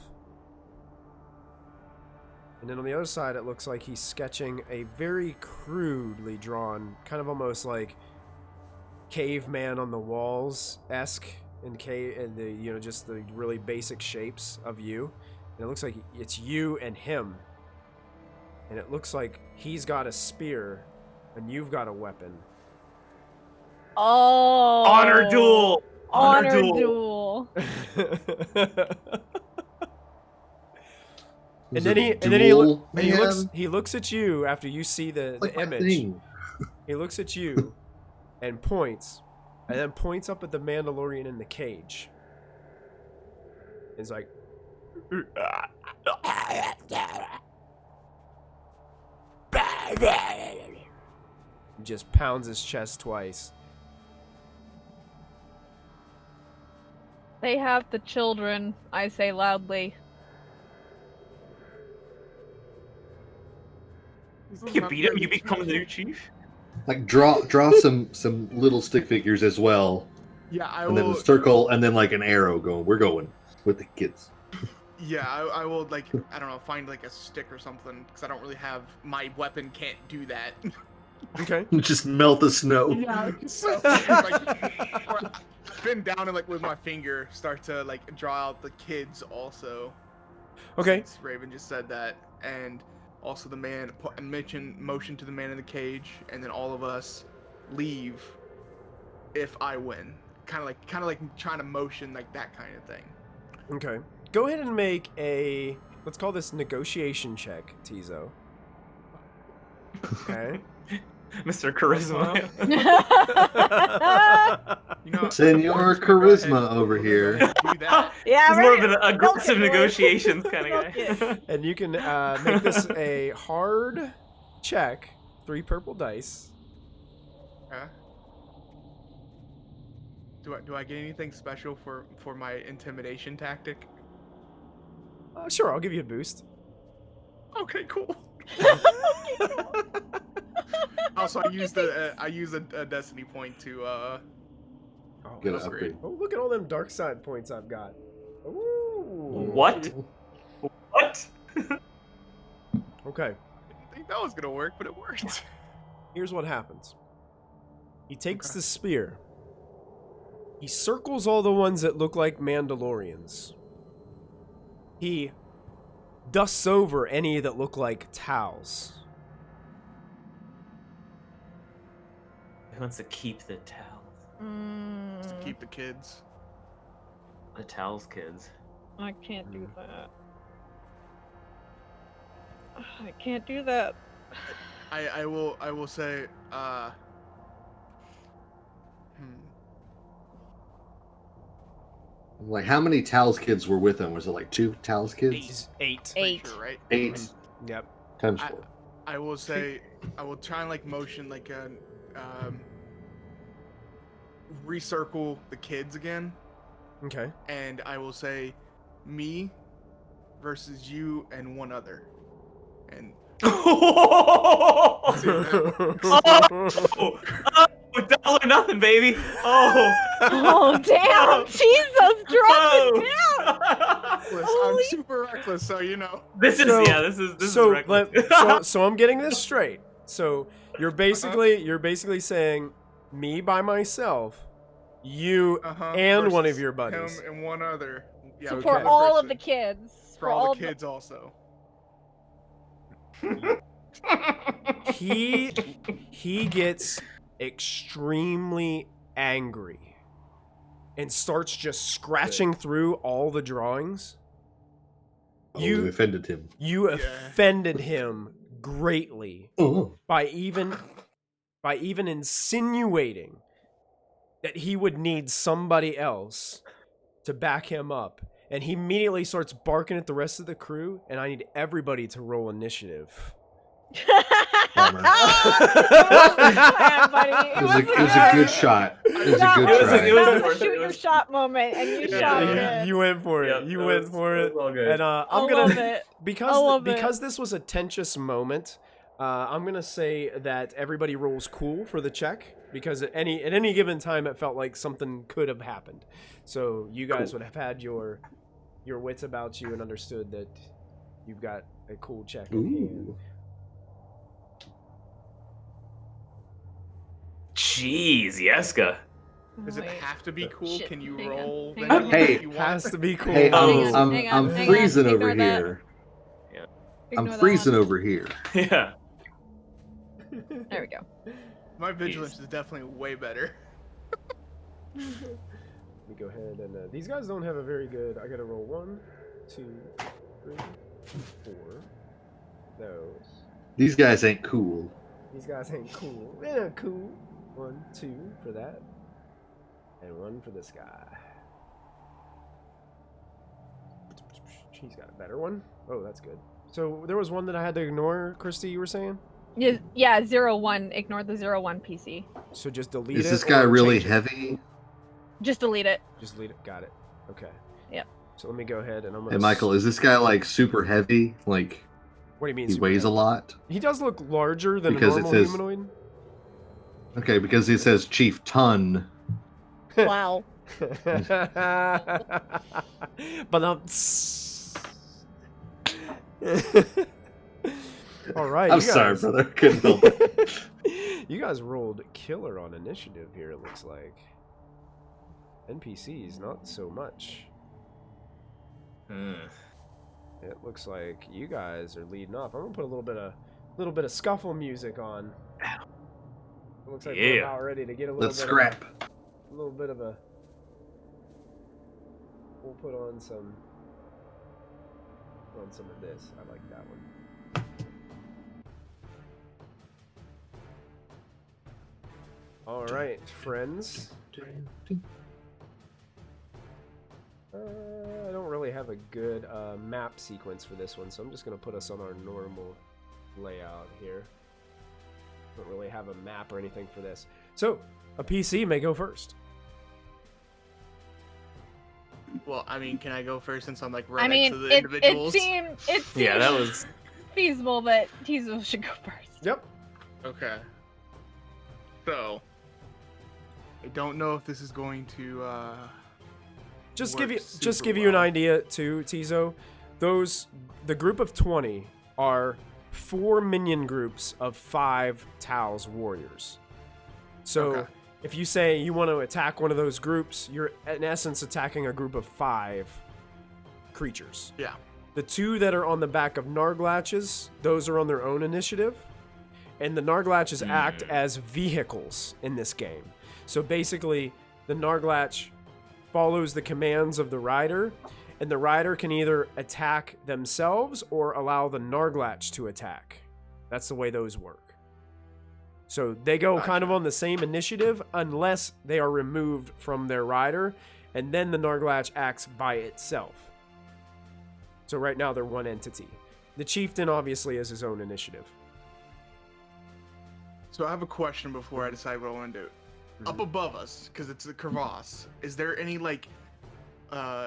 [SPEAKER 1] And then on the other side, it looks like he's sketching a very crudely drawn, kind of almost like caveman on the walls-esque and the, you know, just the really basic shapes of you. And it looks like it's you and him. And it looks like he's got a spear and you've got a weapon.
[SPEAKER 2] Oh.
[SPEAKER 3] Honor duel.
[SPEAKER 2] Honor duel.
[SPEAKER 1] And then he looks at you after you see the image. He looks at you and points, and then points up at the Mandalorian in the cage. He's like, he just pounds his chest twice.
[SPEAKER 2] They have the children, I say loudly.
[SPEAKER 3] You beat him, you become the new chief?
[SPEAKER 4] Like draw some little stick figures as well,
[SPEAKER 5] Yeah, I
[SPEAKER 4] and
[SPEAKER 5] will.
[SPEAKER 4] then a circle, and then like an arrow going. We're going with the kids.
[SPEAKER 5] Yeah, I will, like, I don't know, find like a stick or something, because I don't really have, my weapon can't do that.
[SPEAKER 1] Okay.
[SPEAKER 4] Just melt the snow.
[SPEAKER 5] Yeah, so, like, I've been down and like with my finger start to like draw out the kids also.
[SPEAKER 1] Okay.
[SPEAKER 5] Since Raven just said that, and also the man motion to the man in the cage, and then all of us leave if I win. Kind of like trying to motion like that kind of thing.
[SPEAKER 1] Okay. Go ahead and make a, let's call this negotiation check, Tizo. Okay.
[SPEAKER 3] Mr. Charisma.
[SPEAKER 5] You know,
[SPEAKER 4] Senor Charisma over here.
[SPEAKER 5] do that.
[SPEAKER 2] Yeah,
[SPEAKER 3] He's
[SPEAKER 2] right.
[SPEAKER 3] more of an aggressive
[SPEAKER 2] Milk it, boys.
[SPEAKER 3] negotiations kind of
[SPEAKER 2] Milk
[SPEAKER 3] guy.
[SPEAKER 2] it.
[SPEAKER 1] And you can make this a hard check. 3 purple dice.
[SPEAKER 5] Huh? Do I get anything special for my intimidation tactic?
[SPEAKER 1] Sure, I'll give you a boost.
[SPEAKER 5] Okay, cool. Also, I used a destiny point to
[SPEAKER 1] Oh,
[SPEAKER 4] Get an
[SPEAKER 1] that's
[SPEAKER 4] upgrade.
[SPEAKER 1] Oh, look at all them dark side points I've got. Ooh.
[SPEAKER 3] What? What?
[SPEAKER 1] Okay.
[SPEAKER 5] I didn't think that was gonna work, but it worked.
[SPEAKER 1] Here's what happens. He takes the spear. He circles all the ones that look like Mandalorians. He dusts over any that look like Tals.
[SPEAKER 3] He wants to keep the towels.
[SPEAKER 5] Just to keep the kids.
[SPEAKER 3] The towels, kids.
[SPEAKER 2] I can't do that. I can't do that.
[SPEAKER 5] I will say,
[SPEAKER 4] Like, how many Tals kids were with him? Was it like 2 Tals kids?
[SPEAKER 1] 8.
[SPEAKER 5] pretty
[SPEAKER 2] 8.
[SPEAKER 5] sure, right?
[SPEAKER 4] 8
[SPEAKER 1] Yep.
[SPEAKER 4] times
[SPEAKER 5] I-
[SPEAKER 4] 4.
[SPEAKER 5] I will say, I will try and like motion like a, recircle the kids again,
[SPEAKER 1] Okay.
[SPEAKER 5] and I will say, me versus you and one other, and
[SPEAKER 3] Double or nothing, baby. Oh.
[SPEAKER 2] Oh, damn! Jesus, drop it down!
[SPEAKER 5] reckless. I'm
[SPEAKER 2] Holy-
[SPEAKER 5] super reckless, so you know.
[SPEAKER 3] This is
[SPEAKER 1] So-
[SPEAKER 3] this
[SPEAKER 1] so,
[SPEAKER 3] is reckless.
[SPEAKER 1] so I'm getting this straight. So you're basically saying me by myself You and one of your buddies.
[SPEAKER 5] Him and one other. Yeah,
[SPEAKER 2] So
[SPEAKER 1] okay.
[SPEAKER 2] for
[SPEAKER 5] one
[SPEAKER 2] all
[SPEAKER 5] person.
[SPEAKER 2] of the kids.
[SPEAKER 5] For all the kids also.
[SPEAKER 1] He gets extremely angry and starts just scratching through all the drawings.
[SPEAKER 4] You offended him.
[SPEAKER 1] You offended him greatly by even insinuating that he would need somebody else to back him up. And he immediately starts barking at the rest of the crew, and I need everybody to roll initiative.
[SPEAKER 4] Bummer.
[SPEAKER 2] Buddy.
[SPEAKER 4] It was a good shot. It was a good try.
[SPEAKER 3] It was
[SPEAKER 2] That was
[SPEAKER 3] worth
[SPEAKER 2] a
[SPEAKER 3] it.
[SPEAKER 2] shoot your shot moment, and you shot it.
[SPEAKER 1] You went for it.
[SPEAKER 3] Yep,
[SPEAKER 1] You
[SPEAKER 3] that
[SPEAKER 1] went
[SPEAKER 3] was-
[SPEAKER 1] for
[SPEAKER 3] that
[SPEAKER 1] it.
[SPEAKER 3] was all good.
[SPEAKER 1] And I'm
[SPEAKER 2] I
[SPEAKER 1] gonna
[SPEAKER 2] love it.
[SPEAKER 1] because this was a tensious moment. I'm gonna say that everybody rolls cool for the check because at any given time it felt like something could have happened. So you guys would have had your wits about you and understood that you've got a cool check in hand.
[SPEAKER 4] Ooh.
[SPEAKER 3] Jeez, Yeska.
[SPEAKER 5] Does it
[SPEAKER 2] Wait.
[SPEAKER 5] have to be cool?
[SPEAKER 2] Shit,
[SPEAKER 5] Can you
[SPEAKER 2] hang on,
[SPEAKER 5] roll?
[SPEAKER 2] hang
[SPEAKER 5] the
[SPEAKER 2] on.
[SPEAKER 5] number
[SPEAKER 4] Hey,
[SPEAKER 5] that you want?
[SPEAKER 1] Has to be cool.
[SPEAKER 4] Hey,
[SPEAKER 2] Hang on,
[SPEAKER 4] I'm
[SPEAKER 2] hang on, hang on.
[SPEAKER 4] freezing over
[SPEAKER 2] Ignore that.
[SPEAKER 4] here.
[SPEAKER 2] Ignore
[SPEAKER 4] I'm
[SPEAKER 2] that
[SPEAKER 4] freezing
[SPEAKER 2] one.
[SPEAKER 4] over here.
[SPEAKER 3] Yeah.
[SPEAKER 2] There we go.
[SPEAKER 5] My vigilance is definitely way better.
[SPEAKER 1] Let me go ahead and these guys don't have a very good. I gotta roll 1, 2, 3, 4. Those.
[SPEAKER 4] These guys ain't cool.
[SPEAKER 1] These guys ain't cool. They're cool. 1, 2 for that, and 1 for this guy. He's got a better one. Oh, that's good. So there was one that I had to ignore, Christy. You were saying?
[SPEAKER 2] Yeah, 0-1. Ignore the 0-1 PC.
[SPEAKER 1] So just delete it.
[SPEAKER 4] Is this guy
[SPEAKER 1] or
[SPEAKER 4] really
[SPEAKER 1] change it?
[SPEAKER 4] heavy?
[SPEAKER 2] Just delete it.
[SPEAKER 1] Just delete it. Got it. Okay.
[SPEAKER 2] Yep.
[SPEAKER 1] So let me go ahead and I'm gonna.
[SPEAKER 4] Hey, Michael, is this guy like super heavy? Like
[SPEAKER 1] What do you mean?
[SPEAKER 4] he
[SPEAKER 1] super
[SPEAKER 4] weighs a
[SPEAKER 1] heavy?
[SPEAKER 4] lot?
[SPEAKER 1] He does look larger than
[SPEAKER 4] Because
[SPEAKER 1] a
[SPEAKER 4] it
[SPEAKER 1] normal
[SPEAKER 4] says-
[SPEAKER 1] humanoid.
[SPEAKER 4] Okay, because it says Chief Ton.
[SPEAKER 2] Wow.
[SPEAKER 1] But all right.
[SPEAKER 4] I'm
[SPEAKER 1] you
[SPEAKER 4] sorry,
[SPEAKER 1] guys-
[SPEAKER 4] brother. Couldn't help it.
[SPEAKER 1] You guys rolled killer on initiative here. It looks like NPCs not so much. It looks like you guys are leading off. I'm gonna put a little bit of scuffle music on. It looks like we're
[SPEAKER 3] Yeah.
[SPEAKER 1] about ready to get a little
[SPEAKER 4] Let's
[SPEAKER 1] bit
[SPEAKER 4] scrap.
[SPEAKER 1] a little bit of a. We'll put on some of this. I like that one. All right, friends. I don't really have a good map sequence for this one, so I'm just going to put us on our normal layout here. Don't really have a map or anything for this. So, a PC may go first.
[SPEAKER 5] Well, I mean, can I go first since I'm like right
[SPEAKER 2] I mean,
[SPEAKER 5] next to the
[SPEAKER 2] it
[SPEAKER 5] individuals?
[SPEAKER 2] seemed
[SPEAKER 3] Yeah, that was.
[SPEAKER 2] feasible, but Tizo should go first.
[SPEAKER 1] Yep.
[SPEAKER 5] Okay. So, I don't know if this is going to
[SPEAKER 1] Just
[SPEAKER 5] work
[SPEAKER 1] give
[SPEAKER 5] super
[SPEAKER 1] you an
[SPEAKER 5] well.
[SPEAKER 1] idea too, Tizo. The group of 20 are 4 minion groups of 5 Tao's warriors. So
[SPEAKER 5] Okay.
[SPEAKER 1] if you say you want to attack one of those groups, you're in essence attacking a group of 5 creatures.
[SPEAKER 5] Yeah.
[SPEAKER 1] The 2 that are on the back of Narglatches, those are on their own initiative. And the Narglatches act as vehicles in this game. So basically, the Narglatch follows the commands of the rider, and the rider can either attack themselves or allow the Narglatch to attack. That's the way those work. So they go kind of on the same initiative unless they are removed from their rider, and then the Narglatch acts by itself. So right now they're one entity. The chieftain obviously has his own initiative.
[SPEAKER 5] So I have a question before I decide what I want to do. Up above us, because it's the crevasse, is there any like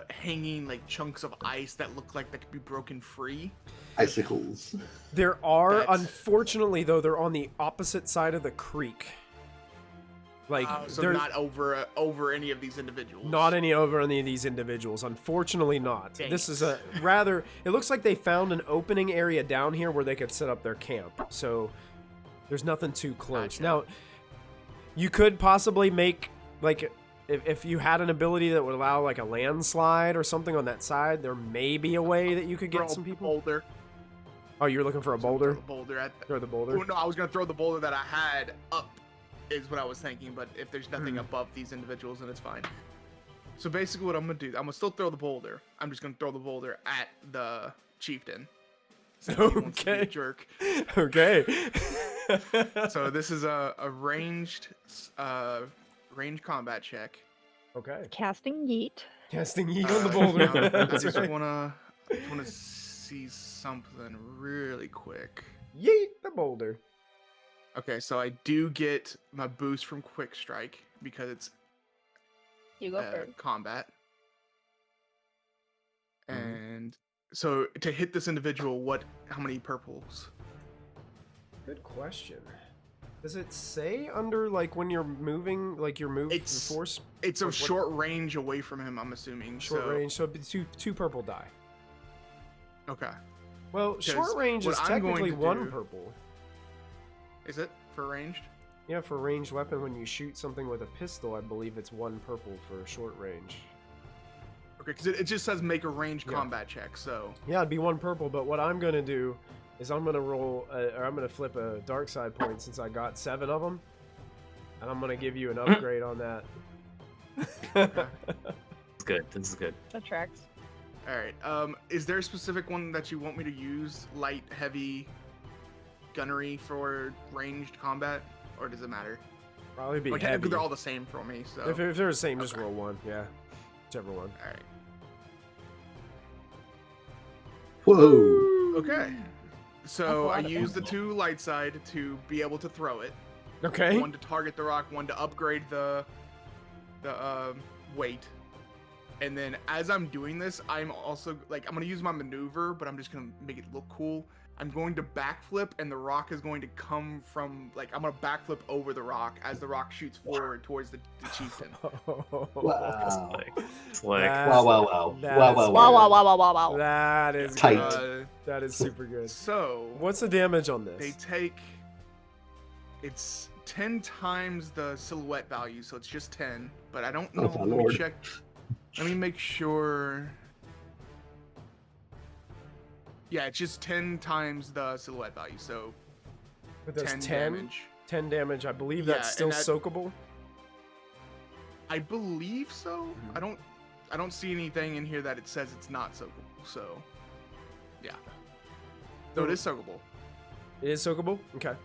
[SPEAKER 5] hanging like chunks of ice that look like that could be broken free?
[SPEAKER 4] Icicles.
[SPEAKER 1] There are,
[SPEAKER 5] That's-
[SPEAKER 1] unfortunately though, they're on the opposite side of the creek. Like
[SPEAKER 5] So
[SPEAKER 1] they're
[SPEAKER 5] not over any of these individuals.
[SPEAKER 1] not any over any of these individuals. Unfortunately not.
[SPEAKER 5] Dang
[SPEAKER 1] This
[SPEAKER 5] it.
[SPEAKER 1] is a rather, it looks like they found an opening area down here where they could set up their camp. So there's nothing too close.
[SPEAKER 5] Gotcha.
[SPEAKER 1] Now, you could possibly make like if you had an ability that would allow like a landslide or something on that side, there may be a way that you could
[SPEAKER 5] Throw
[SPEAKER 1] get some
[SPEAKER 5] a
[SPEAKER 1] people.
[SPEAKER 5] boulder.
[SPEAKER 1] Oh, you're looking for a
[SPEAKER 5] Throw
[SPEAKER 1] boulder?
[SPEAKER 5] the boulder at.
[SPEAKER 1] Throw the boulder.
[SPEAKER 5] Oh, no, I was gonna throw the boulder that I had up. Is what I was thinking, but if there's nothing above these individuals, then it's fine. So basically, what I'm gonna do, I'm gonna still throw the boulder. I'm just gonna throw the boulder at the chieftain. Since he wants to be a
[SPEAKER 1] Okay.
[SPEAKER 5] jerk.
[SPEAKER 1] Okay.
[SPEAKER 5] So this is a ranged combat check.
[SPEAKER 1] Okay.
[SPEAKER 2] Casting yeet.
[SPEAKER 1] Casting yeet on the boulder.
[SPEAKER 5] I
[SPEAKER 1] That's
[SPEAKER 5] just
[SPEAKER 1] right.
[SPEAKER 5] wanna see something really quick.
[SPEAKER 1] Yeet the boulder.
[SPEAKER 5] Okay, so I do get my boost from Quick Strike because it's
[SPEAKER 2] You go first.
[SPEAKER 5] combat.
[SPEAKER 1] Mhm.
[SPEAKER 5] And so to hit this individual, how many purples?
[SPEAKER 1] Good question. Does it say under like when you're moving, like your move
[SPEAKER 5] It's-
[SPEAKER 1] force
[SPEAKER 5] It's a
[SPEAKER 1] What-
[SPEAKER 5] short range away from him, I'm assuming.
[SPEAKER 1] short
[SPEAKER 5] so,
[SPEAKER 1] range? So it'd be two purple die.
[SPEAKER 5] Okay.
[SPEAKER 1] Well, short
[SPEAKER 5] Because
[SPEAKER 1] range
[SPEAKER 5] what
[SPEAKER 1] is
[SPEAKER 5] I'm going
[SPEAKER 1] technically
[SPEAKER 5] to
[SPEAKER 1] one
[SPEAKER 5] do-
[SPEAKER 1] purple.
[SPEAKER 5] Is it for ranged?
[SPEAKER 1] Yeah, for ranged weapon, when you shoot something with a pistol, I believe it's one purple for short range.
[SPEAKER 5] Okay, because it just says make a ranged
[SPEAKER 1] Yeah.
[SPEAKER 5] combat check, so.
[SPEAKER 1] Yeah, it'd be one purple, but what I'm gonna do is I'm gonna roll, or I'm gonna flip a dark side point since I got 7 of them, and I'm gonna give you an upgrade on that.
[SPEAKER 3] It's good. This is good.
[SPEAKER 2] That tracks.
[SPEAKER 5] Alright, is there a specific one that you want me to use? Light, heavy, gunnery for ranged combat? Or does it matter?
[SPEAKER 1] Probably be
[SPEAKER 5] Well,
[SPEAKER 1] heavy.
[SPEAKER 5] technically they're all the same for me, so.
[SPEAKER 1] If they're the same, just
[SPEAKER 5] Okay.
[SPEAKER 1] roll one. Yeah, whichever one.
[SPEAKER 5] Alright.
[SPEAKER 4] Whoa.
[SPEAKER 5] Okay.
[SPEAKER 2] That's
[SPEAKER 5] So
[SPEAKER 2] a
[SPEAKER 5] I
[SPEAKER 2] lot of
[SPEAKER 5] use the 2 light side to be able to throw it.
[SPEAKER 1] Okay.
[SPEAKER 5] One to target the rock, one to upgrade the weight. And then as I'm doing this, I'm also like I'm gonna use my maneuver, but I'm just gonna make it look cool. I'm going to backflip, and the rock is going to come from like I'm gonna backflip over the rock as the rock shoots forward towards the chieftain.
[SPEAKER 4] Wow.
[SPEAKER 3] It's like
[SPEAKER 4] Wow, wow, wow.
[SPEAKER 1] That
[SPEAKER 4] Wow,
[SPEAKER 1] is-
[SPEAKER 4] wow,
[SPEAKER 2] Wow,
[SPEAKER 4] wow.
[SPEAKER 2] wow, wow, wow, wow, wow.
[SPEAKER 1] That is
[SPEAKER 4] Tight.
[SPEAKER 1] good. That is super good.
[SPEAKER 5] So
[SPEAKER 1] What's the damage on this?
[SPEAKER 5] they take it's 10 times the silhouette value, so it's just 10. But I don't know.
[SPEAKER 4] Oh, my
[SPEAKER 5] Let me
[SPEAKER 4] lord.
[SPEAKER 5] check. Let me make sure. Yeah, it's just 10 times the silhouette value, so
[SPEAKER 1] But there's
[SPEAKER 5] 10
[SPEAKER 1] 10
[SPEAKER 5] damage.
[SPEAKER 1] 10 damage. I believe
[SPEAKER 5] Yeah,
[SPEAKER 1] that's still
[SPEAKER 5] and that-
[SPEAKER 1] soakable.
[SPEAKER 5] I believe so.
[SPEAKER 1] Mhm.
[SPEAKER 5] I don't see anything in here that it says it's not soakable. So, yeah. So it is soakable.
[SPEAKER 1] It is soakable? Okay.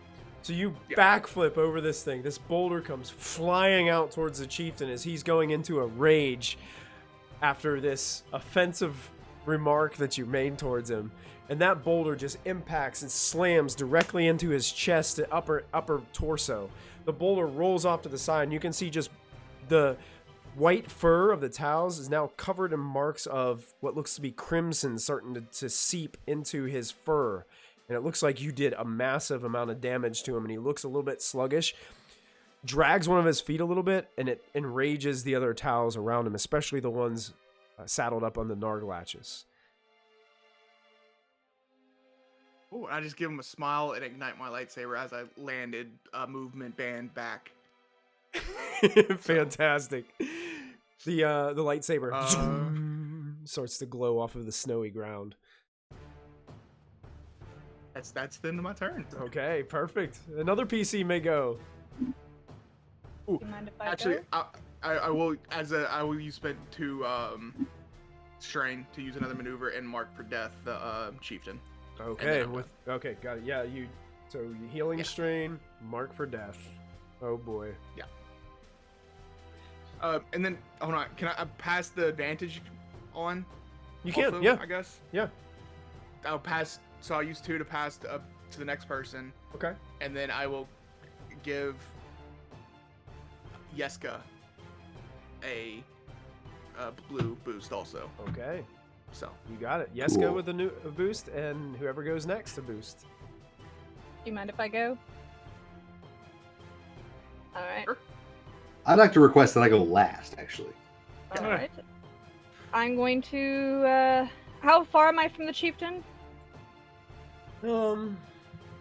[SPEAKER 1] So you
[SPEAKER 5] Yeah.
[SPEAKER 1] backflip over this thing. This boulder comes flying out towards the chieftain as he's going into a rage after this offensive remark that you made towards him. And that boulder just impacts and slams directly into his chest and upper torso. The boulder rolls off to the side, and you can see just the white fur of the towels is now covered in marks of what looks to be crimson starting to seep into his fur. And it looks like you did a massive amount of damage to him, and he looks a little bit sluggish. Drags one of his feet a little bit, and it enrages the other towels around him, especially the ones saddled up on the narg latches.
[SPEAKER 5] Oh, I just give him a smile and ignite my lightsaber as I landed a movement band back.
[SPEAKER 1] Fantastic. The lightsaber starts to glow off of the snowy ground.
[SPEAKER 5] That's the end of my turn.
[SPEAKER 1] Okay, perfect. Another PC may go.
[SPEAKER 2] Do you mind if I
[SPEAKER 5] Actually,
[SPEAKER 2] go?
[SPEAKER 5] I will use spend 2 strain to use another maneuver and mark for death the chieftain.
[SPEAKER 1] Okay,
[SPEAKER 5] I'm
[SPEAKER 1] okay, got it. Yeah, you healing
[SPEAKER 5] Yeah.
[SPEAKER 1] strain, mark for death. Oh boy.
[SPEAKER 5] And then hold on, can I pass the advantage on?
[SPEAKER 1] You can,
[SPEAKER 5] also,
[SPEAKER 1] yeah.
[SPEAKER 5] I guess.
[SPEAKER 1] Yeah.
[SPEAKER 5] I'll pass. So I'll use 2 to pass up to the next person,
[SPEAKER 1] Okay.
[SPEAKER 5] and then I will give Yeska a blue boost also.
[SPEAKER 1] Okay.
[SPEAKER 5] So
[SPEAKER 1] You got it. Yes, go
[SPEAKER 4] Cool.
[SPEAKER 1] with a boost, and whoever goes next a boost.
[SPEAKER 2] Do you mind if I go? Alright.
[SPEAKER 5] Sure.
[SPEAKER 4] I'd like to request that I go last, actually.
[SPEAKER 2] Alright. I'm going to, how far am I from the chieftain?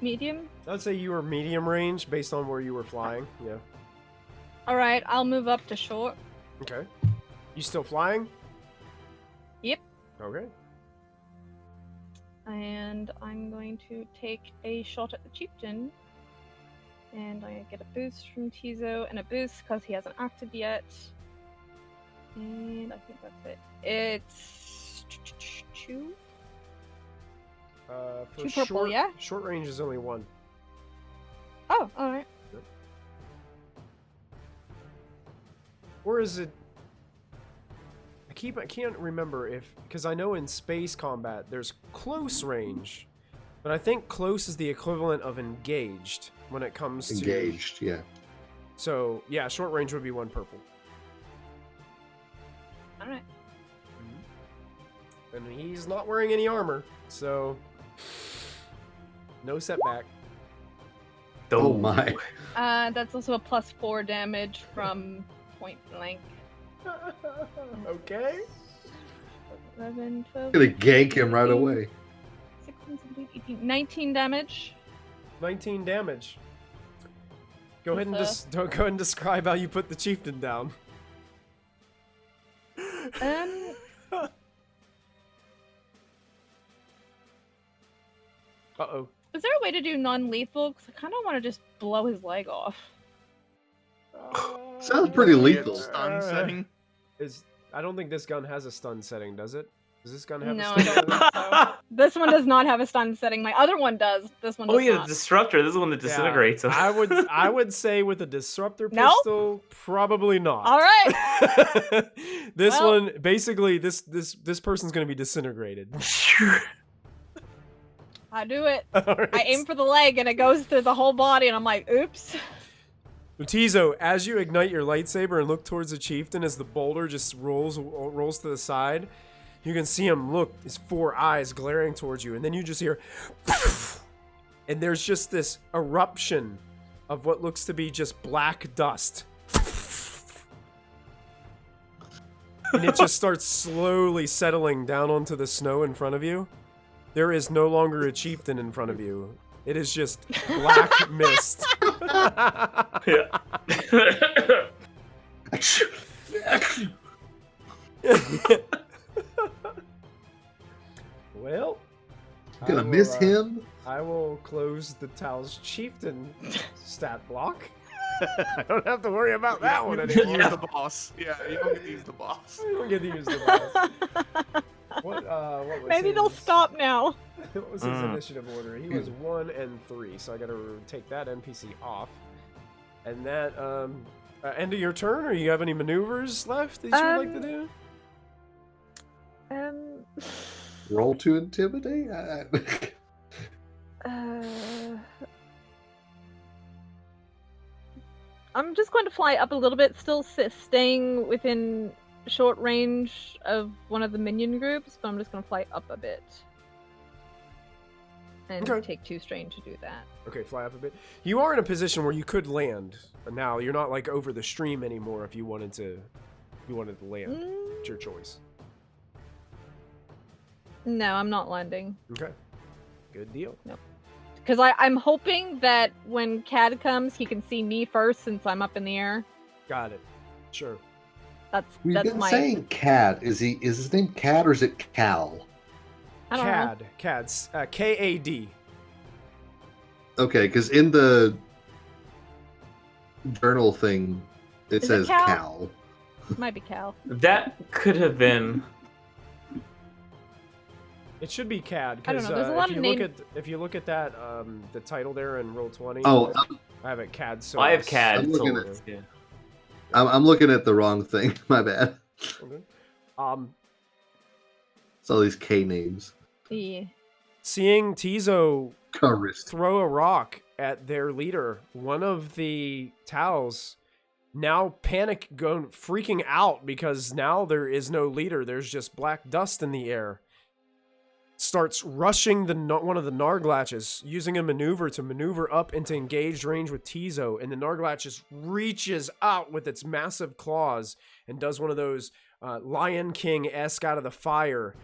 [SPEAKER 2] Medium?
[SPEAKER 1] I'd say you were medium range based on where you were flying. Yeah.
[SPEAKER 2] Alright, I'll move up to short.
[SPEAKER 1] Okay. You still flying?
[SPEAKER 2] Yep.
[SPEAKER 1] Okay.
[SPEAKER 2] And I'm going to take a shot at the chieftain. And I get a boost from Tizo and a boost because he hasn't acted yet. And I think that's it. It's 2.
[SPEAKER 1] For
[SPEAKER 2] 2 purple,
[SPEAKER 1] short,
[SPEAKER 2] yeah?
[SPEAKER 1] Short range is only 1.
[SPEAKER 2] Oh, alright.
[SPEAKER 1] Or is it? I can't remember because I know in space combat there's close range, but I think close is the equivalent of engaged when it comes to
[SPEAKER 4] Engaged, yeah.
[SPEAKER 1] So yeah, short range would be 1 purple.
[SPEAKER 2] Alright.
[SPEAKER 1] And he's not wearing any armor, so no setback.
[SPEAKER 4] Oh my.
[SPEAKER 2] That's also a +4 damage from point blank.
[SPEAKER 1] Okay.
[SPEAKER 2] 11, 12.
[SPEAKER 4] Gonna gank him right away.
[SPEAKER 2] 16, 17, 18, 19 damage.
[SPEAKER 1] 19 damage. Go ahead and
[SPEAKER 2] With
[SPEAKER 1] go ahead and describe how you put the chieftain down. Uh-oh.
[SPEAKER 2] Is there a way to do non-lethal? Because I kind of want to just blow his leg off.
[SPEAKER 4] Sounds pretty lethal.
[SPEAKER 5] Stun setting.
[SPEAKER 1] I don't think this gun has a stun setting, does it? Does this gun have
[SPEAKER 2] No,
[SPEAKER 1] a
[SPEAKER 2] I
[SPEAKER 1] stun
[SPEAKER 2] don't
[SPEAKER 1] setting?
[SPEAKER 2] think so. This one does not have a stun setting. My other one does. This one does
[SPEAKER 3] Oh yeah,
[SPEAKER 2] not.
[SPEAKER 3] the disruptor. This is the one that disintegrates.
[SPEAKER 1] Yeah, I would say with a disruptor
[SPEAKER 2] No?
[SPEAKER 1] pistol, probably not.
[SPEAKER 2] All right.
[SPEAKER 1] This
[SPEAKER 2] Well-
[SPEAKER 1] one, basically, this person's gonna be disintegrated.
[SPEAKER 2] I do it.
[SPEAKER 1] All right.
[SPEAKER 2] I aim for the leg and it goes through the whole body, and I'm like, oops.
[SPEAKER 1] Tizo, as you ignite your lightsaber and look towards the chieftain, as the boulder just rolls to the side, you can see him look, his 4 eyes glaring towards you, and then you just hear, and there's just this eruption of what looks to be just black dust. And it just starts slowly settling down onto the snow in front of you. There is no longer a chieftain in front of you. It is just black mist.
[SPEAKER 3] Yeah.
[SPEAKER 1] Well,
[SPEAKER 4] Gonna
[SPEAKER 1] I will,
[SPEAKER 4] miss him.
[SPEAKER 1] I will close the Tao's chieftain stat block. I don't have to worry about that one
[SPEAKER 5] You
[SPEAKER 1] anymore.
[SPEAKER 5] use the boss. Yeah, you don't get to use the boss.
[SPEAKER 1] I don't get to use the boss. What was
[SPEAKER 2] Maybe they'll
[SPEAKER 1] his-
[SPEAKER 2] stop now.
[SPEAKER 1] What was his initiative order? He was 1 and 3, so I gotta take that NPC off. And that, end of your turn, or you have any maneuvers left that you would like to do?
[SPEAKER 4] Roll to intimidate?
[SPEAKER 2] I'm just going to fly up a little bit, still staying within short range of one of the minion groups, but I'm just going to fly up a bit. And
[SPEAKER 1] Okay.
[SPEAKER 2] take 2 strain to do that.
[SPEAKER 1] Okay, fly up a bit. You are in a position where you could land. Now you're not like over the stream anymore. If you wanted to land, it's your choice.
[SPEAKER 2] No, I'm not landing.
[SPEAKER 1] Okay, good deal.
[SPEAKER 2] Because I'm hoping that when Cad comes, he can see me first since I'm up in the air.
[SPEAKER 1] Got it. Sure.
[SPEAKER 4] We've
[SPEAKER 2] That's
[SPEAKER 4] been
[SPEAKER 2] my.
[SPEAKER 4] saying Cad. Is his name Cad or is it Cal?
[SPEAKER 2] I don't know.
[SPEAKER 1] Cad's K-A-D.
[SPEAKER 4] Okay, because in the journal thing, it
[SPEAKER 2] Is it
[SPEAKER 4] says
[SPEAKER 2] Cal?
[SPEAKER 4] Cal.
[SPEAKER 2] Might be Cal.
[SPEAKER 3] That could have been.
[SPEAKER 1] It should be Cad
[SPEAKER 2] I don't
[SPEAKER 1] because
[SPEAKER 2] know, there's a lot
[SPEAKER 1] if
[SPEAKER 2] of
[SPEAKER 1] you look
[SPEAKER 2] name-
[SPEAKER 1] at the title there in Roll20.
[SPEAKER 4] Oh,
[SPEAKER 1] I have it Cad. So
[SPEAKER 3] I have CAD.
[SPEAKER 4] I'm looking
[SPEAKER 3] Solus, yeah.
[SPEAKER 4] I'm looking at the wrong thing. My bad.
[SPEAKER 1] Okay.
[SPEAKER 4] It's all these K names.
[SPEAKER 2] Yeah.
[SPEAKER 1] Seeing Tizo
[SPEAKER 4] Charist.
[SPEAKER 1] throw a rock at their leader, one of the Taos now freaking out because now there is no leader. There's just black dust in the air. Starts rushing one of the Narglatches, using a maneuver to maneuver up into engaged range with Tizo, and the Narglatch just reaches out with its massive claws and does one of those Lion King-esque out of the fire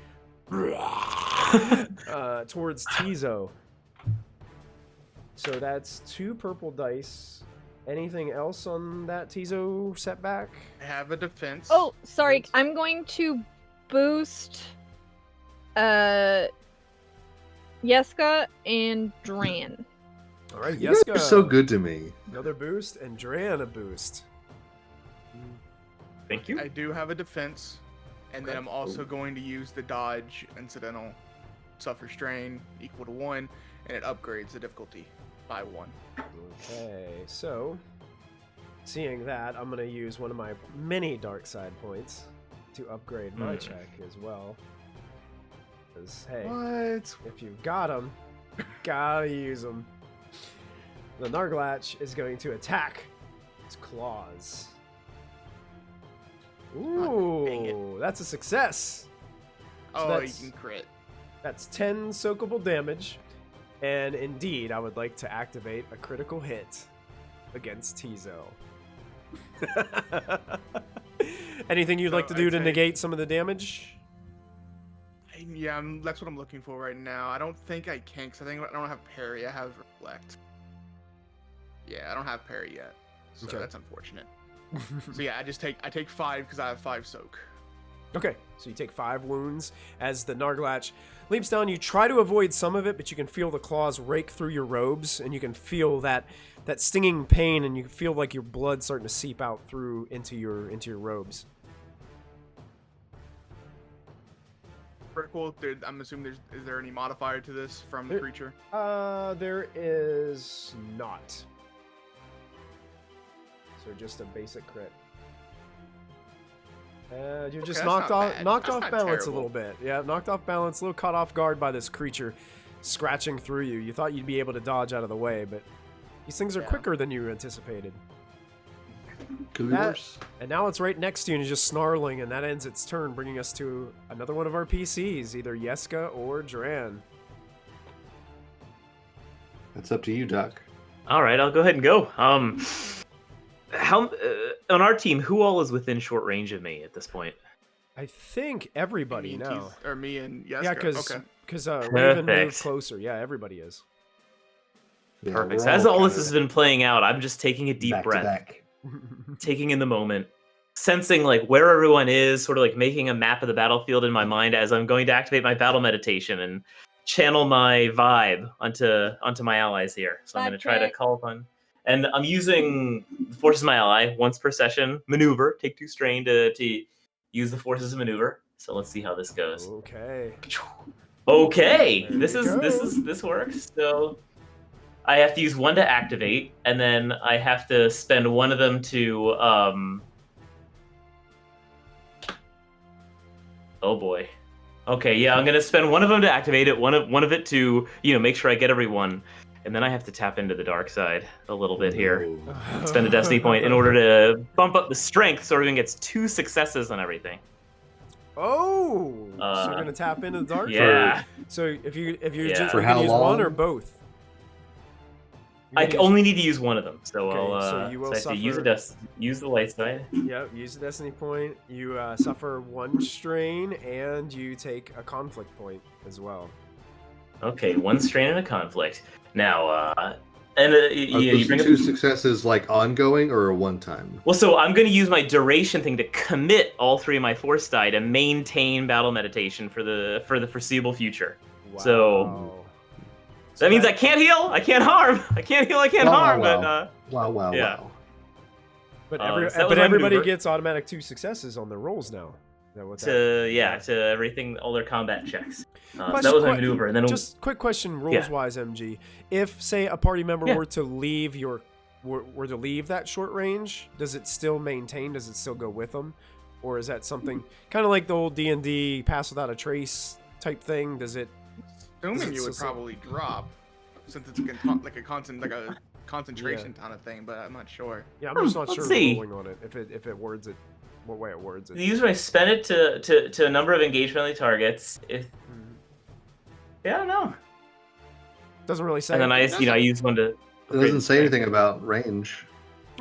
[SPEAKER 1] towards Tizo. So that's 2 purple dice Anything else on that Tizo setback?
[SPEAKER 5] I have a defense.
[SPEAKER 2] Oh, sorry.
[SPEAKER 1] Defense.
[SPEAKER 2] I'm going to boost Yeska and Dran.
[SPEAKER 1] All right,
[SPEAKER 4] You guys
[SPEAKER 1] Yeska.
[SPEAKER 4] are so good to me.
[SPEAKER 1] Another boost, and Dran a boost.
[SPEAKER 3] Thank you.
[SPEAKER 5] I do have a defense, and then
[SPEAKER 1] Okay.
[SPEAKER 5] I'm also going to use the dodge incidental suffer strain equal to 1, and it upgrades the difficulty by 1.
[SPEAKER 1] Okay, so seeing that, I'm gonna use one of my many dark side points to upgrade my check as well. Because hey,
[SPEAKER 4] What?
[SPEAKER 1] if you've got them, you gotta use them. The Narglatch is going to attack its claws.
[SPEAKER 5] dang
[SPEAKER 1] Ooh, that's a success.
[SPEAKER 5] Oh,
[SPEAKER 1] that's-
[SPEAKER 5] you can crit.
[SPEAKER 1] That's 10 soakable damage. And indeed, I would like to activate a critical hit against Tizo. Anything you'd
[SPEAKER 5] So
[SPEAKER 1] like to do
[SPEAKER 5] I'd
[SPEAKER 1] to
[SPEAKER 5] say-
[SPEAKER 1] negate some of the damage?
[SPEAKER 5] Yeah, that's what I'm looking for right now. I don't think I can, because I think I don't have parry. I have reflect. Yeah, I don't have parry yet, so
[SPEAKER 1] Okay.
[SPEAKER 5] that's unfortunate. So yeah, I take 5 because I have 5 soak.
[SPEAKER 1] Okay, so you take 5 wounds as the Narglatch leaps down. You try to avoid some of it, but you can feel the claws rake through your robes, and you can feel that stinging pain, and you feel like your blood starting to seep out through into your robes.
[SPEAKER 5] Critical. I'm assuming is there any modifier to this from the
[SPEAKER 1] There-
[SPEAKER 5] creature?
[SPEAKER 1] There is not. So just a basic crit. You're just
[SPEAKER 5] that's
[SPEAKER 1] knocked
[SPEAKER 5] not
[SPEAKER 1] off
[SPEAKER 5] bad.
[SPEAKER 1] knocked
[SPEAKER 5] That's
[SPEAKER 1] off
[SPEAKER 5] not
[SPEAKER 1] balance
[SPEAKER 5] terrible.
[SPEAKER 1] a little bit. Yeah, knocked off balance, a little caught off guard by this creature scratching through you. You thought you'd be able to dodge out of the way, but these things are
[SPEAKER 5] Yeah.
[SPEAKER 1] quicker than you anticipated.
[SPEAKER 4] Could be
[SPEAKER 1] That-
[SPEAKER 4] worse.
[SPEAKER 1] And now it's right next to you and it's just snarling, and that ends its turn, bringing us to another one of our PCs, either Yeska or Dran.
[SPEAKER 4] That's up to you, Doc.
[SPEAKER 3] All right, I'll go ahead and go. How on our team, who all is within short range of me at this point?
[SPEAKER 1] I think everybody
[SPEAKER 5] Me and
[SPEAKER 1] now.
[SPEAKER 5] or me and Yeska.
[SPEAKER 1] Yeah, because
[SPEAKER 5] okay.
[SPEAKER 1] Raven moved
[SPEAKER 3] Perfect.
[SPEAKER 1] closer. Yeah, everybody is.
[SPEAKER 4] Yeah,
[SPEAKER 3] Perfect.
[SPEAKER 4] we're
[SPEAKER 3] So as all this
[SPEAKER 4] kinda
[SPEAKER 3] has been playing out, I'm just taking a deep
[SPEAKER 4] back to
[SPEAKER 3] breath,
[SPEAKER 4] back.
[SPEAKER 3] taking in the moment, sensing like where everyone is, sort of like making a map of the battlefield in my mind as I'm going to activate my battle meditation and channel my vibe onto my allies here. So I'm
[SPEAKER 2] Vibe
[SPEAKER 3] going to try to
[SPEAKER 2] check.
[SPEAKER 3] call upon, and I'm using the forces of my ally once per session. Maneuver, take 2 strain to use the forces of maneuver. So let's see how this goes.
[SPEAKER 1] Okay.
[SPEAKER 3] Okay,
[SPEAKER 1] There
[SPEAKER 3] this
[SPEAKER 1] you
[SPEAKER 3] is
[SPEAKER 1] go.
[SPEAKER 3] this works. So I have to use 1 to activate, and then I have to spend 1 of them to Oh boy. Okay, yeah, I'm gonna spend 1 of them to activate it, one of it to make sure I get everyone, and then I have to tap into the dark side a little bit here.
[SPEAKER 4] Whoa.
[SPEAKER 3] Spend a destiny point in order to bump up the strength, so everyone gets 2 successes on everything.
[SPEAKER 1] Oh, so
[SPEAKER 3] Uh,
[SPEAKER 1] you're gonna tap into the dark.
[SPEAKER 3] Yeah.
[SPEAKER 1] So if you
[SPEAKER 3] Yeah.
[SPEAKER 1] just
[SPEAKER 3] For
[SPEAKER 1] you
[SPEAKER 4] how
[SPEAKER 1] can use one or
[SPEAKER 4] long?
[SPEAKER 1] both. You're
[SPEAKER 3] I
[SPEAKER 1] gonna use-
[SPEAKER 3] only need to use 1 of them, so
[SPEAKER 1] Okay,
[SPEAKER 3] I'll
[SPEAKER 1] so you will
[SPEAKER 3] I have to use
[SPEAKER 1] suffer-
[SPEAKER 3] use the light side.
[SPEAKER 1] Yep, use the destiny point. You suffer 1 strain, and you take a conflict point as well.
[SPEAKER 3] Okay, 1 strain and a conflict. Now, and
[SPEAKER 4] Are
[SPEAKER 3] you
[SPEAKER 4] those
[SPEAKER 3] bring up
[SPEAKER 4] 2 successes like ongoing or a one time?
[SPEAKER 3] Well, so I'm going to use my duration thing to commit all 3 of my force die to maintain battle meditation for the foreseeable future. So-
[SPEAKER 1] Wow.
[SPEAKER 3] That means I can't heal, I can't harm, I can't heal, I can't
[SPEAKER 4] Wow,
[SPEAKER 3] harm.
[SPEAKER 4] wow, wow. Wow,
[SPEAKER 3] yeah.
[SPEAKER 4] wow.
[SPEAKER 1] But,
[SPEAKER 3] so that was
[SPEAKER 1] but
[SPEAKER 3] my
[SPEAKER 1] everybody
[SPEAKER 3] maneuver.
[SPEAKER 1] gets automatic 2 successes on their rolls now. Is that what that-
[SPEAKER 3] To everything, all their combat checks. So that
[SPEAKER 1] Question-
[SPEAKER 3] was my
[SPEAKER 1] que-
[SPEAKER 3] maneuver, and then
[SPEAKER 1] Just quick question, rules wise, MG. If say a party member
[SPEAKER 3] Yeah.
[SPEAKER 1] were to leave were to leave that short range, does it still maintain? Does it still go with them, or is that something kind of like the old D&D pass without a trace type thing? Does it?
[SPEAKER 5] Assuming you would
[SPEAKER 1] so-
[SPEAKER 5] probably drop, since it's like a concentration kind of thing, but I'm not sure.
[SPEAKER 1] Yeah, I'm just not
[SPEAKER 3] Let's
[SPEAKER 1] sure
[SPEAKER 3] see.
[SPEAKER 1] ruling on it. If it words it, what way it words it.
[SPEAKER 3] usually I spend it to a number of engage-friendly targets. If
[SPEAKER 1] Mhm.
[SPEAKER 3] yeah, I don't know.
[SPEAKER 1] Doesn't really say.
[SPEAKER 3] And then I use 1 to.
[SPEAKER 4] It doesn't say anything about range.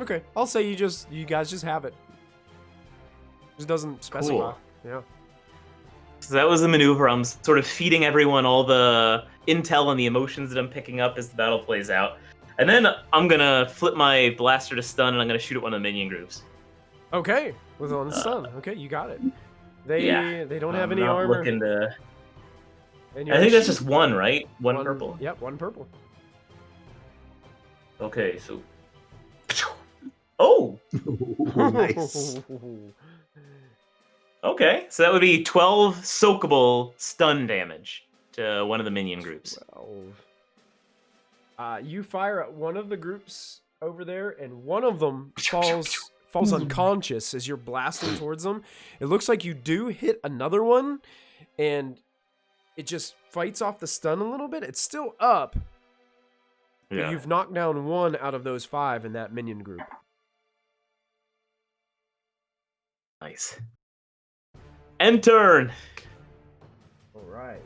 [SPEAKER 1] Okay, I'll say you guys just have it. Just doesn't specify.
[SPEAKER 3] Cool.
[SPEAKER 1] Yeah.
[SPEAKER 3] So that was the maneuver. I'm sort of feeding everyone all the intel and the emotions that I'm picking up as the battle plays out. And then I'm gonna flip my blaster to stun, and I'm gonna shoot at one of the minion groups.
[SPEAKER 1] Okay, with on the stun. Okay, you got it. They
[SPEAKER 3] Yeah.
[SPEAKER 1] they don't have
[SPEAKER 3] I'm
[SPEAKER 1] any
[SPEAKER 3] not
[SPEAKER 1] armor.
[SPEAKER 3] looking to...
[SPEAKER 1] And
[SPEAKER 3] I think that's just one, right? One purple.
[SPEAKER 1] Yep, one purple.
[SPEAKER 3] Okay, so... Oh!
[SPEAKER 4] Nice.
[SPEAKER 3] Okay, so that would be 12 soakable stun damage to one of the minion groups.
[SPEAKER 1] 12. You fire at one of the groups over there, and one of them falls unconscious as you're blasting towards them. It looks like you do hit another one, and it just fights off the stun a little bit. It's still up, but
[SPEAKER 3] Yeah.
[SPEAKER 1] you've knocked down one out of those 5 in that minion group.
[SPEAKER 3] Nice. End turn!
[SPEAKER 1] All right.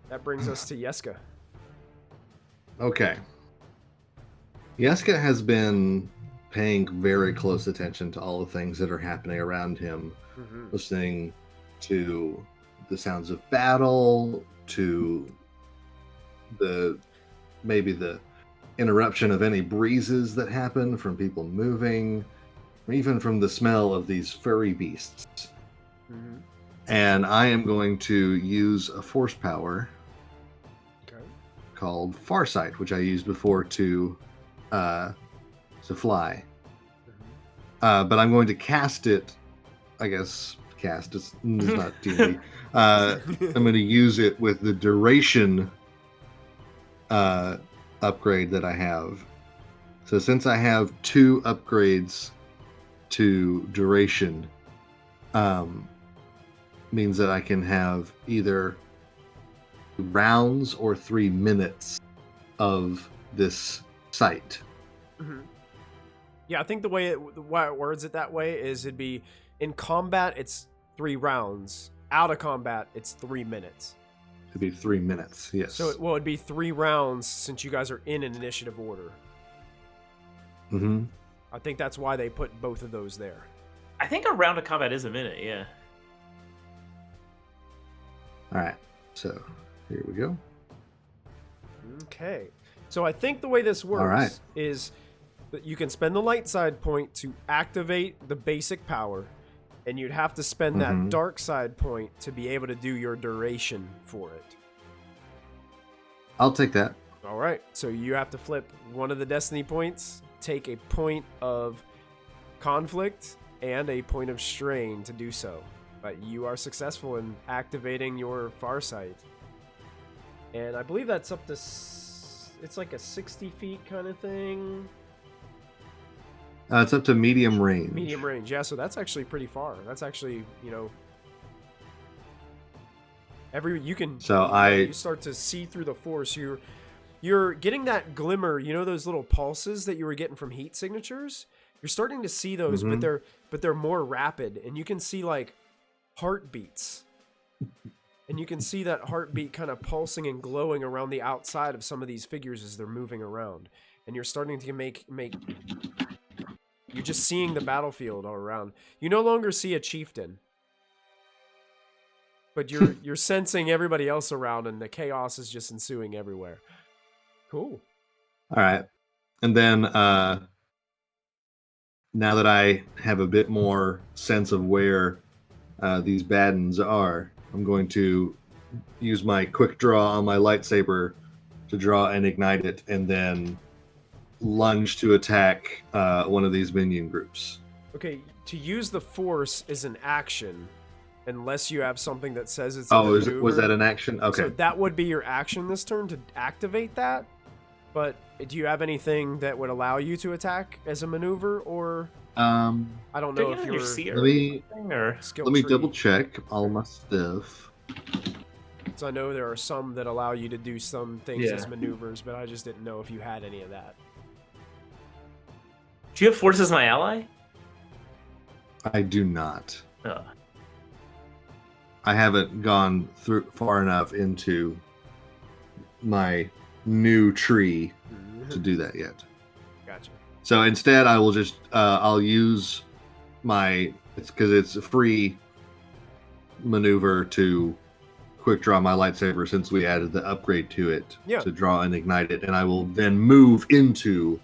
[SPEAKER 1] That brings us to Yeska.
[SPEAKER 4] Okay. Yeska has been paying very close attention to all the things that are happening around him, listening to the sounds of battle, to maybe the interruption of any breezes that happen from people moving, or even from the smell of these furry beasts. And I am going to use a force power called Farsight, which I used before to fly. But I'm going to cast it. I guess cast it's not D&D. I'm going to use it with the duration upgrade that I have. So since I have 2 upgrades to duration, means that I can have either rounds or 3 minutes of this sight.
[SPEAKER 1] Yeah, I think why it words it that way is it'd be in combat it's 3 rounds, out of combat it's 3 minutes.
[SPEAKER 4] It'd be 3 minutes, yes.
[SPEAKER 1] So it'd be 3 rounds since you guys are in an initiative order. I think that's why they put both of those there.
[SPEAKER 3] I think a round of combat is a minute, yeah.
[SPEAKER 4] Alright, so here we go.
[SPEAKER 1] Okay. So I think the way this works is that you can spend the light side point to activate the basic power, and you'd have to spend that dark side point to be able to do your duration for it.
[SPEAKER 4] I'll take that.
[SPEAKER 1] All right. So you have to flip one of the destiny points, take a point of conflict and a point of strain to do so. But you are successful in activating your Farsight. And I believe that's up to... It's like a 60 feet kind of thing.
[SPEAKER 4] It's up to medium range.
[SPEAKER 1] Medium range, yeah. So that's actually pretty far. That's actually, you start to see through the force. You're getting that glimmer. You know those little pulses that you were getting from heat signatures. You're starting to see those, but they're more rapid, and you can see like heartbeats. And you can see that heartbeat kind of pulsing and glowing around the outside of some of these figures as they're moving around. And you're starting to make you're just seeing the battlefield all around. You no longer see a chieftain. But you're sensing everybody else around, and the chaos is just ensuing everywhere. Cool.
[SPEAKER 4] All right. And then now that I have a bit more sense of where these bad ones are, I'm going to use my quick draw on my lightsaber to draw and ignite it, and then lunge to attack one of these minion groups.
[SPEAKER 1] Okay, to use the force is an action, unless you have something that says it's a maneuver.
[SPEAKER 4] Was that an action? Okay.
[SPEAKER 1] So that would be your action this turn to activate that. But do you have anything that would allow you to attack as a maneuver, or I don't know if you're
[SPEAKER 4] let me double check all my stuff.
[SPEAKER 1] So I know there are some that allow you to do some things as maneuvers, but I just didn't know if you had any of that.
[SPEAKER 3] Do you have force as my ally?
[SPEAKER 4] I do not.
[SPEAKER 3] Oh.
[SPEAKER 4] I haven't gone through far enough into my new tree to do that yet.
[SPEAKER 1] Gotcha.
[SPEAKER 4] So instead, I will just I'll use it's because it's a free maneuver to quick draw my lightsaber since we added the upgrade to it to draw and ignite it, and I will then move into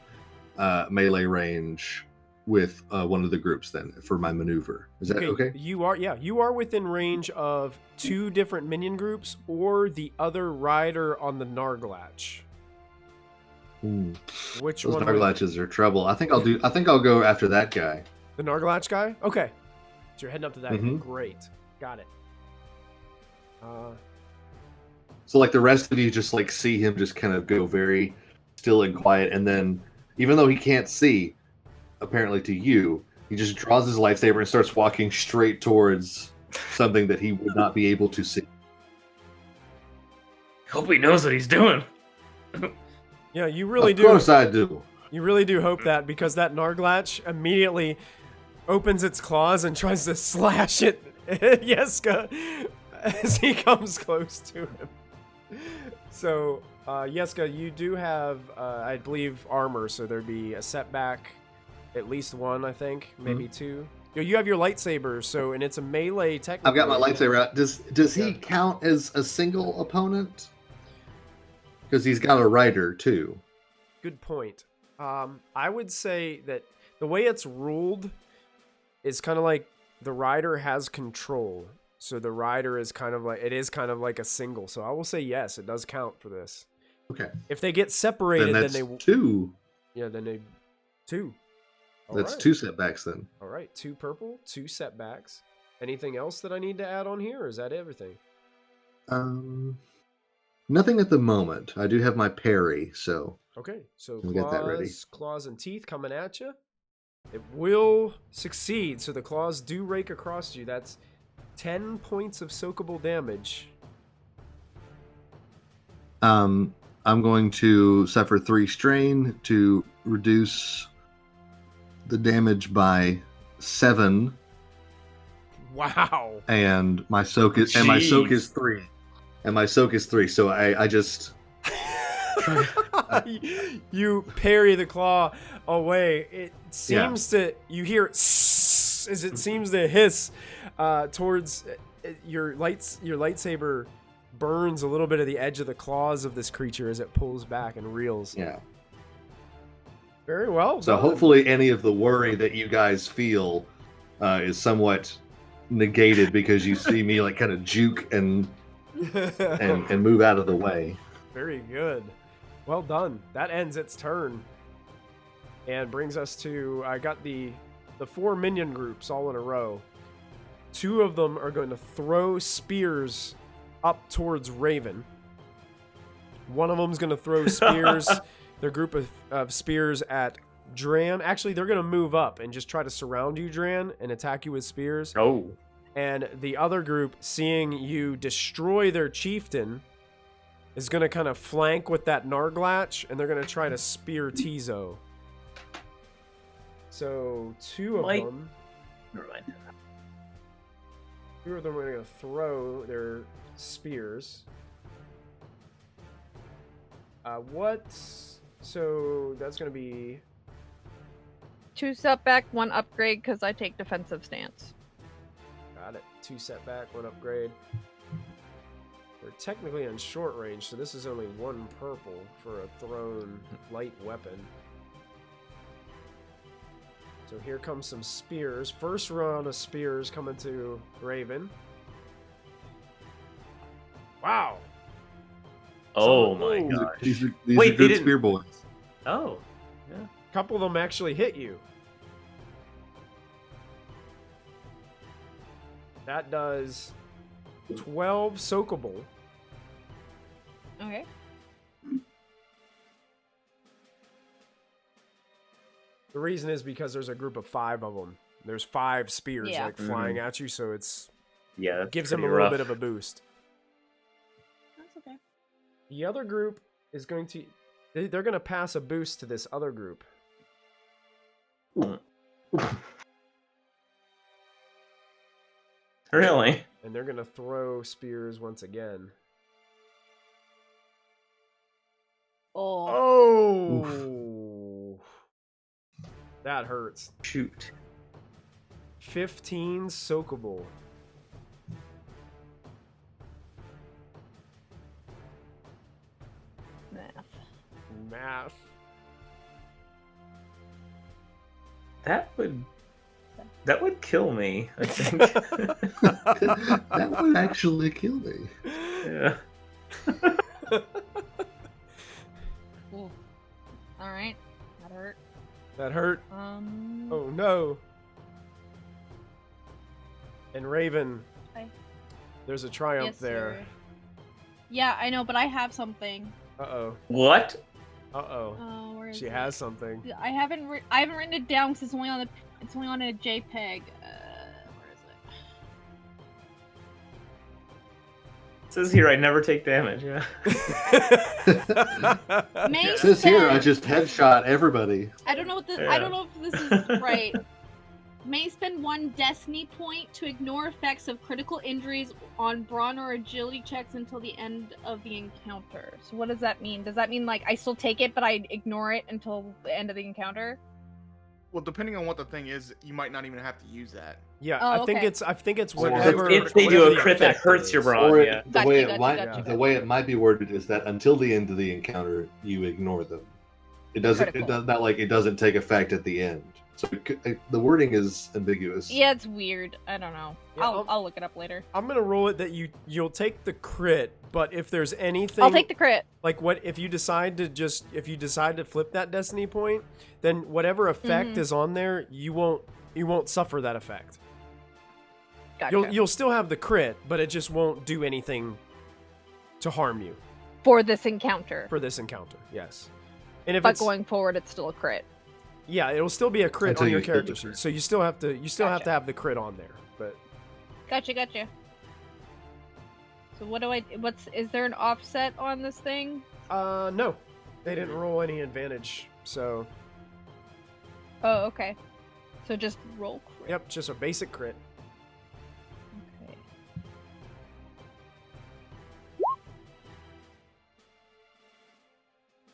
[SPEAKER 4] melee range with one of the groups then for my maneuver. Is that okay?
[SPEAKER 1] You are within range of 2 different minion groups or the other rider on the Narglatch. Which
[SPEAKER 4] Those
[SPEAKER 1] one?
[SPEAKER 4] Narglatches are trouble. I think I'll go after that guy.
[SPEAKER 1] The Narglatch guy? Okay. So you're heading up to that. Great. Got it.
[SPEAKER 4] So like the rest of you just like see him just kind of go very still and quiet, and then even though he can't see, apparently to you, he just draws his lightsaber and starts walking straight towards something that he would not be able to see.
[SPEAKER 3] Hope he knows what he's doing.
[SPEAKER 1] Yeah, you really do.
[SPEAKER 4] Of course I do.
[SPEAKER 1] You really do hope that, because that Narglatch immediately opens its claws and tries to slash at Yeska as he comes close to him. So, Yeska, you do have, I believe, armor, so there'd be a setback, at least 1, I think, maybe 2. You have your lightsaber, so, and it's a melee technically.
[SPEAKER 4] I've got my lightsaber out. Does he count as a single opponent? Because he's got a rider, too.
[SPEAKER 1] Good point. I would say that the way it's ruled is kind of like the rider has control. So the rider is kind of like a single. So I will say yes, it does count for this.
[SPEAKER 4] Okay.
[SPEAKER 1] If they get separated,
[SPEAKER 4] then
[SPEAKER 1] they
[SPEAKER 4] 2.
[SPEAKER 1] Yeah, then they 2.
[SPEAKER 4] That's 2 setbacks then.
[SPEAKER 1] All right, 2 purple, 2 setbacks. Anything else that I need to add on here, or is that everything?
[SPEAKER 4] Nothing at the moment. I do have my parry, so
[SPEAKER 1] okay. So
[SPEAKER 4] I'll get that ready.
[SPEAKER 1] Claws and teeth coming at you. It will succeed. So the claws do rake across you. That's 10 points of soakable damage.
[SPEAKER 4] I'm going to suffer 3 strain to reduce the damage by 7.
[SPEAKER 1] Wow.
[SPEAKER 4] And my soak is 3. And my soak is 3. So I just
[SPEAKER 1] you parry the claw away. It seems to, you hear as it seems to hiss towards your lightsaber burns a little bit of the edge of the claws of this creature as it pulls back and reels.
[SPEAKER 4] Yeah.
[SPEAKER 1] Very well.
[SPEAKER 4] So hopefully any of the worry that you guys feel is somewhat negated because you see me like kind of juke and move out of the way.
[SPEAKER 1] Very good. Well done. That ends its turn. And brings us to, I got the 4 minion groups all in a row. 2 of them are going to throw spears up towards Raven. One of them's going to throw spears, their group of spears at Dran. Actually, they're going to move up and just try to surround you, Dran, and attack you with spears.
[SPEAKER 3] Oh.
[SPEAKER 1] And the other group, seeing you destroy their chieftain, is going to kind of flank with that Narglatch, and they're going to try to spear Tizo. So 2 of them...
[SPEAKER 3] Never mind.
[SPEAKER 1] 2 of them are going to throw their spears. So that's going to be...
[SPEAKER 2] 2 setback, 1 upgrade, because I take defensive stance.
[SPEAKER 1] Got it. 2 setback, 1 upgrade. They're technically in short range, so this is only 1 purple for a thrown light weapon. So here comes some spears. First round of spears coming to Raven. Wow.
[SPEAKER 3] Oh my gosh.
[SPEAKER 4] These are
[SPEAKER 3] Wait,
[SPEAKER 4] good spear boys.
[SPEAKER 3] Oh. Yeah.
[SPEAKER 1] A couple of them actually hit you. That does 12 soakable.
[SPEAKER 2] Okay.
[SPEAKER 1] The reason is because there's a group of 5 of them. There's 5 spears flying at you, so it gives them a little bit of a boost.
[SPEAKER 2] That's okay.
[SPEAKER 1] The other group is going to... They're going to pass a boost to this other group.
[SPEAKER 3] Really?
[SPEAKER 1] And they're going to throw spears once again. Oh! That hurts.
[SPEAKER 3] Shoot.
[SPEAKER 1] 15 soakable. Math.
[SPEAKER 3] That would kill me, I think.
[SPEAKER 4] That would actually kill me.
[SPEAKER 3] Yeah.
[SPEAKER 2] Ooh. All right, that hurt.
[SPEAKER 1] That hurt. Oh no. And Raven,
[SPEAKER 2] Hi.
[SPEAKER 1] there's a triumph
[SPEAKER 2] Yes,
[SPEAKER 1] there.
[SPEAKER 2] sir. Yeah, I know, but I have something.
[SPEAKER 1] Uh-oh.
[SPEAKER 3] What?
[SPEAKER 1] Uh-oh.
[SPEAKER 2] Oh, where is
[SPEAKER 1] She
[SPEAKER 2] it?
[SPEAKER 1] has something.
[SPEAKER 2] I haven't written it down because it's only on a JPEG. Where is
[SPEAKER 3] It says here I never take damage. Yeah.
[SPEAKER 2] it? May
[SPEAKER 4] It says here, I
[SPEAKER 2] spend-
[SPEAKER 4] just headshot everybody.
[SPEAKER 2] I don't know what this.
[SPEAKER 3] Yeah.
[SPEAKER 2] I don't know if this is right. May spend 1 destiny point to ignore effects of critical injuries on brawn or agility checks until the end of the encounter. So what does that mean? Does that mean like I still take it, but I ignore it until the end of the encounter?
[SPEAKER 5] Well, depending on what the thing is, you might not even have to use that.
[SPEAKER 1] Yeah,
[SPEAKER 2] Oh,
[SPEAKER 1] I think
[SPEAKER 2] okay.
[SPEAKER 1] it's
[SPEAKER 4] Or
[SPEAKER 1] whatever.
[SPEAKER 3] if they do
[SPEAKER 1] whatever
[SPEAKER 3] a
[SPEAKER 1] the
[SPEAKER 3] crit that
[SPEAKER 1] effect
[SPEAKER 3] hurts your
[SPEAKER 1] is.
[SPEAKER 3] brawn,
[SPEAKER 4] Or
[SPEAKER 3] yeah.
[SPEAKER 4] the way
[SPEAKER 2] Gotcha.
[SPEAKER 4] the way it might be worded is that until the end of the encounter, you ignore them. It doesn't. It
[SPEAKER 2] Critical.
[SPEAKER 4] does not like it doesn't take effect at the end. So the wording is ambiguous.
[SPEAKER 2] Yeah, it's weird. I don't know.
[SPEAKER 1] Yeah,
[SPEAKER 2] I'll look it up later.
[SPEAKER 1] I'm gonna roll it that you'll take the crit, but if there's anything
[SPEAKER 2] I'll take the crit.
[SPEAKER 1] like what if you decide to flip that destiny point, then whatever effect
[SPEAKER 2] Mhm.
[SPEAKER 1] is on there, you won't suffer that effect.
[SPEAKER 2] Gotcha.
[SPEAKER 1] You'll still have the crit, but it just won't do anything to harm you
[SPEAKER 2] For this encounter.
[SPEAKER 1] for this encounter. Yes. And if
[SPEAKER 2] But
[SPEAKER 1] it's
[SPEAKER 2] going forward, it's still a crit.
[SPEAKER 1] yeah, it'll still be a crit
[SPEAKER 4] Until
[SPEAKER 1] on your
[SPEAKER 4] you hit the
[SPEAKER 1] character
[SPEAKER 4] crit.
[SPEAKER 1] sheet. So you still have to have
[SPEAKER 2] Gotcha.
[SPEAKER 1] to have the crit on there. But
[SPEAKER 2] Gotcha. So what do is there an offset on this thing?
[SPEAKER 1] no. They didn't roll any advantage. So,
[SPEAKER 2] Oh, okay. So just roll crit.
[SPEAKER 1] yep, just a basic crit.
[SPEAKER 2] Okay.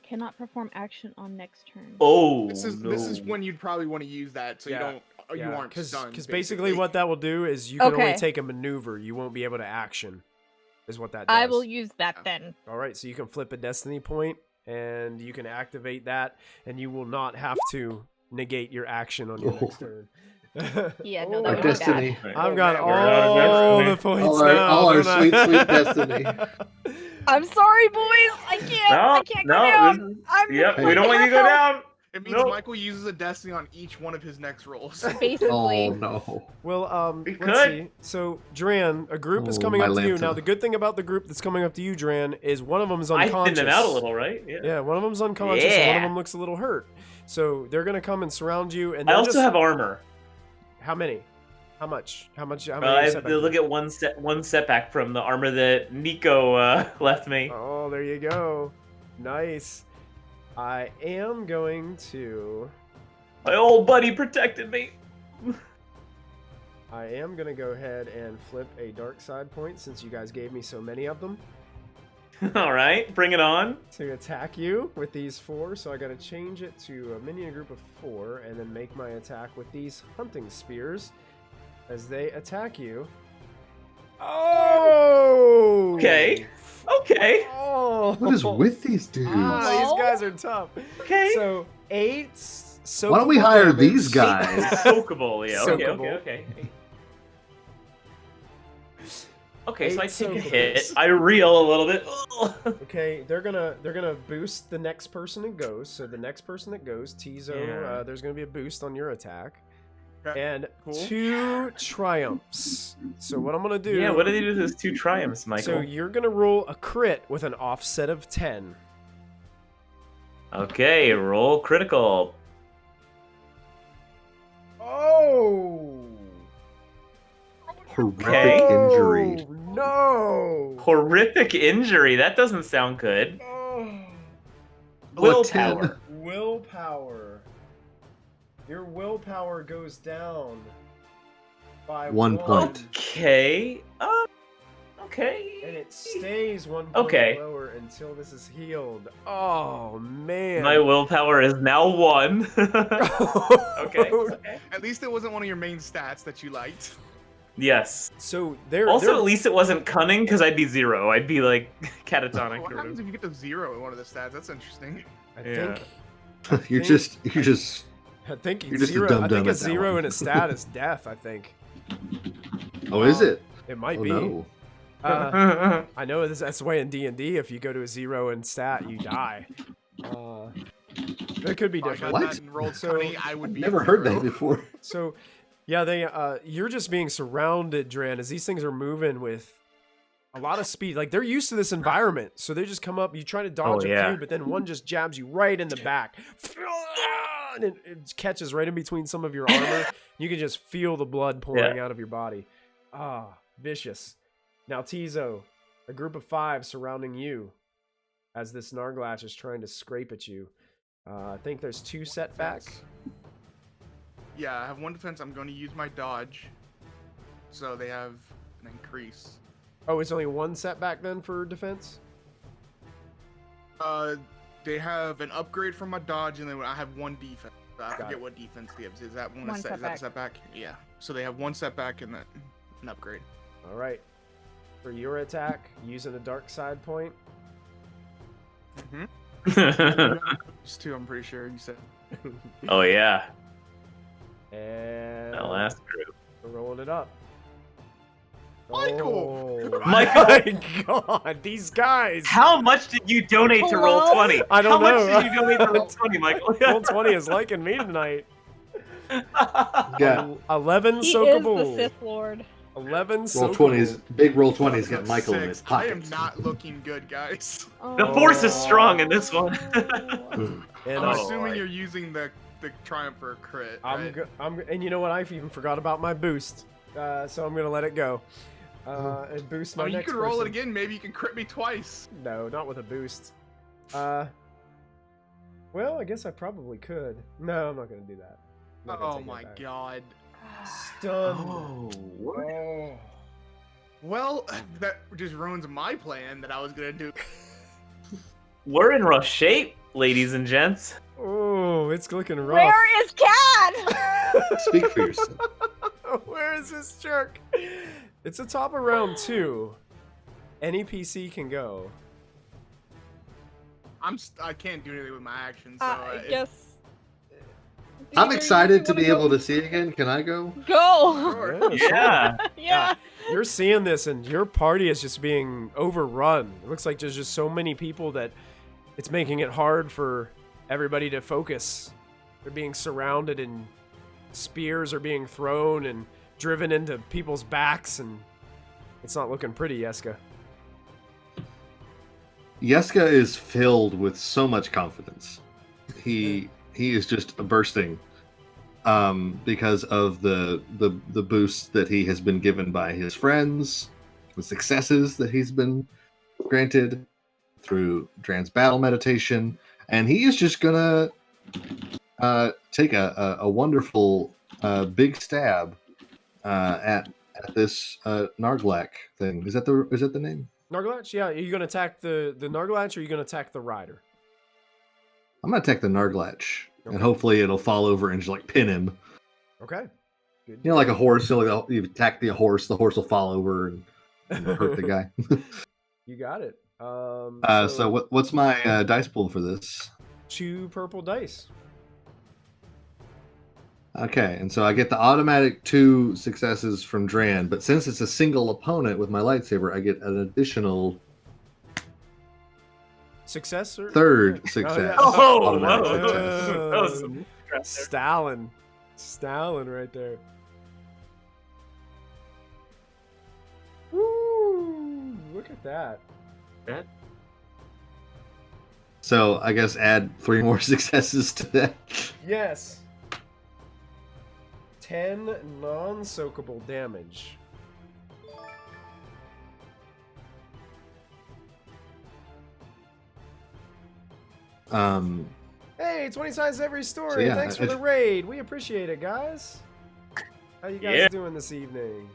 [SPEAKER 2] Cannot perform action on next turn.
[SPEAKER 3] Oh,
[SPEAKER 5] This is when you'd probably want to use that, so
[SPEAKER 1] Yeah.
[SPEAKER 5] you aren't stunned.
[SPEAKER 1] Because basically what that will do is you can only
[SPEAKER 2] Okay.
[SPEAKER 1] take a maneuver. You won't be able to action, is what that does.
[SPEAKER 2] I will use that then.
[SPEAKER 1] All right, so you can flip a destiny point, and you can activate that, and you will not have to negate your action on your next turn.
[SPEAKER 2] Yeah, no,
[SPEAKER 1] Oh,
[SPEAKER 2] that
[SPEAKER 4] Our
[SPEAKER 2] would be
[SPEAKER 4] destiny.
[SPEAKER 2] bad.
[SPEAKER 1] I've got
[SPEAKER 5] man, we're out of
[SPEAKER 1] all
[SPEAKER 3] destiny.
[SPEAKER 1] the points
[SPEAKER 4] All our-
[SPEAKER 1] now.
[SPEAKER 4] all our
[SPEAKER 1] don't I?
[SPEAKER 4] sweet destiny.
[SPEAKER 2] I'm sorry, boys. I can't go down. I'm
[SPEAKER 3] Yep, we
[SPEAKER 2] like
[SPEAKER 3] don't want you to go
[SPEAKER 2] half
[SPEAKER 3] down.
[SPEAKER 5] It means
[SPEAKER 3] Nope.
[SPEAKER 5] Michael uses a destiny on each one of his next rolls.
[SPEAKER 2] health, Basically.
[SPEAKER 4] Oh no.
[SPEAKER 1] Well,
[SPEAKER 3] We
[SPEAKER 1] let's
[SPEAKER 3] could.
[SPEAKER 1] see. So, Dran, a group is
[SPEAKER 4] Oh,
[SPEAKER 1] coming
[SPEAKER 4] my
[SPEAKER 1] up to you.
[SPEAKER 4] lantern.
[SPEAKER 1] Now, the good thing about the group that's coming up to you, Dran, is one of them is
[SPEAKER 3] I
[SPEAKER 1] unconscious.
[SPEAKER 3] thinned them out a little, right? Yeah.
[SPEAKER 1] Yeah, one of them's unconscious, and one of
[SPEAKER 3] Yeah.
[SPEAKER 1] them looks a little hurt. So they're gonna come and surround you, and
[SPEAKER 3] I
[SPEAKER 1] they're
[SPEAKER 3] also
[SPEAKER 1] just...
[SPEAKER 3] have armor.
[SPEAKER 1] How many? How much? How many?
[SPEAKER 3] I have
[SPEAKER 1] setback
[SPEAKER 3] to look at one setback from the armor that Nico left me.
[SPEAKER 1] Oh, there you go. Nice. I am going to.
[SPEAKER 3] My old buddy protected me.
[SPEAKER 1] I am gonna go ahead and flip a dark side point since you guys gave me so many of them
[SPEAKER 3] All right, bring it on.
[SPEAKER 1] to attack you with these 4. So I gotta change it to a minion group of 4 and then make my attack with these hunting spears as they attack you. Oh.
[SPEAKER 3] Okay. Okay.
[SPEAKER 1] Oh.
[SPEAKER 4] What is with these dudes?
[SPEAKER 1] These guys are tough.
[SPEAKER 3] Okay.
[SPEAKER 1] So 8.
[SPEAKER 4] Why don't we hire these guys?
[SPEAKER 3] Soakable, yeah. Okay,
[SPEAKER 1] Soakable.
[SPEAKER 3] okay. Okay, so I
[SPEAKER 1] 8
[SPEAKER 3] take a
[SPEAKER 1] soakables.
[SPEAKER 3] hit. I reel a little bit. Ugh.
[SPEAKER 1] Okay, they're gonna boost the next person that goes. So the next person that goes, Tizo,
[SPEAKER 3] Yeah.
[SPEAKER 1] there's gonna be a boost on your attack,
[SPEAKER 5] Okay,
[SPEAKER 1] and
[SPEAKER 5] cool.
[SPEAKER 1] 2 triumphs. So what I'm gonna do?
[SPEAKER 3] Yeah, what did he do with his 2 triumphs, Michael?
[SPEAKER 1] So you're gonna roll a crit with an offset of 10.
[SPEAKER 3] Okay, roll critical.
[SPEAKER 1] Oh!
[SPEAKER 4] Horrific
[SPEAKER 3] Okay.
[SPEAKER 4] injury.
[SPEAKER 1] No!
[SPEAKER 3] Horrific injury. That doesn't sound good.
[SPEAKER 1] Oh.
[SPEAKER 3] Willpower.
[SPEAKER 1] Willpower. Your willpower goes down by
[SPEAKER 4] 1 point.
[SPEAKER 3] Okay. Okay.
[SPEAKER 1] And it stays 1 point
[SPEAKER 3] Okay.
[SPEAKER 1] lower until this is healed. Oh man.
[SPEAKER 3] My willpower is now 1. Okay.
[SPEAKER 1] okay.
[SPEAKER 5] At least it wasn't one of your main stats that you liked.
[SPEAKER 3] Yes.
[SPEAKER 1] So they're
[SPEAKER 3] Also, at least it wasn't cunning, because I'd be 0. I'd be like catatonic.
[SPEAKER 5] What
[SPEAKER 3] or
[SPEAKER 5] happens
[SPEAKER 3] whatever.
[SPEAKER 5] if you get to 0 in one of the stats? That's interesting.
[SPEAKER 1] I
[SPEAKER 3] Yeah.
[SPEAKER 1] think
[SPEAKER 4] You're just
[SPEAKER 1] I think
[SPEAKER 4] You're just a
[SPEAKER 1] zero. I
[SPEAKER 4] dum-dum
[SPEAKER 1] think a
[SPEAKER 4] at that
[SPEAKER 1] 0
[SPEAKER 4] one.
[SPEAKER 1] in a stat is death. I think
[SPEAKER 4] oh, is it?
[SPEAKER 1] it might
[SPEAKER 4] Oh
[SPEAKER 1] be.
[SPEAKER 4] no.
[SPEAKER 1] I know that's the way in D&D. If you go to a 0 in stat, you die. It could be
[SPEAKER 5] If I
[SPEAKER 1] different.
[SPEAKER 5] got
[SPEAKER 4] What?
[SPEAKER 5] that and rolled
[SPEAKER 1] So-
[SPEAKER 5] cunning, I would be
[SPEAKER 4] Never
[SPEAKER 5] a
[SPEAKER 4] heard
[SPEAKER 5] 0.
[SPEAKER 4] that before.
[SPEAKER 1] So, yeah, they you're just being surrounded, Dran, as these things are moving with a lot of speed. Like they're used to this environment, so they just come up. You try to dodge a
[SPEAKER 3] yeah.
[SPEAKER 1] few, but then one just jabs you right in the back, and it catches right in between some of your armor. You can just feel the blood pouring out of your body. Ah, vicious. Now, Tizo, a group of 5 surrounding you as this Narglatch is trying to scrape at you. I think there's 2 setback.
[SPEAKER 5] Yeah, I have 1 defense. I'm going to use my dodge. So they have an increase.
[SPEAKER 1] Oh, it's only 1 setback then for defense?
[SPEAKER 5] They have an upgrade from my dodge, and then I have 1 defense. I
[SPEAKER 1] Got
[SPEAKER 5] forget
[SPEAKER 1] it.
[SPEAKER 5] what defense gives. Is that
[SPEAKER 2] One
[SPEAKER 5] is that a
[SPEAKER 2] setback.
[SPEAKER 5] setback? Yeah. So they have 1 setback and then an upgrade.
[SPEAKER 1] All right. For your attack, using a dark side point.
[SPEAKER 5] Just 2, I'm pretty sure you said.
[SPEAKER 3] Oh yeah.
[SPEAKER 1] And
[SPEAKER 3] That last group.
[SPEAKER 1] we're rolling it up.
[SPEAKER 5] Michael!
[SPEAKER 1] Oh,
[SPEAKER 3] Michael!
[SPEAKER 1] my God, these guys!
[SPEAKER 3] How much did you donate to Roll
[SPEAKER 2] Hello?
[SPEAKER 3] 20?
[SPEAKER 1] I don't
[SPEAKER 3] How
[SPEAKER 1] know.
[SPEAKER 3] much did you donate to Roll 20, Michael?
[SPEAKER 1] Roll 20 is liking me tonight.
[SPEAKER 4] Yeah.
[SPEAKER 1] 11
[SPEAKER 2] He
[SPEAKER 1] soakable.
[SPEAKER 2] is the Sith Lord.
[SPEAKER 1] 11
[SPEAKER 4] Roll
[SPEAKER 1] soakable.
[SPEAKER 4] 20s. Big roll 20s
[SPEAKER 5] That's
[SPEAKER 4] got Michael in
[SPEAKER 5] 6.
[SPEAKER 4] his
[SPEAKER 5] I
[SPEAKER 4] pocket.
[SPEAKER 5] am not looking good, guys.
[SPEAKER 3] The force is strong in this one.
[SPEAKER 1] And
[SPEAKER 5] I'm
[SPEAKER 1] I-
[SPEAKER 5] assuming
[SPEAKER 3] boy.
[SPEAKER 5] you're using the triumph for a crit. Right?
[SPEAKER 1] and you know what? I even forgot about my boost. So I'm gonna let it go. And boost my
[SPEAKER 5] I mean, you
[SPEAKER 1] next
[SPEAKER 5] can roll it
[SPEAKER 1] person.
[SPEAKER 5] again. Maybe you can crit me twice.
[SPEAKER 1] No, not with a boost. Well, I guess I probably could. No, I'm not gonna do that. I'm not gonna
[SPEAKER 5] Oh
[SPEAKER 1] take that
[SPEAKER 5] my
[SPEAKER 1] back.
[SPEAKER 5] god.
[SPEAKER 1] Stunned.
[SPEAKER 3] Oh, what?
[SPEAKER 1] Oh.
[SPEAKER 5] Well, that just ruins my plan that I was gonna do.
[SPEAKER 3] We're in rough shape, ladies and gents.
[SPEAKER 1] Oh, it's looking rough.
[SPEAKER 2] Where is Cad?
[SPEAKER 4] Speak for yourself.
[SPEAKER 1] Where is this jerk? It's the top of round 2. Any PC can go.
[SPEAKER 5] I can't do anything with my actions. So
[SPEAKER 2] I
[SPEAKER 5] if-
[SPEAKER 2] guess.
[SPEAKER 4] I'm
[SPEAKER 2] Peter,
[SPEAKER 4] excited
[SPEAKER 2] you
[SPEAKER 4] to be
[SPEAKER 2] wanna
[SPEAKER 4] able to see again. Can I go?
[SPEAKER 2] go.
[SPEAKER 5] Sure.
[SPEAKER 3] Yeah.
[SPEAKER 2] Yeah.
[SPEAKER 1] You're seeing this, and your party is just being overrun. It looks like there's just so many people that it's making it hard for everybody to focus. They're being surrounded, and spears are being thrown and driven into people's backs, and it's not looking pretty, Yeska.
[SPEAKER 4] Yeska is filled with so much confidence. He is just bursting because of the boost that he has been given by his friends, the successes that he's been granted through Dran's battle meditation, and he is just gonna take a wonderful big stab at this Narglac thing. Is that the name?
[SPEAKER 1] Narglatch? Yeah, are you going to attack the Narglatch, or are you going to attack the rider?
[SPEAKER 4] I'm gonna attack the Narglatch,
[SPEAKER 1] Okay.
[SPEAKER 4] and hopefully it'll fall over and just like pin him.
[SPEAKER 1] Okay. Good.
[SPEAKER 4] You know, like a horse. So you attack the horse will fall over and hurt the guy.
[SPEAKER 1] You got it.
[SPEAKER 4] So what's my dice pool for this?
[SPEAKER 1] 2 purple dice.
[SPEAKER 4] Okay, and so I get the automatic 2 successes from Dran, but since it's a single opponent with my lightsaber, I get an additional
[SPEAKER 1] Success or
[SPEAKER 4] 3rd success.
[SPEAKER 3] Oh,
[SPEAKER 4] Automatic
[SPEAKER 3] whoa.
[SPEAKER 4] success.
[SPEAKER 3] That was some crap there.
[SPEAKER 1] Stalin right there. Woo! Look at that.
[SPEAKER 4] So I guess add 3 more successes to that.
[SPEAKER 1] Yes. 10 non-soakable damage. Hey, 20 sides every story.
[SPEAKER 4] So, yeah,
[SPEAKER 1] Thanks for the raid. We appreciate it, guys. How you guys
[SPEAKER 3] Yeah.
[SPEAKER 1] doing this evening?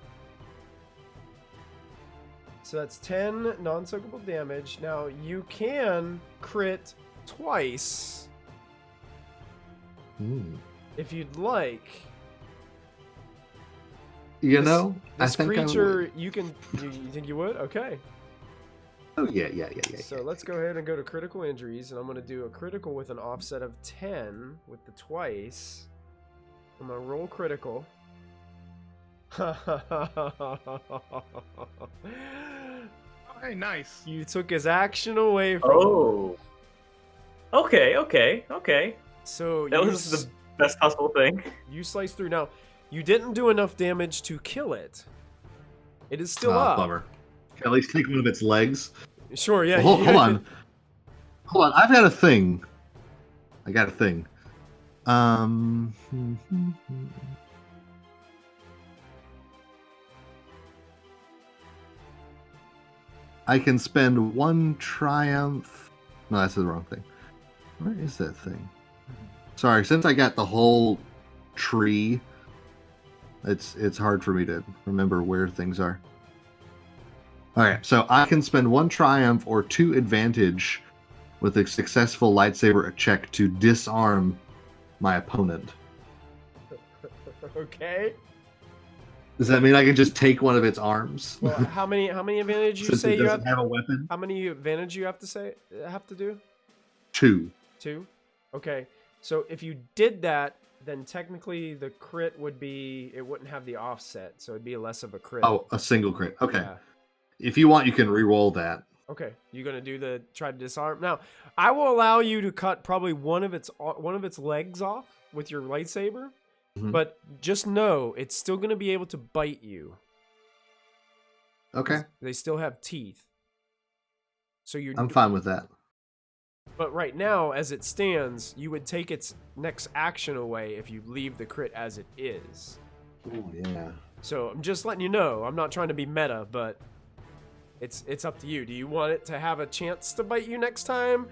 [SPEAKER 1] So that's 10 non-soakable damage. Now, you can crit twice if you'd like.
[SPEAKER 4] You know,
[SPEAKER 1] This
[SPEAKER 4] I think
[SPEAKER 1] creature,
[SPEAKER 4] I would.
[SPEAKER 1] you think you would? Okay.
[SPEAKER 4] Oh yeah.
[SPEAKER 1] So let's go ahead and go to critical injuries, and I'm going to do a critical with an offset of 10 with the twice. I'm going to roll critical.
[SPEAKER 5] Hey, nice.
[SPEAKER 1] You took his action away from him.
[SPEAKER 3] Oh. Okay.
[SPEAKER 1] So
[SPEAKER 3] That was the best possible thing.
[SPEAKER 1] you slice through. Now, you didn't do enough damage to kill it. It is still up.
[SPEAKER 4] Bummer. Can I at least take one of its legs?
[SPEAKER 1] Sure, yeah.
[SPEAKER 4] Well, hold on. I've got a thing. I got a thing. I can spend 1 triumph. No, that's the wrong thing. Where is that thing? Sorry, since I got the whole tree, it's hard for me to remember where things are. Alright, so I can spend 1 triumph or 2 advantage with a successful lightsaber check to disarm my opponent.
[SPEAKER 1] Okay.
[SPEAKER 4] Does that mean I can just take one of its arms?
[SPEAKER 1] Well, how many advantage you
[SPEAKER 4] Since
[SPEAKER 1] say
[SPEAKER 4] it
[SPEAKER 1] you
[SPEAKER 4] doesn't
[SPEAKER 1] have?
[SPEAKER 4] have a weapon?
[SPEAKER 1] How many advantage you have to do?
[SPEAKER 4] 2.
[SPEAKER 1] 2? Okay. So if you did that, then technically the crit would be, it wouldn't have the offset, so it'd be less of a crit.
[SPEAKER 4] Oh, a single crit. Okay.
[SPEAKER 1] Yeah.
[SPEAKER 4] If you want, you can re-roll that.
[SPEAKER 1] Okay. You're gonna do the try to disarm. Now, I will allow you to cut probably one of its legs off with your lightsaber,
[SPEAKER 4] Mhm.
[SPEAKER 1] but just know it's still gonna be able to bite you.
[SPEAKER 4] Okay.
[SPEAKER 1] They still have teeth. So you're.
[SPEAKER 4] I'm fine with that.
[SPEAKER 1] But right now, as it stands, you would take its next action away if you leave the crit as it is.
[SPEAKER 4] Oh, yeah.
[SPEAKER 1] So I'm just letting you know. I'm not trying to be meta, but it's up to you. Do you want it to have a chance to bite you next time,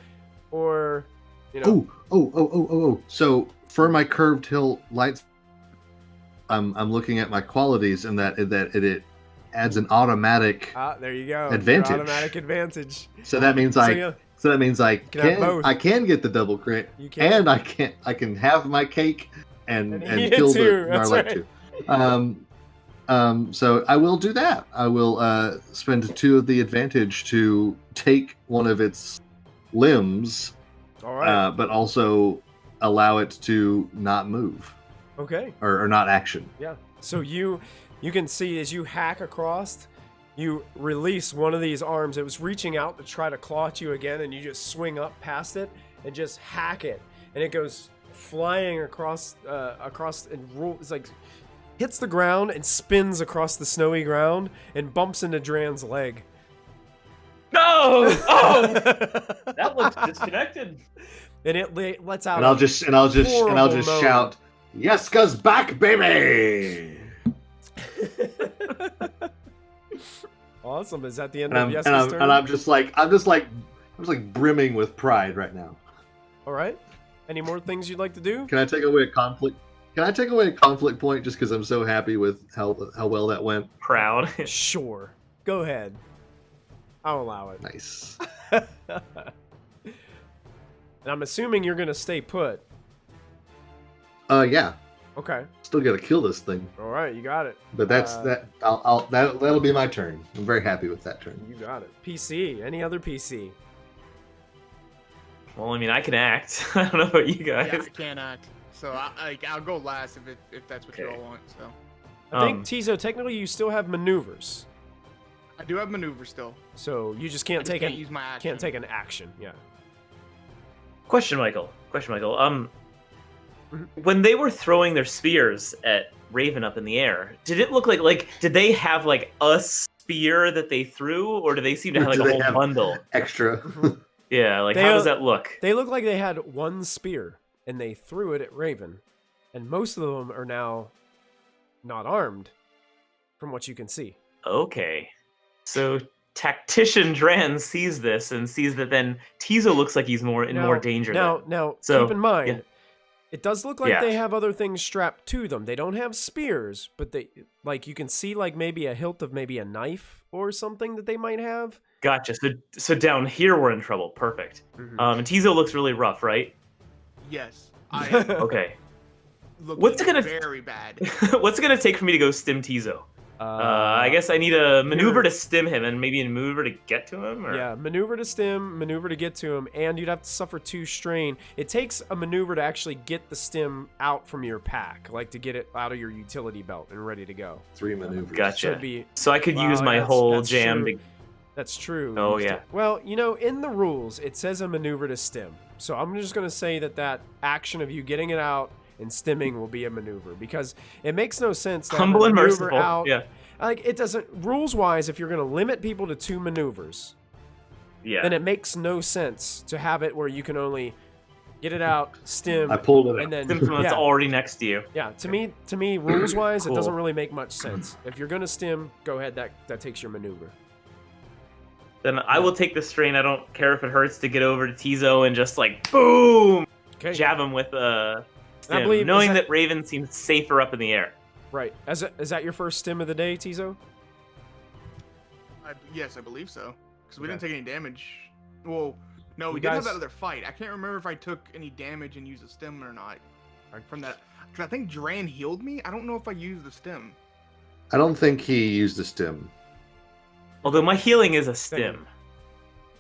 [SPEAKER 1] or you know?
[SPEAKER 4] Oh. So for my curved hill lights, I'm looking at my qualities, and that it adds an automatic.
[SPEAKER 1] There you go.
[SPEAKER 4] Advantage.
[SPEAKER 1] Your automatic advantage.
[SPEAKER 4] So that means So that means I
[SPEAKER 1] can have both.
[SPEAKER 4] can get the double crit,
[SPEAKER 1] You can.
[SPEAKER 4] and I can have my cake and
[SPEAKER 1] And eat it
[SPEAKER 4] kill
[SPEAKER 1] too,
[SPEAKER 4] the
[SPEAKER 1] that's
[SPEAKER 4] Marlette
[SPEAKER 1] right.
[SPEAKER 4] too. So I will do that. I will spend 2 of the advantage to take one of its limbs,
[SPEAKER 1] All right.
[SPEAKER 4] but also allow it to not move
[SPEAKER 1] Okay.
[SPEAKER 4] or not action.
[SPEAKER 1] Yeah. So you can see as you hack across, you release one of these arms. It was reaching out to try to claw at you again, and you just swing up past it and just hack it, and it goes flying across and rolls, like hits the ground and spins across the snowy ground and bumps into Dran's leg.
[SPEAKER 3] No! Oh! That looks disconnected.
[SPEAKER 1] And it lets out.
[SPEAKER 4] And I'll just
[SPEAKER 1] horrible moan.
[SPEAKER 4] shout, "Yeska's back, baby!"
[SPEAKER 1] Awesome. Is that the end
[SPEAKER 4] And
[SPEAKER 1] of Yeska's turn?
[SPEAKER 4] I'm just like brimming with pride right now.
[SPEAKER 1] All right. Any more things you'd like to do?
[SPEAKER 4] Can I take away a conflict? Can I take away a conflict point just because I'm so happy with how well that went?
[SPEAKER 3] Proud.
[SPEAKER 1] Sure. Go ahead. I'll allow it.
[SPEAKER 4] Nice.
[SPEAKER 1] And I'm assuming you're gonna stay put.
[SPEAKER 4] Yeah.
[SPEAKER 1] Okay.
[SPEAKER 4] Still gotta kill this thing,
[SPEAKER 1] All right. You got it.
[SPEAKER 4] but that'll be my turn. I'm very happy with that turn.
[SPEAKER 1] You got it. PC. Any other PC?
[SPEAKER 3] Well, I mean, I can act. I don't know about you guys.
[SPEAKER 5] Yeah, I can't act. So I'll go last if that's what you all want. So
[SPEAKER 1] I think Tizo. Technically, you still have maneuvers,
[SPEAKER 5] I do have maneuver still.
[SPEAKER 1] so you just
[SPEAKER 5] I
[SPEAKER 1] can't
[SPEAKER 5] just
[SPEAKER 1] take
[SPEAKER 5] use my action.
[SPEAKER 1] can't take an action. Yeah.
[SPEAKER 3] Question, Michael. When they were throwing their spears at Raven up in the air, did it look like did they have like a spear that they threw, or do they seem to have like
[SPEAKER 4] Do
[SPEAKER 3] a
[SPEAKER 4] they
[SPEAKER 3] whole
[SPEAKER 4] have
[SPEAKER 3] bundle?
[SPEAKER 4] Extra.
[SPEAKER 3] Yeah, like
[SPEAKER 1] They,
[SPEAKER 3] how does that look?
[SPEAKER 1] They look like they had one spear and they threw it at Raven, and most of them are now not armed, from what you can see.
[SPEAKER 3] Okay, so tactician Dran sees this and sees that then Tizo looks like he's more danger.
[SPEAKER 1] Now,
[SPEAKER 3] So,
[SPEAKER 1] keep in mind,
[SPEAKER 3] yeah.
[SPEAKER 1] it does look like
[SPEAKER 3] Yeah.
[SPEAKER 1] they have other things strapped to them. They don't have spears, but they you can see like maybe a hilt of maybe a knife or something that they might have.
[SPEAKER 3] Gotcha. So down here we're in trouble. Perfect.
[SPEAKER 1] Mhm.
[SPEAKER 3] And Tizo looks really rough, right?
[SPEAKER 5] Yes. I am.
[SPEAKER 3] Okay.
[SPEAKER 5] looking
[SPEAKER 3] What's it gonna-
[SPEAKER 5] very bad.
[SPEAKER 3] What's it gonna take for me to go stim Tizo? I guess I need a maneuver to stim him and maybe a maneuver to get to him. Or...
[SPEAKER 1] Yeah, maneuver to stim, maneuver to get to him, and you'd have to suffer 2 strain. It takes a maneuver to actually get the stim out from your pack, like to get it out of your utility belt and ready to go.
[SPEAKER 4] 3 maneuvers.
[SPEAKER 3] Gotcha.
[SPEAKER 1] Should be.
[SPEAKER 3] So I could
[SPEAKER 1] Wow,
[SPEAKER 3] use my
[SPEAKER 1] that's-
[SPEAKER 3] whole
[SPEAKER 1] that's
[SPEAKER 3] jam
[SPEAKER 1] true.
[SPEAKER 3] to...
[SPEAKER 1] That's true.
[SPEAKER 3] Oh,
[SPEAKER 1] Used
[SPEAKER 3] yeah.
[SPEAKER 1] it. Well, you know, in the rules, it says a maneuver to stim. So I'm just going to say that action of you getting it out and stimming will be a maneuver, because it makes no sense to
[SPEAKER 3] Humble
[SPEAKER 1] have a
[SPEAKER 3] and
[SPEAKER 1] maneuver
[SPEAKER 3] merciful.
[SPEAKER 1] out.
[SPEAKER 3] Yeah.
[SPEAKER 1] Like, it doesn't, rules-wise, if you're going to limit people to 2 maneuvers,
[SPEAKER 3] Yeah.
[SPEAKER 1] then it makes no sense to have it where you can only get it out, stim,
[SPEAKER 4] I pulled it
[SPEAKER 1] and
[SPEAKER 4] out.
[SPEAKER 1] then
[SPEAKER 3] Stim from that's
[SPEAKER 1] yeah,
[SPEAKER 3] already next to you.
[SPEAKER 1] yeah. To me, rules-wise,
[SPEAKER 3] Cool.
[SPEAKER 1] it doesn't really make much sense. If you're gonna stim, go ahead. That takes your maneuver.
[SPEAKER 3] Then I will take the strain. I don't care if it hurts to get over to Tizo and just like boom,
[SPEAKER 1] Okay.
[SPEAKER 3] jab him with a stim,
[SPEAKER 1] believe-
[SPEAKER 3] knowing
[SPEAKER 1] is
[SPEAKER 3] that
[SPEAKER 1] that-
[SPEAKER 3] Raven seems safer up in the air.
[SPEAKER 1] Right. Is that your first stim of the day, Tizo?
[SPEAKER 5] Yes, I believe so. Because we
[SPEAKER 1] Okay.
[SPEAKER 5] didn't take any damage. Well, no,
[SPEAKER 1] You
[SPEAKER 5] we did have
[SPEAKER 1] guys-
[SPEAKER 5] that other fight. I can't remember if I took any damage and used a stim or not. From that, because I think Dran healed me. I don't know if I used the stim.
[SPEAKER 4] I don't think he used the stim.
[SPEAKER 3] Although my healing is a stim.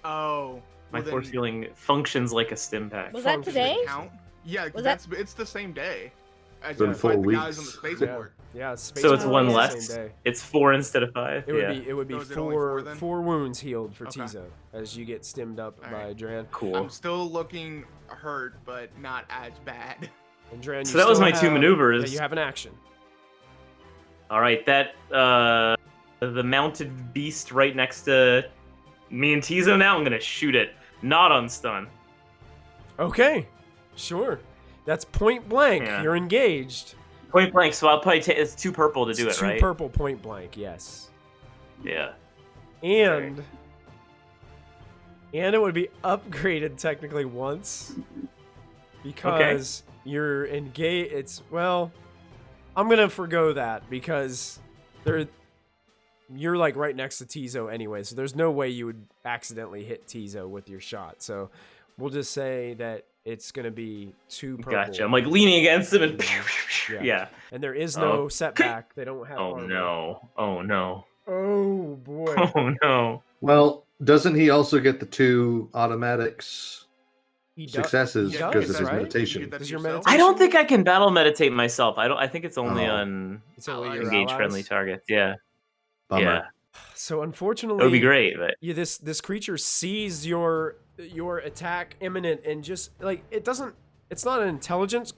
[SPEAKER 5] Oh,
[SPEAKER 3] My
[SPEAKER 5] well
[SPEAKER 3] force
[SPEAKER 5] then,
[SPEAKER 3] healing functions like a stim pack.
[SPEAKER 2] Was that
[SPEAKER 1] Function
[SPEAKER 5] does it
[SPEAKER 2] today?
[SPEAKER 5] count? Yeah, 'cause
[SPEAKER 2] Was that-
[SPEAKER 5] it's the same day. As
[SPEAKER 4] Been
[SPEAKER 5] you
[SPEAKER 4] 4
[SPEAKER 5] fight the guys on the
[SPEAKER 4] weeks.
[SPEAKER 5] spaceport.
[SPEAKER 1] Yeah.
[SPEAKER 3] So it's
[SPEAKER 2] Oh,
[SPEAKER 3] one
[SPEAKER 2] yeah.
[SPEAKER 3] less.
[SPEAKER 1] Same day.
[SPEAKER 3] It's 4 instead of 5.
[SPEAKER 1] It would be
[SPEAKER 5] So is it only 4 then?
[SPEAKER 1] 4 wounds healed for
[SPEAKER 5] Okay.
[SPEAKER 1] Tizo as you get stimmed up by
[SPEAKER 5] Alright.
[SPEAKER 1] Dran.
[SPEAKER 3] Cool.
[SPEAKER 5] I'm still looking hurt, but not as bad.
[SPEAKER 1] And Dran,
[SPEAKER 3] So
[SPEAKER 1] you
[SPEAKER 3] that was
[SPEAKER 1] still
[SPEAKER 3] my 2
[SPEAKER 1] have-
[SPEAKER 3] maneuvers.
[SPEAKER 1] Yeah, you have an action.
[SPEAKER 3] All right, that the mounted beast right next to me and Tizo. Now I'm gonna shoot it, not on stun.
[SPEAKER 1] Okay, sure. That's point blank.
[SPEAKER 3] Yeah.
[SPEAKER 1] You're engaged.
[SPEAKER 3] Point blank. So I'll probably take. It's 2 purple to do
[SPEAKER 1] It's
[SPEAKER 3] it,
[SPEAKER 1] 2
[SPEAKER 3] right?
[SPEAKER 1] purple point blank. Yes.
[SPEAKER 3] Yeah.
[SPEAKER 1] And it would be upgraded technically once because you're engaged. It's I'm gonna forgo that because you're like right next to Tizo anyway, so there's no way you would accidentally hit Tizo with your shot. So we'll just say that it's gonna be 2 purple.
[SPEAKER 3] Gotcha. I'm like leaning against him and
[SPEAKER 1] Yeah.
[SPEAKER 3] yeah.
[SPEAKER 1] And there is no
[SPEAKER 3] Oh.
[SPEAKER 1] setback. They don't have.
[SPEAKER 3] Oh
[SPEAKER 1] armor.
[SPEAKER 3] no. Oh no.
[SPEAKER 1] Oh boy.
[SPEAKER 3] Oh no.
[SPEAKER 4] Well, doesn't he also get the 2 automatics
[SPEAKER 1] He does-
[SPEAKER 4] successes
[SPEAKER 1] he
[SPEAKER 4] because
[SPEAKER 1] does,
[SPEAKER 4] of his
[SPEAKER 1] right?
[SPEAKER 4] meditation?
[SPEAKER 5] You get that
[SPEAKER 1] Does
[SPEAKER 5] to
[SPEAKER 1] your
[SPEAKER 5] yourself?
[SPEAKER 1] meditation-
[SPEAKER 3] I don't think I can battle meditate myself. I think it's only
[SPEAKER 4] Oh.
[SPEAKER 3] on
[SPEAKER 1] It's only
[SPEAKER 5] Allies.
[SPEAKER 1] your
[SPEAKER 3] engage friendly
[SPEAKER 1] allies.
[SPEAKER 3] targets. Yeah.
[SPEAKER 4] Bummer.
[SPEAKER 3] Yeah.
[SPEAKER 1] So unfortunately,
[SPEAKER 3] That would be great, but
[SPEAKER 1] Yeah, this creature sees your attack imminent and just like it's not an intelligent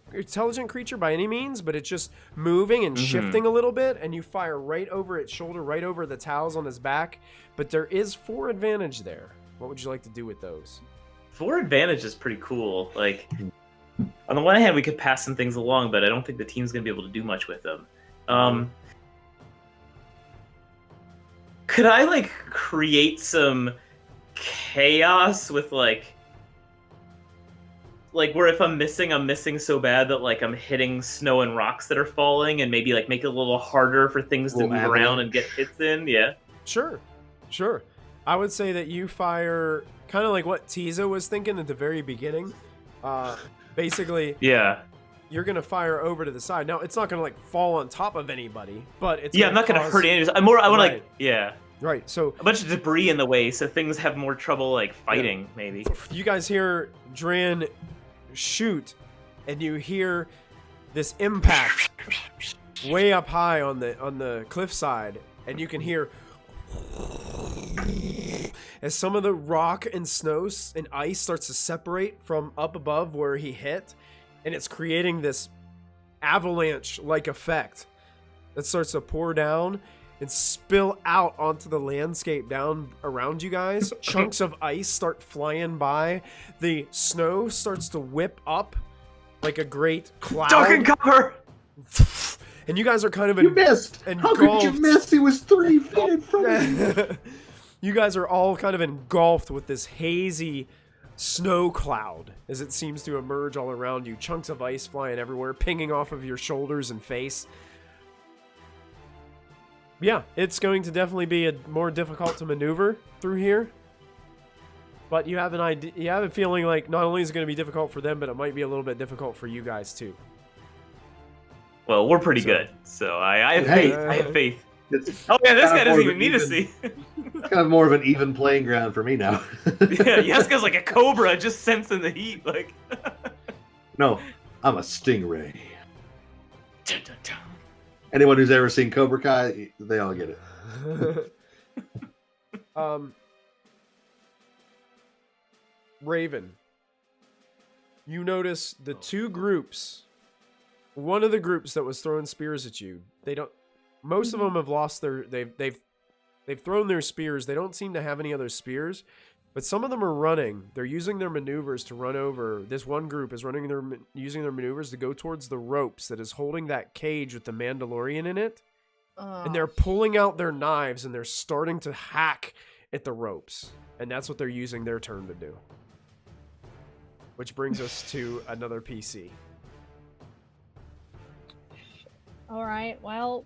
[SPEAKER 1] creature by any means, but it's just moving and shifting a little bit, and you fire right over its shoulder, right over the towels on his back. But there is 4 advantage there. What would you like to do with those?
[SPEAKER 3] 4 advantage is pretty cool. Like, on the one hand, we could pass some things along, but I don't think the team's gonna be able to do much with them. Could I like create some chaos with like where if I'm missing so bad that like I'm hitting snow and rocks that are falling, and maybe like make it a little harder for things to
[SPEAKER 4] Little
[SPEAKER 3] move around and
[SPEAKER 4] avalanche.
[SPEAKER 3] get hits in? Yeah.
[SPEAKER 1] Sure. I would say that you fire kind of like what Tizo was thinking at the very beginning. Basically,
[SPEAKER 3] Yeah.
[SPEAKER 1] you're gonna fire over to the side. Now it's not gonna like fall on top of anybody, but it's
[SPEAKER 3] Yeah, I'm not gonna
[SPEAKER 1] cause-
[SPEAKER 3] hurt any. I want to
[SPEAKER 1] Right.
[SPEAKER 3] like, yeah,
[SPEAKER 1] Right. So
[SPEAKER 3] a bunch of debris in the way, so things have more trouble like fighting. Maybe.
[SPEAKER 1] you guys hear Dran shoot, and you hear this impact way up high on the cliffside, and you can hear as some of the rock and snow and ice starts to separate from up above where he hit, and it's creating this avalanche-like effect that starts to pour down and spill out onto the landscape down around you guys. Chunks of ice start flying by. The snow starts to whip up like a great cloud.
[SPEAKER 3] Dark and cover.
[SPEAKER 1] And you guys are kind of
[SPEAKER 4] You missed! How could you
[SPEAKER 1] engulfed.
[SPEAKER 4] miss? He was 3 feet in front of you.
[SPEAKER 1] You guys are all kind of engulfed with this hazy snow cloud as it seems to emerge all around you. Chunks of ice flying everywhere, pinging off of your shoulders and face. Yeah, it's going to definitely be more difficult to maneuver through here. But you have an idea. You have a feeling like not only is it going to be difficult for them, but it might be a little bit difficult for you guys too.
[SPEAKER 3] Well, we're pretty
[SPEAKER 1] So-
[SPEAKER 3] good, so I have
[SPEAKER 4] Hey.
[SPEAKER 3] faith. I have faith.
[SPEAKER 4] It's
[SPEAKER 3] Oh yeah, this
[SPEAKER 4] kind
[SPEAKER 3] guy
[SPEAKER 4] of
[SPEAKER 3] doesn't
[SPEAKER 4] more
[SPEAKER 3] even need to
[SPEAKER 4] even-
[SPEAKER 3] see.
[SPEAKER 4] kind of more of an even playing ground for me now.
[SPEAKER 3] Yeah, Yeska's like a cobra, just sensing the heat. Like,
[SPEAKER 4] No, I'm a stingray.
[SPEAKER 3] dun, dun, dun.
[SPEAKER 4] Anyone who's ever seen Cobra Kai, they all get it.
[SPEAKER 1] Raven, you notice the two groups. One of the groups that was throwing spears at you, they don't. Most of them have lost their. They've thrown their spears. They don't seem to have any other spears, but some of them are running. They're using their maneuvers to run over. This one group is using their maneuvers to go towards the ropes that is holding that cage with the Mandalorian in it. And they're pulling out their knives and they're starting to hack at the ropes. And that's what they're using their turn to do. Which brings us to another PC.
[SPEAKER 2] All right, well,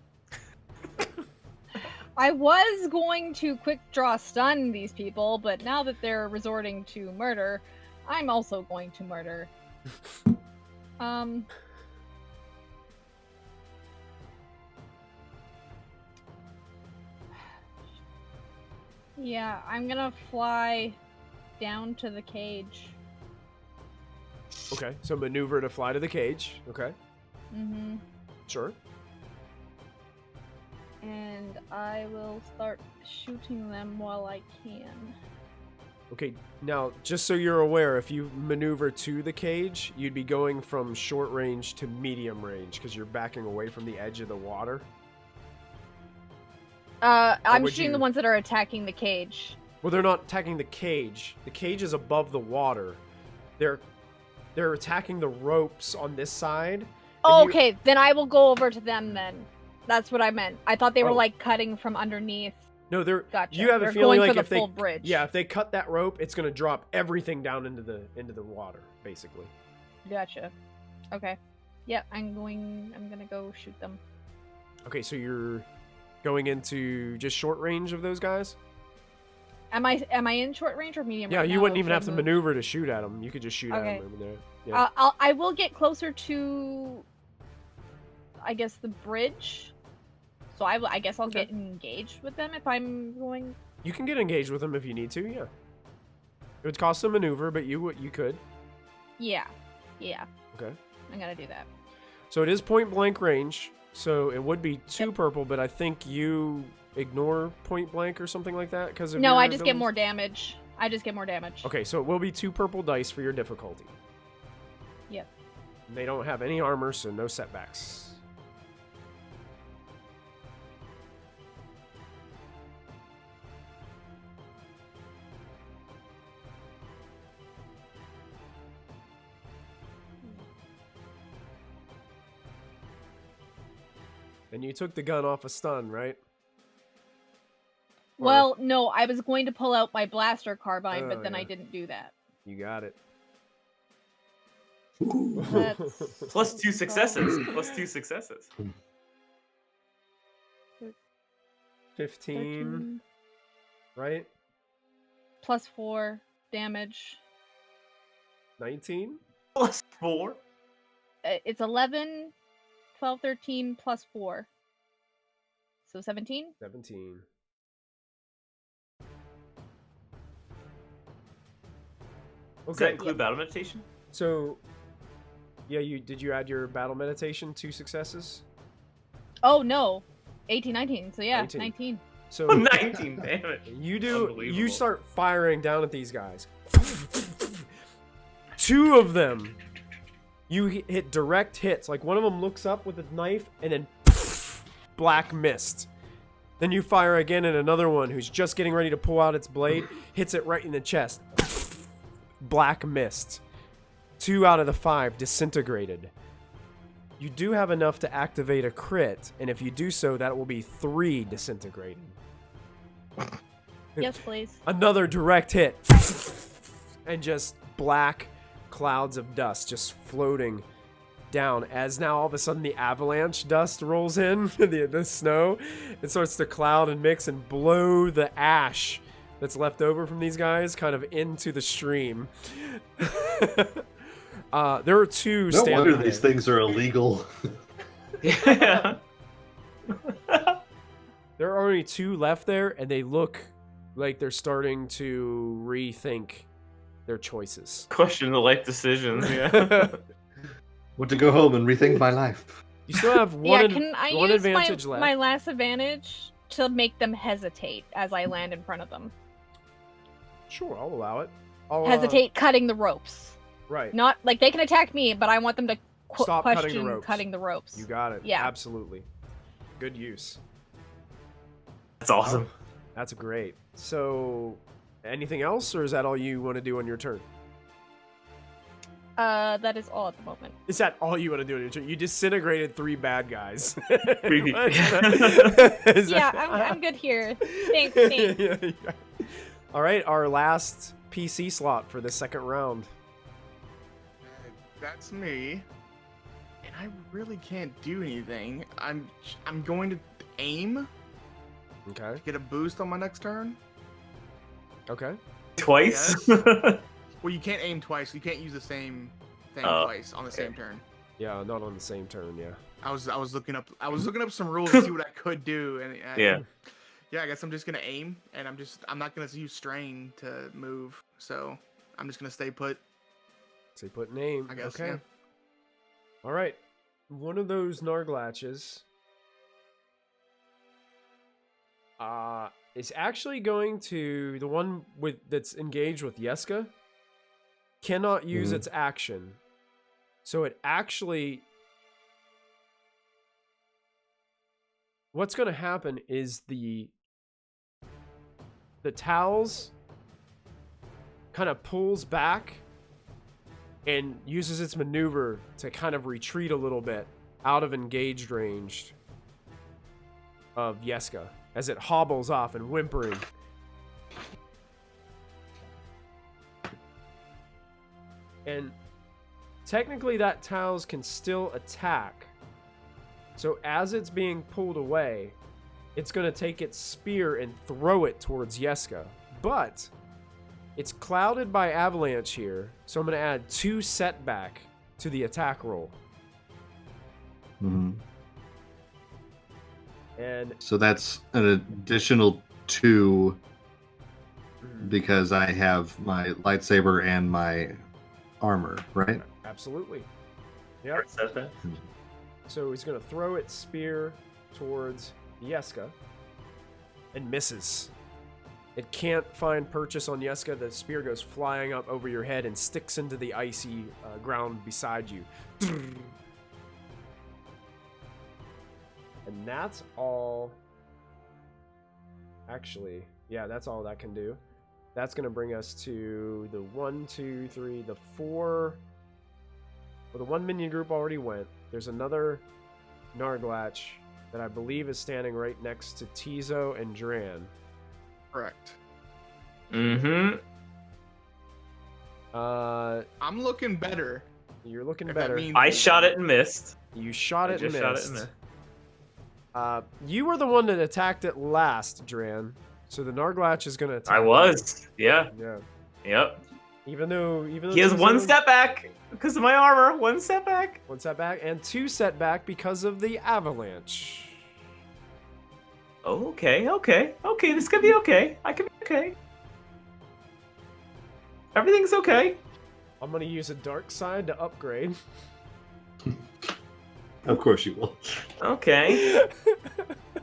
[SPEAKER 2] I was going to quick draw stun these people, but now that they're resorting to murder, I'm also going to murder. Yeah, I'm gonna fly down to the cage.
[SPEAKER 1] Okay, so maneuver to fly to the cage. Okay,
[SPEAKER 2] Mm-hmm.
[SPEAKER 1] sure.
[SPEAKER 2] And I will start shooting them while I can.
[SPEAKER 1] Okay, now, just so you're aware, if you maneuver to the cage, you'd be going from short range to medium range because you're backing away from the edge of the water.
[SPEAKER 2] I'm
[SPEAKER 1] would
[SPEAKER 2] shooting
[SPEAKER 1] you-
[SPEAKER 2] the ones that are attacking the cage.
[SPEAKER 1] Well, they're not attacking the cage. The cage is above the water. They're attacking the ropes on this side.
[SPEAKER 2] Oh,
[SPEAKER 1] you-
[SPEAKER 2] okay, then I will go over to them then. That's what I meant. I thought they were
[SPEAKER 1] Oh.
[SPEAKER 2] like cutting from underneath.
[SPEAKER 1] No, they're.
[SPEAKER 2] Gotcha.
[SPEAKER 1] You have a
[SPEAKER 2] They're
[SPEAKER 1] feeling
[SPEAKER 2] going
[SPEAKER 1] like
[SPEAKER 2] for the
[SPEAKER 1] if they
[SPEAKER 2] full bridge.
[SPEAKER 1] Yeah, if they cut that rope, it's gonna drop everything down into the water, basically.
[SPEAKER 2] Gotcha. Okay. Yeah, I'm gonna go shoot them.
[SPEAKER 1] Okay, so you're going into just short range of those guys?
[SPEAKER 2] Am I in short range or medium?
[SPEAKER 1] Yeah,
[SPEAKER 2] right
[SPEAKER 1] you
[SPEAKER 2] now,
[SPEAKER 1] wouldn't
[SPEAKER 2] or
[SPEAKER 1] even
[SPEAKER 2] should I
[SPEAKER 1] have to
[SPEAKER 2] move?
[SPEAKER 1] maneuver to shoot at them. You could just shoot
[SPEAKER 2] Okay.
[SPEAKER 1] at them over there. Yeah.
[SPEAKER 2] I will get closer to, I guess, the bridge. So I guess I'll
[SPEAKER 1] Okay.
[SPEAKER 2] get engaged with them if I'm going.
[SPEAKER 1] You can get engaged with them if you need to. Yeah. It would cost a maneuver, but you could.
[SPEAKER 2] Yeah. Yeah.
[SPEAKER 1] Okay.
[SPEAKER 2] I'm gonna do that.
[SPEAKER 1] So it is point blank range. So it would be 2 purple, but I think you ignore point blank or something like that because of
[SPEAKER 2] No,
[SPEAKER 1] your
[SPEAKER 2] I just get
[SPEAKER 1] abilities?
[SPEAKER 2] more damage. I just get more damage.
[SPEAKER 1] Okay, so it will be 2 purple dice for your difficulty.
[SPEAKER 2] Yep.
[SPEAKER 1] And they don't have any armor, so no setbacks. And you took the gun off a stun, right? Or-
[SPEAKER 2] Well, no, I was going to pull out my blaster carbine, but
[SPEAKER 1] Oh,
[SPEAKER 2] then I
[SPEAKER 1] yeah.
[SPEAKER 2] didn't do that.
[SPEAKER 1] You got it.
[SPEAKER 2] That's
[SPEAKER 3] Plus 2 successes. Plus 2 successes.
[SPEAKER 1] 15,
[SPEAKER 2] 13
[SPEAKER 1] right?
[SPEAKER 2] plus 4 damage.
[SPEAKER 1] 19?
[SPEAKER 3] Plus 4.
[SPEAKER 2] It's 11, 12, 13 plus 4. So 17?
[SPEAKER 1] 17.
[SPEAKER 3] Does that
[SPEAKER 1] Okay,
[SPEAKER 3] include battle meditation?
[SPEAKER 1] so yeah, did you add your battle meditation 2 successes?
[SPEAKER 2] Oh, no. 18, 19. So yeah,
[SPEAKER 1] 19.
[SPEAKER 2] 19.
[SPEAKER 1] So
[SPEAKER 3] 19 damage.
[SPEAKER 1] you
[SPEAKER 3] Unbelievable.
[SPEAKER 1] start firing down at these guys. 2 of them you hit direct hits. Like one of them looks up with a knife and then black mist. Then you fire again at another one who's just getting ready to pull out its blade, hits it right in the chest. Black mist. 2 out of the 5 disintegrated. You do have enough to activate a crit, and if you do so, that will be 3 disintegrated.
[SPEAKER 2] Yes, please.
[SPEAKER 1] Another direct hit. And just black clouds of dust just floating down as now all of a sudden the avalanche dust rolls in, the snow. It starts to cloud and mix and blow the ash that's left over from these guys kind of into the stream. There are 2
[SPEAKER 4] No
[SPEAKER 1] standing
[SPEAKER 4] wonder
[SPEAKER 1] there.
[SPEAKER 4] these things are illegal.
[SPEAKER 3] Yeah.
[SPEAKER 1] There are only 2 left there, and they look like they're starting to rethink their choices.
[SPEAKER 3] Question the life decisions. Yeah.
[SPEAKER 4] Want to go home and rethink my life.
[SPEAKER 1] You still have one,
[SPEAKER 2] Yeah, can I
[SPEAKER 1] one
[SPEAKER 2] use
[SPEAKER 1] advantage left.
[SPEAKER 2] my last advantage to make them hesitate as I land in front of them?
[SPEAKER 1] Sure, I'll allow it. I'll,
[SPEAKER 2] Hesitate cutting the ropes.
[SPEAKER 1] Right.
[SPEAKER 2] Not like they can attack me, but I want them to
[SPEAKER 1] Stop
[SPEAKER 2] question
[SPEAKER 1] cutting the ropes.
[SPEAKER 2] the ropes.
[SPEAKER 1] You got it.
[SPEAKER 2] Yeah.
[SPEAKER 1] Absolutely. Good use.
[SPEAKER 3] That's awesome.
[SPEAKER 1] That's great. So, anything else, or is that all you want to do on your turn?
[SPEAKER 2] That is all at the moment.
[SPEAKER 1] Is that all you want to do on your turn? You disintegrated 3 bad guys.
[SPEAKER 3] Creepy.
[SPEAKER 2] Yeah, I'm good here. Thanks.
[SPEAKER 1] Yeah. All right, our last PC slot for the second round.
[SPEAKER 5] That's me. And I really can't do anything. I'm going to aim
[SPEAKER 1] Okay.
[SPEAKER 5] to get a boost on my next turn.
[SPEAKER 1] Okay.
[SPEAKER 3] Twice.
[SPEAKER 5] Yes. Well, you can't aim twice. You can't use the same thing
[SPEAKER 3] Oh,
[SPEAKER 5] twice on the same turn.
[SPEAKER 1] Yeah, not on the same turn. Yeah.
[SPEAKER 5] I was looking up some rules to see what I could do, and
[SPEAKER 3] Yeah.
[SPEAKER 5] I guess I'm just gonna aim, and I'm not gonna use strain to move, so I'm just gonna stay put.
[SPEAKER 1] So you put name.
[SPEAKER 5] I guess.
[SPEAKER 1] Okay.
[SPEAKER 5] Yeah.
[SPEAKER 1] All right. One of those Narglatches is actually going to the one that's engaged with Yeska cannot use its action. So it actually what's going to happen is the towels kind of pulls back and uses its maneuver to kind of retreat a little bit out of engaged range of Yeska as it hobbles off and whimpering. And technically that Tails can still attack. So as it's being pulled away, it's going to take its spear and throw it towards Yeska. But it's clouded by avalanche here, so I'm going to add 2 setback to the attack roll.
[SPEAKER 4] Mm-hmm.
[SPEAKER 1] And
[SPEAKER 4] So that's an additional 2 because I have my lightsaber and my armor, right?
[SPEAKER 1] absolutely. Yep. So he's going to throw its spear towards Yeska and misses. It can't find purchase on Yeska. The spear goes flying up over your head and sticks into the icy ground beside you. And that's all. Actually, yeah, that's all that can do. That's going to bring us to the 1, 2, 3, the 4. Well, the 1 minion group already went. There's another Narglatch that I believe is standing right next to Tizo and Dran.
[SPEAKER 5] Correct.
[SPEAKER 3] Mm-hmm.
[SPEAKER 5] I'm looking better.
[SPEAKER 1] You're looking
[SPEAKER 5] If that
[SPEAKER 1] better.
[SPEAKER 5] means-
[SPEAKER 3] I shot it and missed.
[SPEAKER 1] You shot
[SPEAKER 3] I
[SPEAKER 1] it and
[SPEAKER 3] just shot it
[SPEAKER 1] missed.
[SPEAKER 3] and missed.
[SPEAKER 1] You were the one that attacked it last, Dran. So the Narglatch is gonna attack.
[SPEAKER 3] I was. Yeah.
[SPEAKER 1] Yeah.
[SPEAKER 3] Yep.
[SPEAKER 1] Even though
[SPEAKER 3] He has
[SPEAKER 1] Tizo-
[SPEAKER 3] 1 step back because of my armor. 1 step back.
[SPEAKER 1] 1 setback and 2 setback because of the avalanche.
[SPEAKER 3] Oh, okay. This could be okay. I could be okay. Everything's okay.
[SPEAKER 1] I'm gonna use a dark side to upgrade.
[SPEAKER 4] Of course you will.
[SPEAKER 3] Okay.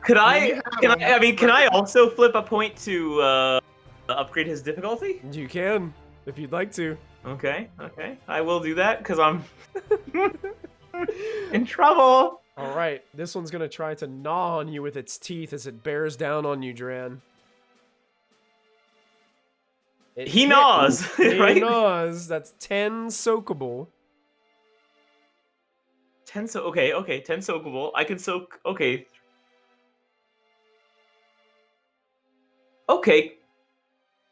[SPEAKER 3] Can I also flip a point to upgrade his difficulty?
[SPEAKER 1] You can, if you'd like to.
[SPEAKER 3] Okay. I will do that because I'm in trouble.
[SPEAKER 1] All right, this one's gonna try to gnaw on you with its teeth as it bears down on you, Dran. It
[SPEAKER 3] He
[SPEAKER 1] hit-
[SPEAKER 3] gnaws,
[SPEAKER 1] He
[SPEAKER 3] right?
[SPEAKER 1] gnaws. That's 10 soakable.
[SPEAKER 3] 10 okay, 10 soakable. I can soak. Okay.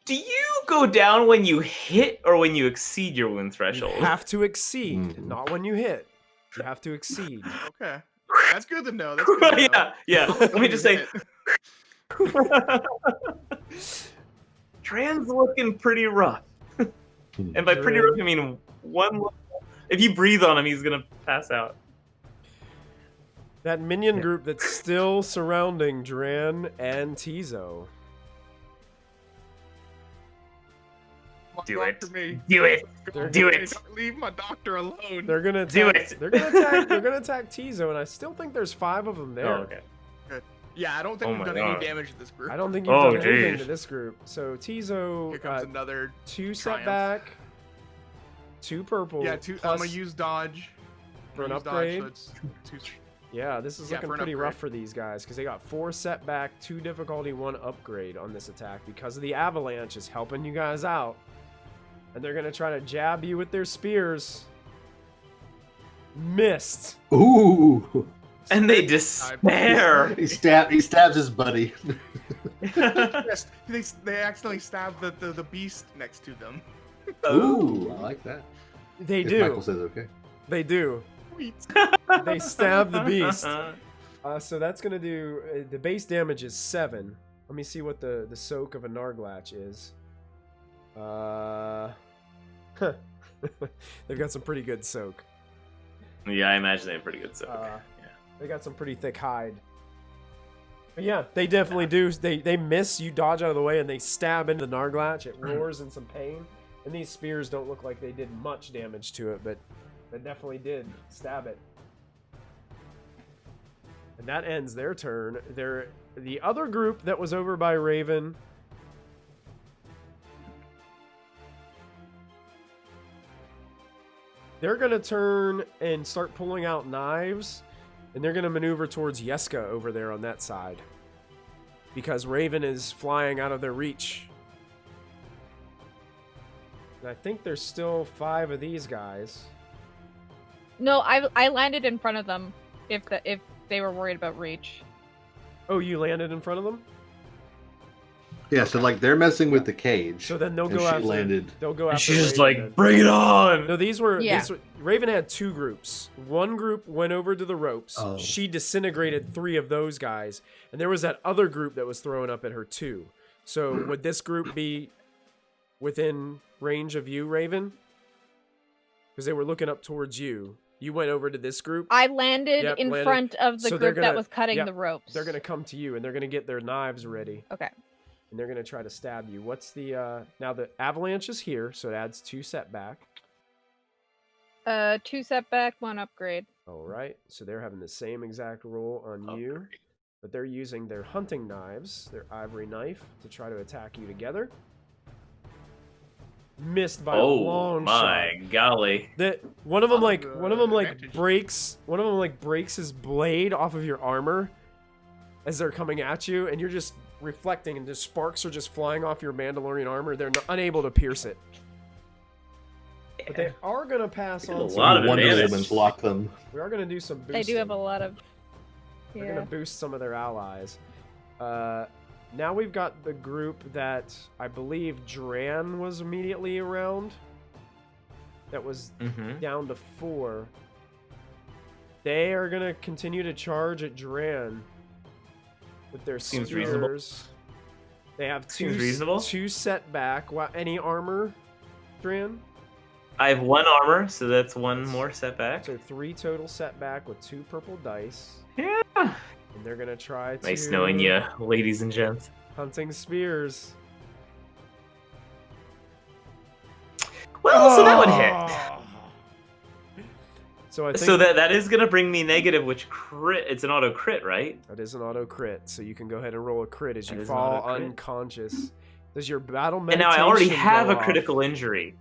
[SPEAKER 3] Do you go down when you hit or when you exceed your wound threshold?
[SPEAKER 1] You have to exceed,
[SPEAKER 4] Mhm.
[SPEAKER 1] not when you hit. You have to exceed.
[SPEAKER 5] Okay. That's good to know. That's good to know.
[SPEAKER 3] yeah. Let me just say,
[SPEAKER 5] Hit.
[SPEAKER 3] Tran's looking pretty rough. And by pretty rough, I mean one. If you breathe on him, he's gonna pass out.
[SPEAKER 1] That minion group that's still surrounding Dran and Tizo.
[SPEAKER 3] Do it.
[SPEAKER 5] Doctor me.
[SPEAKER 3] Do it.
[SPEAKER 1] They're
[SPEAKER 3] Do
[SPEAKER 1] gonna-
[SPEAKER 3] it.
[SPEAKER 5] Leave my doctor alone.
[SPEAKER 1] They're gonna
[SPEAKER 3] Do
[SPEAKER 1] attack.
[SPEAKER 3] it.
[SPEAKER 1] They're gonna attack. They're gonna attack Tizo, and I still think there's 5 of them there.
[SPEAKER 3] Oh, okay.
[SPEAKER 5] Yeah, I don't think
[SPEAKER 3] Oh
[SPEAKER 5] we've
[SPEAKER 3] my
[SPEAKER 5] done
[SPEAKER 3] God.
[SPEAKER 5] any damage to this group.
[SPEAKER 1] I don't think you've
[SPEAKER 3] Oh,
[SPEAKER 1] done anything
[SPEAKER 3] geez.
[SPEAKER 1] to this group. So Tizo
[SPEAKER 5] Here comes
[SPEAKER 1] got
[SPEAKER 5] another
[SPEAKER 1] 2
[SPEAKER 5] triumph.
[SPEAKER 1] setback, 2 purple.
[SPEAKER 5] Yeah, I'm
[SPEAKER 1] plus-
[SPEAKER 5] gonna use dodge.
[SPEAKER 1] For an
[SPEAKER 5] I'm gonna use
[SPEAKER 1] upgrade?
[SPEAKER 5] Dodge, so it's two.
[SPEAKER 1] Yeah, this is
[SPEAKER 5] Yeah,
[SPEAKER 1] looking
[SPEAKER 5] for an
[SPEAKER 1] pretty rough
[SPEAKER 5] upgrade.
[SPEAKER 1] for these guys because they got 4 setback, 2 difficulty, 1 upgrade on this attack because of the avalanche is helping you guys out. And they're gonna try to jab you with their spears. Missed.
[SPEAKER 4] Ooh.
[SPEAKER 3] And they despair.
[SPEAKER 4] He stabs his buddy.
[SPEAKER 5] Yes, they accidentally stabbed the beast next to them.
[SPEAKER 4] Ooh, I like that.
[SPEAKER 1] They
[SPEAKER 4] If
[SPEAKER 1] do.
[SPEAKER 4] Michael says okay.
[SPEAKER 1] They do.
[SPEAKER 5] Sweet.
[SPEAKER 1] They stab the beast. So that's gonna do. The base damage is 7. Let me see what the soak of a Narglatch is. They've got some pretty good soak.
[SPEAKER 3] Yeah, I imagine they have pretty good soak. Yeah.
[SPEAKER 1] They got some pretty thick hide. But yeah, they definitely do. They miss. You dodge out of the way, and they stab into the Narglatch. It roars in some pain. And these spears don't look like they did much damage to it, but they definitely did stab it. And that ends their turn. The other group that was over by Raven. They're going to turn and start pulling out knives. And they're going to maneuver towards Yeska over there on that side. Because Raven is flying out of their reach. And I think there's still 5 of these guys.
[SPEAKER 2] No, I landed in front of them. If they were worried about reach.
[SPEAKER 1] Oh, you landed in front of them?
[SPEAKER 4] Yeah, so like they're messing with the cage.
[SPEAKER 1] So then they'll
[SPEAKER 4] and
[SPEAKER 1] go
[SPEAKER 4] she
[SPEAKER 1] after.
[SPEAKER 4] landed.
[SPEAKER 1] They'll go
[SPEAKER 3] And
[SPEAKER 1] after.
[SPEAKER 3] she's just
[SPEAKER 1] Raven then.
[SPEAKER 3] like, bring it on!
[SPEAKER 1] No, these were
[SPEAKER 2] Yeah.
[SPEAKER 1] Raven had 2 groups. One group went over to the ropes.
[SPEAKER 4] Oh.
[SPEAKER 1] She disintegrated 3 of those guys, and there was that other group that was throwing up at her too. So would this group be within range of you, Raven? Because they were looking up towards you. You went over to this group.
[SPEAKER 2] I landed
[SPEAKER 1] Yep,
[SPEAKER 2] in
[SPEAKER 1] landed.
[SPEAKER 2] front of the
[SPEAKER 1] So they're
[SPEAKER 2] group that
[SPEAKER 1] gonna-
[SPEAKER 2] was cutting
[SPEAKER 1] yep,
[SPEAKER 2] the ropes.
[SPEAKER 1] They're gonna come to you, and they're gonna get their knives ready,
[SPEAKER 2] Okay.
[SPEAKER 1] and they're gonna try to stab you. What's the now the avalanche is here, so it adds 2 setback.
[SPEAKER 2] 2 setback, 1 upgrade.
[SPEAKER 1] All right, so they're having the same exact roll on you, but they're using their hunting knives, their ivory knife, to try to attack you together. Missed by a
[SPEAKER 3] Oh
[SPEAKER 1] long
[SPEAKER 3] my
[SPEAKER 1] shot.
[SPEAKER 3] golly.
[SPEAKER 1] That one of them like
[SPEAKER 5] advantage.
[SPEAKER 1] breaks his blade off of your armor as they're coming at you, and you're just reflecting, and the sparks are just flying off your Mandalorian armor. They're unable to pierce it. But they are gonna pass
[SPEAKER 3] Get a
[SPEAKER 1] on.
[SPEAKER 3] lot of
[SPEAKER 4] Wonder
[SPEAKER 3] advantage.
[SPEAKER 4] Woman block them.
[SPEAKER 1] We are gonna do some boosting.
[SPEAKER 2] They do have a lot of.
[SPEAKER 1] They're
[SPEAKER 2] Yeah.
[SPEAKER 1] gonna boost some of their allies. Now we've got the group that I believe Dran was immediately around. That was
[SPEAKER 3] Mm-hmm.
[SPEAKER 1] down to 4. They are gonna continue to charge at Dran with their
[SPEAKER 3] Seems
[SPEAKER 1] spears.
[SPEAKER 3] reasonable.
[SPEAKER 1] They have
[SPEAKER 3] Seems reasonable.
[SPEAKER 1] 2 setback. Any armor, Dran?
[SPEAKER 3] I have 1 armor, so that's 1 more setback.
[SPEAKER 1] So 3 total setback with 2 purple dice.
[SPEAKER 3] Yeah.
[SPEAKER 1] And they're gonna try to
[SPEAKER 3] Nice knowing you, ladies and gents.
[SPEAKER 1] hunting spears.
[SPEAKER 3] Well, so that would hit.
[SPEAKER 1] So I think
[SPEAKER 3] So that is gonna bring me negative, which crit. It's an auto crit, right?
[SPEAKER 1] that is an auto crit. So you can go ahead and roll a crit as
[SPEAKER 3] That
[SPEAKER 1] you
[SPEAKER 3] is an
[SPEAKER 1] fall
[SPEAKER 3] auto crit.
[SPEAKER 1] unconscious. Does your battle
[SPEAKER 3] And
[SPEAKER 1] meditation
[SPEAKER 3] now I already have
[SPEAKER 1] go
[SPEAKER 3] a
[SPEAKER 1] off?
[SPEAKER 3] critical injury.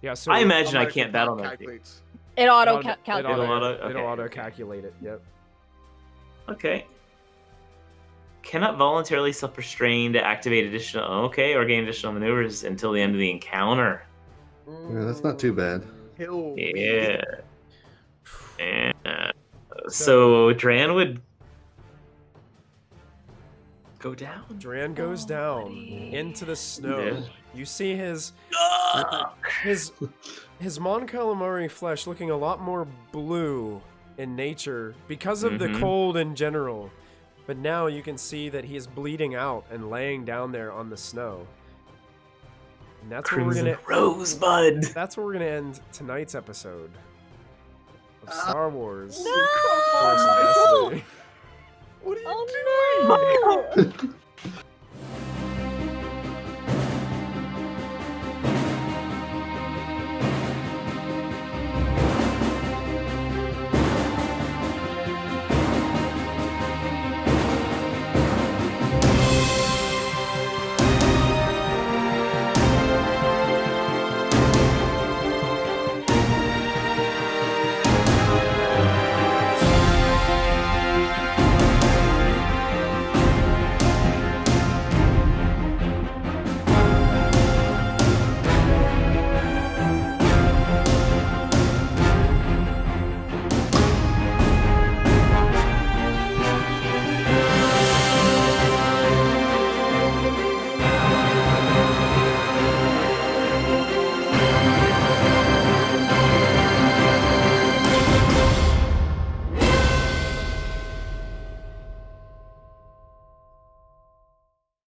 [SPEAKER 1] Yeah, so
[SPEAKER 3] I imagine I
[SPEAKER 5] Automatically
[SPEAKER 3] can't battle meditate.
[SPEAKER 5] calculates.
[SPEAKER 2] It auto
[SPEAKER 1] it'll
[SPEAKER 2] calculates.
[SPEAKER 3] Okay,
[SPEAKER 1] auto
[SPEAKER 3] okay.
[SPEAKER 1] calculate it. Yep.
[SPEAKER 3] Okay. Cannot voluntarily self-restrain to activate additional. Okay, or gain additional maneuvers until the end of the encounter.
[SPEAKER 4] Yeah, that's not too bad.
[SPEAKER 5] Kill me.
[SPEAKER 3] Yeah. And, so Dran would go down.
[SPEAKER 1] Dran goes down into the snow.
[SPEAKER 3] Yeah.
[SPEAKER 1] You see his Mon Calamari flesh looking a lot more blue in nature because of the
[SPEAKER 3] Mhm.
[SPEAKER 1] cold in general. But now you can see that he is bleeding out and laying down there on the snow. And that's where we're
[SPEAKER 3] Crimson
[SPEAKER 1] gonna
[SPEAKER 3] Rosebud.
[SPEAKER 1] that's where we're gonna end tonight's episode. of Star Wars.
[SPEAKER 2] No!
[SPEAKER 1] Force and Destiny.
[SPEAKER 5] What are you
[SPEAKER 2] Oh
[SPEAKER 5] doing?
[SPEAKER 2] no!